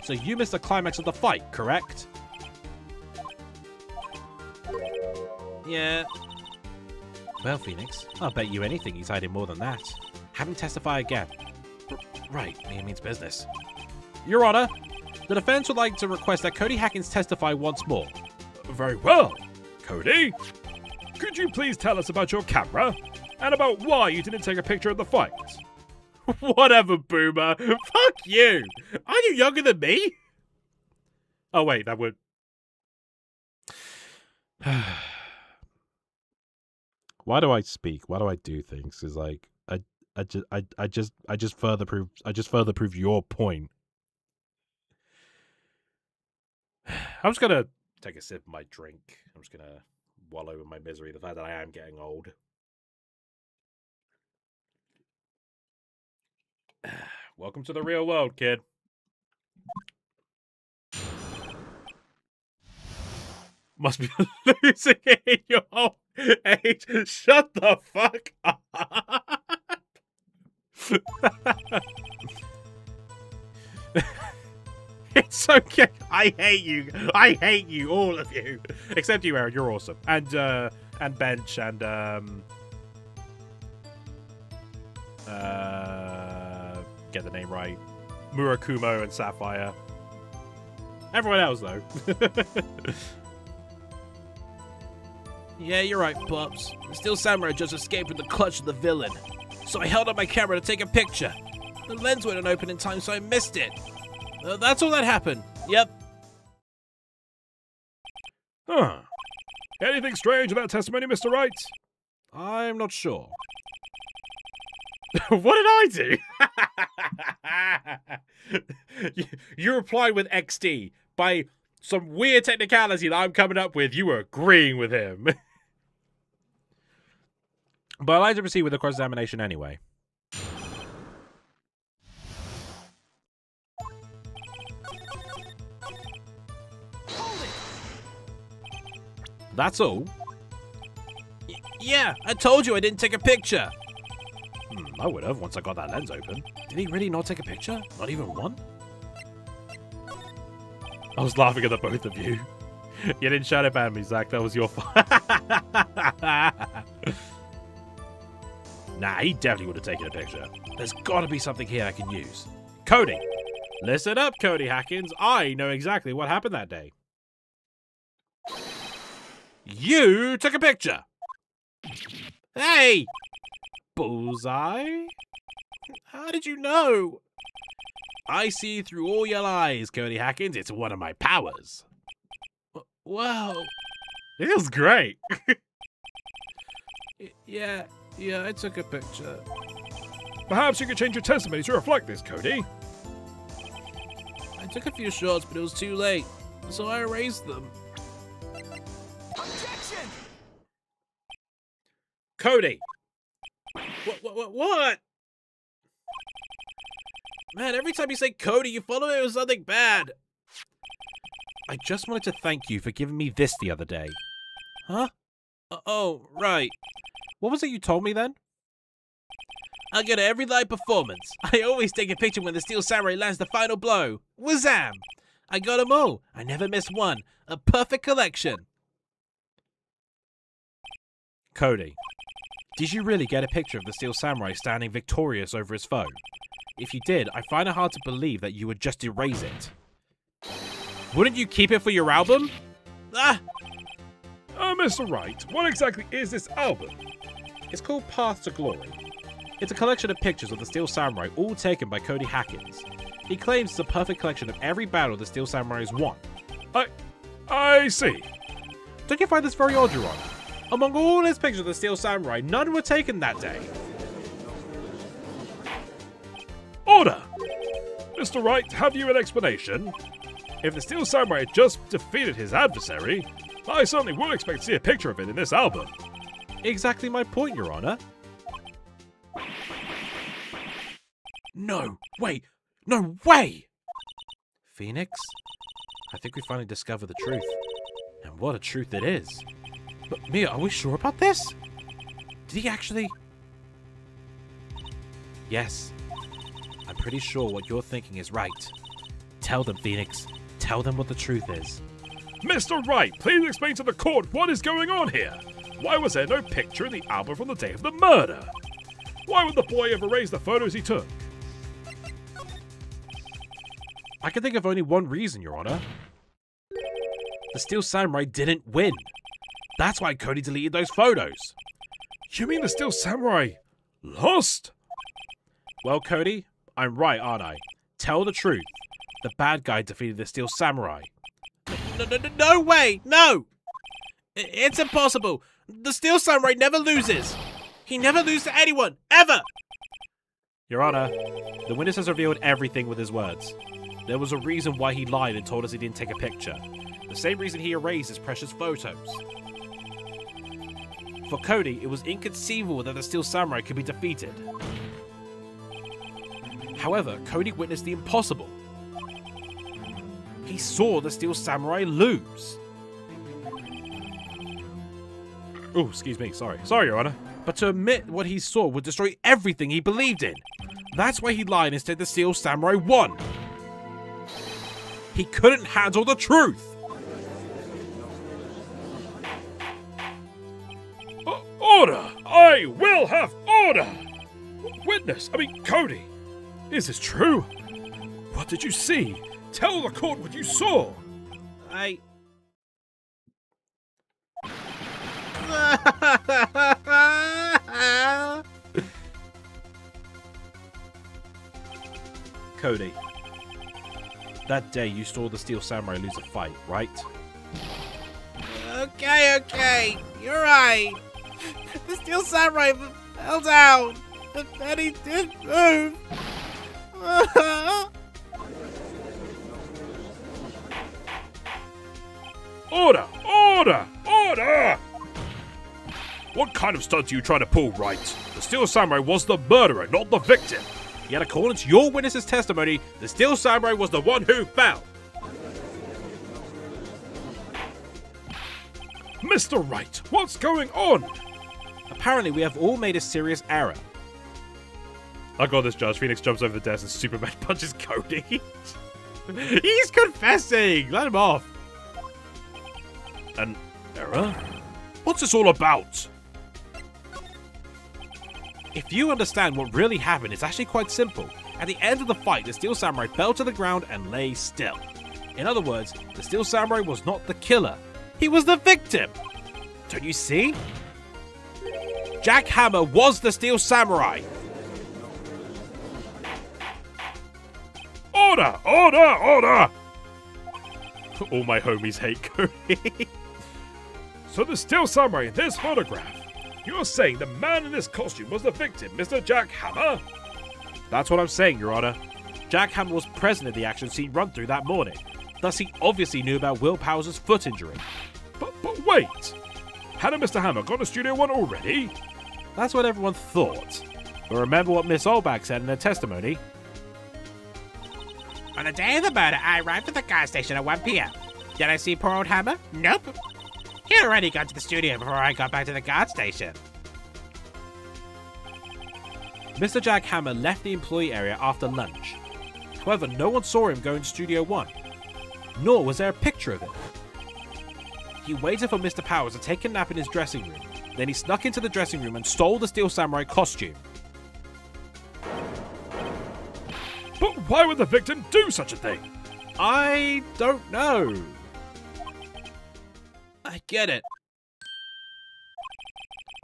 [SPEAKER 5] So you missed the climax of the fight, correct? Yeah. Well, Phoenix, I'll bet you anything he's hiding more than that. Have him testify again. Right, means business. Your Honor, the defense would like to request that Cody Hackins testify once more.
[SPEAKER 2] Very well. Cody, could you please tell us about your camera and about why you didn't take a picture of the fight?
[SPEAKER 5] Whatever, boomer. Fuck you. Aren't you younger than me? Oh, wait, that would... Why do I speak? Why do I do things? Because, like, I just further prove your point. I'm just gonna take a sip of my drink. I'm just gonna wallow in my misery, the fact that I am getting old. Welcome to the real world, kid. Must be losing it in your old age. Shut the fuck up. It's okay. I hate you. I hate you, all of you. Except you, Erin. You're awesome. And Bench and get the name right. Murakumo and Sapphire. Everyone else, though.
[SPEAKER 7] Yeah, you're right, Pops. The Steel Samurai just escaped with the clutch of the villain. So I held up my camera to take a picture. The lens wouldn't open in time, so I missed it. That's all that happened. Yep.
[SPEAKER 2] Huh. Anything strange in that testimony, Mr. Wright?
[SPEAKER 5] I'm not sure. What did I do? you replied with XD. By some weird technicality that I'm coming up with, you were agreeing with him. But I'd like to proceed with the cross-examination anyway. That's all?
[SPEAKER 7] Yeah, I told you I didn't take a picture.
[SPEAKER 5] I would have once I got that lens open. Did he really not take a picture? Not even one? I was laughing at the both of you. You didn't shout it at me, Zach. That was your fault. Nah, he definitely would have taken a picture. There's got to be something here I can use. Cody. Listen up, Cody Hackins. I know exactly what happened that day. You took a picture. Hey! Bullseye? How did you know? I see through all your lies, Cody Hackins. It's one of my powers. Wow. It feels great.
[SPEAKER 7] Yeah, I took a picture.
[SPEAKER 2] Perhaps you could change your testimony to reflect this, Cody.
[SPEAKER 7] I took a few shots, but it was too late, so I erased them.
[SPEAKER 8] Objection!
[SPEAKER 5] Cody! What?
[SPEAKER 7] Man, every time you say Cody, you follow it with something bad.
[SPEAKER 5] I just wanted to thank you for giving me this the other day.
[SPEAKER 7] Huh? Oh, right.
[SPEAKER 5] What was it you told me then?
[SPEAKER 7] I get every live performance. I always take a picture when the Steel Samurai lands the final blow. Wazam! I got them all. I never missed one. A perfect collection.
[SPEAKER 5] Cody, did you really get a picture of the Steel Samurai standing victorious over his foe? If you did, I find it hard to believe that you would just erase it. Wouldn't you keep it for your album?
[SPEAKER 7] Ah!
[SPEAKER 2] Mr. Wright, what exactly is this album?
[SPEAKER 5] It's called Path to Glory. It's a collection of pictures of the Steel Samurai, all taken by Cody Hackins. He claims it's a perfect collection of every battle the Steel Samurai has won.
[SPEAKER 2] I see.
[SPEAKER 5] Don't you find this very odd, Your Honor? Among all his pictures of the Steel Samurai, none were taken that day.
[SPEAKER 2] Order! Mr. Wright, have you an explanation? If the Steel Samurai had just defeated his adversary, I certainly would expect to see a picture of it in this album.
[SPEAKER 5] Exactly my point, Your Honor. No way! Phoenix, I think we finally discovered the truth. And what a truth it is. But Mia, are we sure about this? Did he actually... Yes. I'm pretty sure what you're thinking is right. Tell them, Phoenix. Tell them what the truth is.
[SPEAKER 2] Mr. Wright, please explain to the court what is going on here. Why was there no picture in the album from the day of the murder? Why would the boy have erased the photos he took?
[SPEAKER 5] I can think of only one reason, Your Honor. The Steel Samurai didn't win. That's why Cody deleted those photos.
[SPEAKER 2] You mean the Steel Samurai lost?
[SPEAKER 5] Well, Cody, I'm right, aren't I? Tell the truth. The bad guy defeated the Steel Samurai.
[SPEAKER 7] No way! No! It's impossible! The Steel Samurai never loses! He never loses to anyone! Ever!
[SPEAKER 5] Your Honor, the witness has revealed everything with his words. There was a reason why he lied and told us he didn't take a picture. The same reason he erased his precious photos. For Cody, it was inconceivable that the Steel Samurai could be defeated. However, Cody witnessed the impossible. He saw the Steel Samurai lose. Oh, excuse me, sorry. Sorry, Your Honor. But to admit what he saw would destroy everything he believed in. That's why he lied and said the Steel Samurai won. He couldn't handle the truth.
[SPEAKER 2] Order! I will have order! Witness, Cody, is this true? What did you see? Tell the court what you saw!
[SPEAKER 5] Cody, that day you saw the Steel Samurai lose a fight, right?
[SPEAKER 7] Okay, you're right. The Steel Samurai fell down, and he didn't move.
[SPEAKER 2] Order! Order! Order! What kind of stunt are you trying to pull, Wright? The Steel Samurai was the murderer, not the victim.
[SPEAKER 5] Yet according to your witness's testimony, the Steel Samurai was the one who fell.
[SPEAKER 2] Mr. Wright, what's going on?
[SPEAKER 5] Apparently, we have all made a serious error.
[SPEAKER 2] I got this, Judge. Phoenix jumps over the desk and Superman punches Cody.
[SPEAKER 5] He's confessing! Let him off.
[SPEAKER 2] An error? What's this all about?
[SPEAKER 5] If you understand what really happened, it's actually quite simple. At the end of the fight, the Steel Samurai fell to the ground and lay still. In other words, the Steel Samurai was not the killer. He was the victim. Don't you see? Jack Hammer was the Steel Samurai.
[SPEAKER 2] Order! Order! Order! All my homies hate Cody. So the Steel Samurai in this photograph, you're saying the man in this costume was the victim, Mr. Jack Hammer?
[SPEAKER 5] That's what I'm saying, Your Honor. Jack Hammer was present at the action scene run through that morning. Thus, he obviously knew about Will Powers' foot injury.
[SPEAKER 2] But wait! Hadn't Mr. Hammer gone to Studio One already?
[SPEAKER 5] That's what everyone thought. But remember what Miss Olbach said in her testimony?
[SPEAKER 4] On the day of the murder, I arrived at the gas station at 1 p.m. Did I see poor old Hammer? Nope. He had already got to the studio before I got back to the guard station.
[SPEAKER 5] Mr. Jack Hammer left the employee area after lunch. However, no one saw him go into Studio One, nor was there a picture of him. He waited for Mr. Powers to take a nap in his dressing room. Then he snuck into the dressing room and stole the Steel Samurai costume.
[SPEAKER 2] But why would the victim do such a thing?
[SPEAKER 5] I don't know.
[SPEAKER 7] I get it.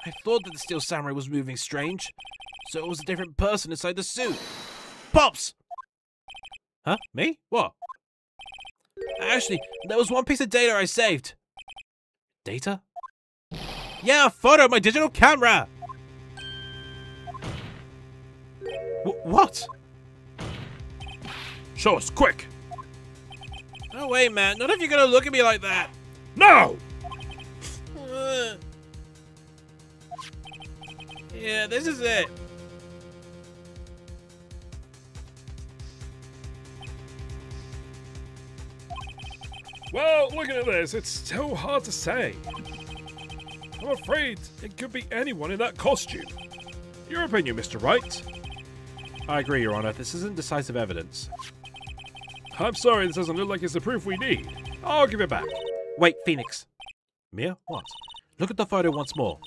[SPEAKER 7] I thought that the Steel Samurai was moving strange, so it was a different person inside the suit. Pops!
[SPEAKER 5] Huh? Me? What?
[SPEAKER 7] Actually, there was one piece of data I saved.
[SPEAKER 5] Data?
[SPEAKER 7] Yeah, a photo of my digital camera!
[SPEAKER 5] What?
[SPEAKER 2] Show us, quick!
[SPEAKER 7] No way, man. None of you are gonna look at me like that.
[SPEAKER 2] No!
[SPEAKER 7] Yeah, this is it.
[SPEAKER 2] Well, looking at this, it's so hard to say. I'm afraid it could be anyone in that costume. Your opinion, Mr. Wright?
[SPEAKER 5] I agree, Your Honor. This isn't decisive evidence.
[SPEAKER 2] I'm sorry, this doesn't look like it's the proof we need. I'll give it back.
[SPEAKER 5] Wait, Phoenix. Mia? What? Look at the photo once more.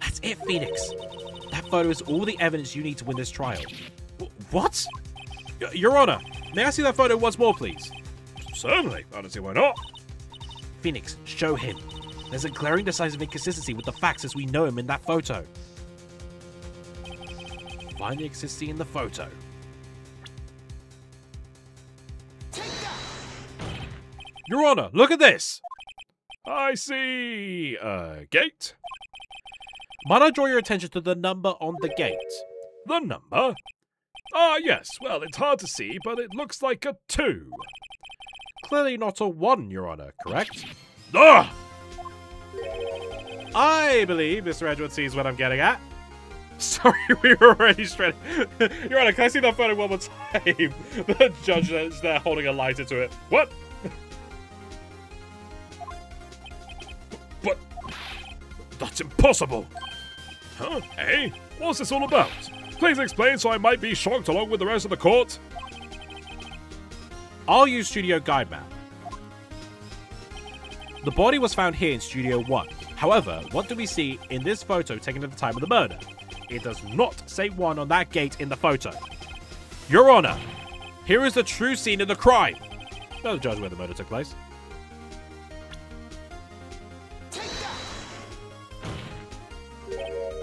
[SPEAKER 5] That's it, Phoenix. That photo is all the evidence you need to win this trial. What? Your Honor, may I see that photo once more, please?
[SPEAKER 2] Certainly. I don't see why not.
[SPEAKER 5] Phoenix, show him. There's a glaring decisive inconsistency with the facts as we know him in that photo. find the ethnicity in the photo. Your Honor, look at this!
[SPEAKER 2] I see gate.
[SPEAKER 5] Might I draw your attention to the number on the gate?
[SPEAKER 2] The number? Ah, yes. Well, it's hard to see, but it looks like a 2.
[SPEAKER 5] Clearly not a 1, Your Honor, correct?
[SPEAKER 2] Ah!
[SPEAKER 5] I believe Mr. Edward sees what I'm getting at. Sorry, we were already straight. Your Honor, can I see that photo one more time? The judge is there holding a lighter to it.
[SPEAKER 2] What? But that's impossible. Huh? Hey, what's this all about? Please explain so I might be shocked along with the rest of the court.
[SPEAKER 5] I'll use Studio Guide Map. The body was found here in Studio 1. However, what do we see in this photo taken at the time of the murder? It does not say 1 on that gate in the photo. Your Honor, here is the true scene of the crime. Tell the judge where the murder took place.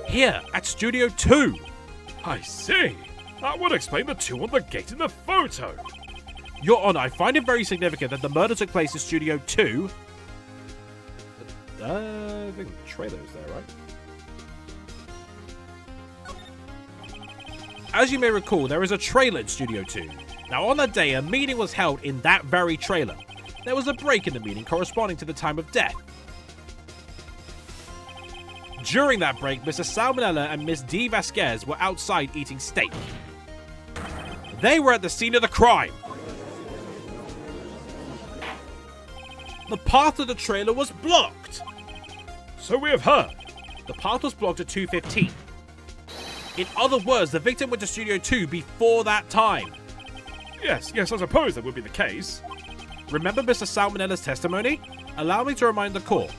[SPEAKER 5] Here, at Studio 2.
[SPEAKER 2] I see. That would explain the 2 on the gate in the photo.
[SPEAKER 5] Your Honor, I find it very significant that the murder took place in Studio 2. I think the trailer is there, right? As you may recall, there is a trailer in Studio 2. Now, on that day, a meeting was held in that very trailer. There was a break in the meeting corresponding to the time of death. During that break, Mr. Salmonella and Miss D. Vasquez were outside eating steak. They were at the scene of the crime. The path to the trailer was blocked.
[SPEAKER 2] So we have heard.
[SPEAKER 5] The path was blocked at 2:15. In other words, the victim went to Studio 2 before that time.
[SPEAKER 2] Yes, I suppose that would be the case.
[SPEAKER 5] Remember Mr. Salmonella's testimony? Allow me to remind the court.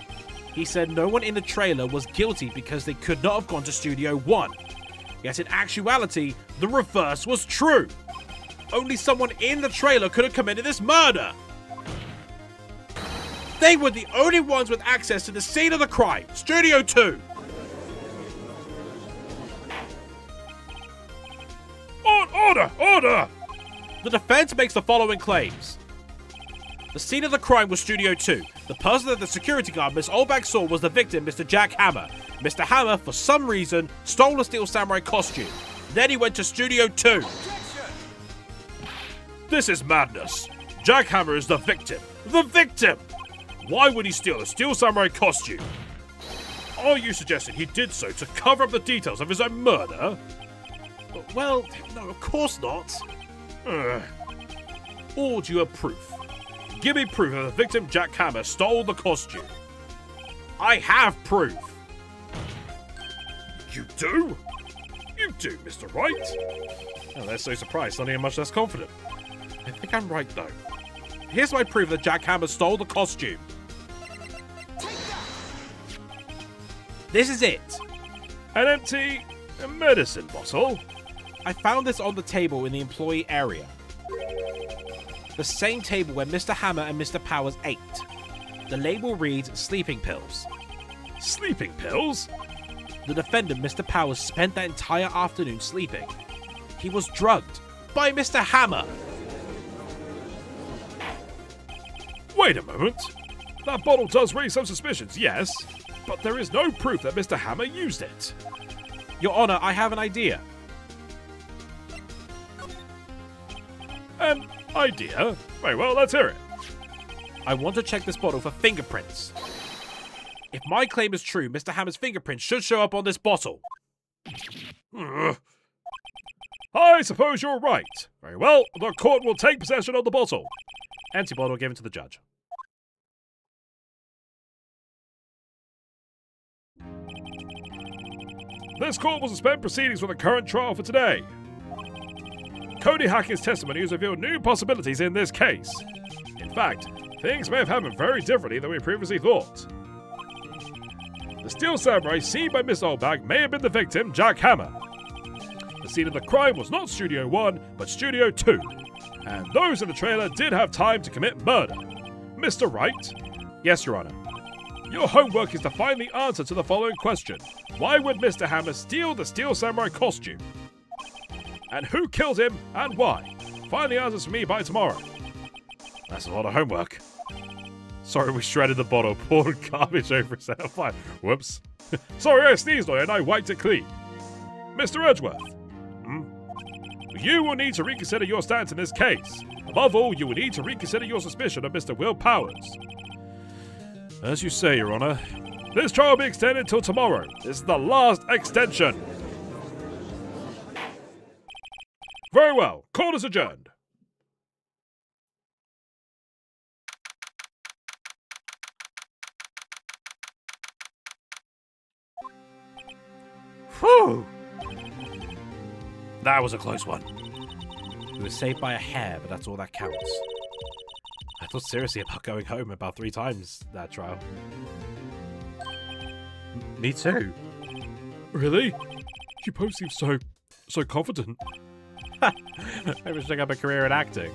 [SPEAKER 5] He said no one in the trailer was guilty because they could not have gone to Studio 1. Yet in actuality, the reverse was true. Only someone in the trailer could have committed this murder. They were the only ones with access to the scene of the crime, Studio 2.
[SPEAKER 2] Order!
[SPEAKER 5] The defense makes the following claims. The scene of the crime was Studio 2. The person that the security guard, Miss Olbach, saw was the victim, Mr. Jack Hammer. Mr. Hammer, for some reason, stole a Steel Samurai costume. Then he went to Studio 2.
[SPEAKER 2] This is madness. Jack Hammer is the victim. The victim! Why would he steal a Steel Samurai costume? Are you suggesting he did so to cover up the details of his own murder?
[SPEAKER 5] Well, no, of course not.
[SPEAKER 2] Or do you have proof? Give me proof that the victim, Jack Hammer, stole the costume.
[SPEAKER 5] I have proof.
[SPEAKER 2] You do? You do, Mr. Wright.
[SPEAKER 5] Oh, they're so surprised, suddenly I'm much less confident. I think I'm right, though. Here's my proof that Jack Hammer stole the costume. This is it.
[SPEAKER 2] An empty medicine bottle?
[SPEAKER 5] I found this on the table in the employee area. The same table where Mr. Hammer and Mr. Powers ate. The label reads sleeping pills.
[SPEAKER 2] Sleeping pills?
[SPEAKER 5] The defendant, Mr. Powers, spent that entire afternoon sleeping. He was drugged by Mr. Hammer.
[SPEAKER 2] Wait a moment. That bottle does raise some suspicions, yes, but there is no proof that Mr. Hammer used it.
[SPEAKER 5] Your Honor, I have an idea.
[SPEAKER 2] An idea? Very well, let's hear it.
[SPEAKER 5] I want to check this bottle for fingerprints. If my claim is true, Mr. Hammer's fingerprints should show up on this bottle.
[SPEAKER 2] I suppose you're right. Very well, the court will take possession of the bottle.
[SPEAKER 5] Empty bottle given to the judge.
[SPEAKER 2] This court will suspend proceedings for the current trial for today. Cody Hackett's testimony has revealed new possibilities in this case. In fact, things may have happened very differently than we previously thought. The Steel Samurai seen by Miss Olbach may have been the victim, Jack Hammer. The scene of the crime was not Studio 1, but Studio 2. And those in the trailer did have time to commit murder. Mr. Wright?
[SPEAKER 5] Yes, Your Honor.
[SPEAKER 2] Your homework is to find the answer to the following question. Why would Mr. Hammer steal the Steel Samurai costume? And who killed him and why? Find the answers for me by tomorrow. That's a lot of homework. Sorry, we shredded the bottle, poured garbage over a set of fire. Whoops. Sorry, I sneezed on it and I wiped it clean. Mr. Edgeworth. You will need to reconsider your stance in this case. Above all, you will need to reconsider your suspicion of Mr. Will Powers. As you say, Your Honor. This trial will be extended until tomorrow. This is the last extension. Very well. Court is adjourned.
[SPEAKER 5] Whew!
[SPEAKER 2] That was a close one.
[SPEAKER 5] We were saved by a hair, but that's all that counts. I thought seriously about going home about 3 times that trial. Me too.
[SPEAKER 2] Really? You both seem so confident.
[SPEAKER 5] I wish I got a career in acting.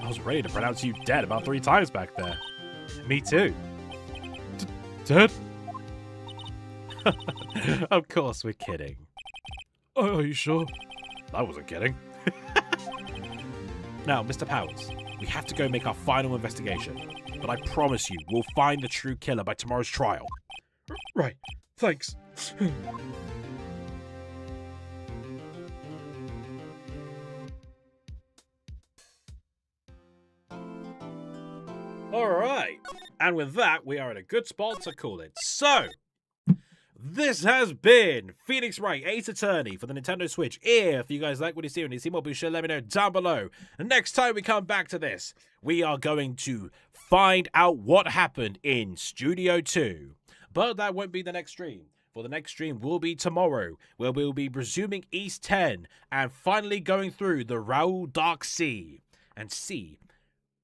[SPEAKER 5] I was ready to pronounce you dead about 3 times back there. Me too.
[SPEAKER 2] Dead?
[SPEAKER 5] Of course, we're kidding.
[SPEAKER 2] Are you sure? I wasn't kidding.
[SPEAKER 5] Now, Mr. Powers, we have to go make our final investigation. But I promise you, we'll find the true killer by tomorrow's trial.
[SPEAKER 2] Right. Thanks.
[SPEAKER 5] Alright, and with that, we are in a good spot to call it. So, this has been Phoenix Wright, Ace Attorney for the Nintendo Switch. If you guys like what you see and you see more, be sure to let me know down below. And next time we come back to this, we are going to find out what happened in Studio 2. But that won't be the next stream. For the next stream will be tomorrow, where we'll be resuming East 10 and finally going through the Raoul Dark Sea and see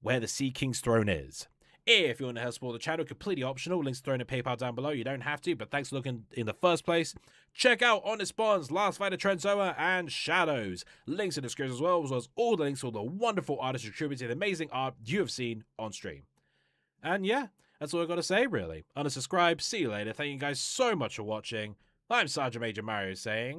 [SPEAKER 5] where the Sea King's throne is. If you want to help support the channel, completely optional. Links thrown in PayPal down below. You don't have to, but thanks for looking in the first place. Check out Honest Spawns, Last Fighter Trendzoa, and Shadows. Links in the description as well as all the links to all the wonderful artists contributing to the amazing art you have seen on stream. And yeah, that's all I've got to say, really. Unsubscribe. See you later. Thank you guys so much for watching. I'm Sergeant Major Mario saying...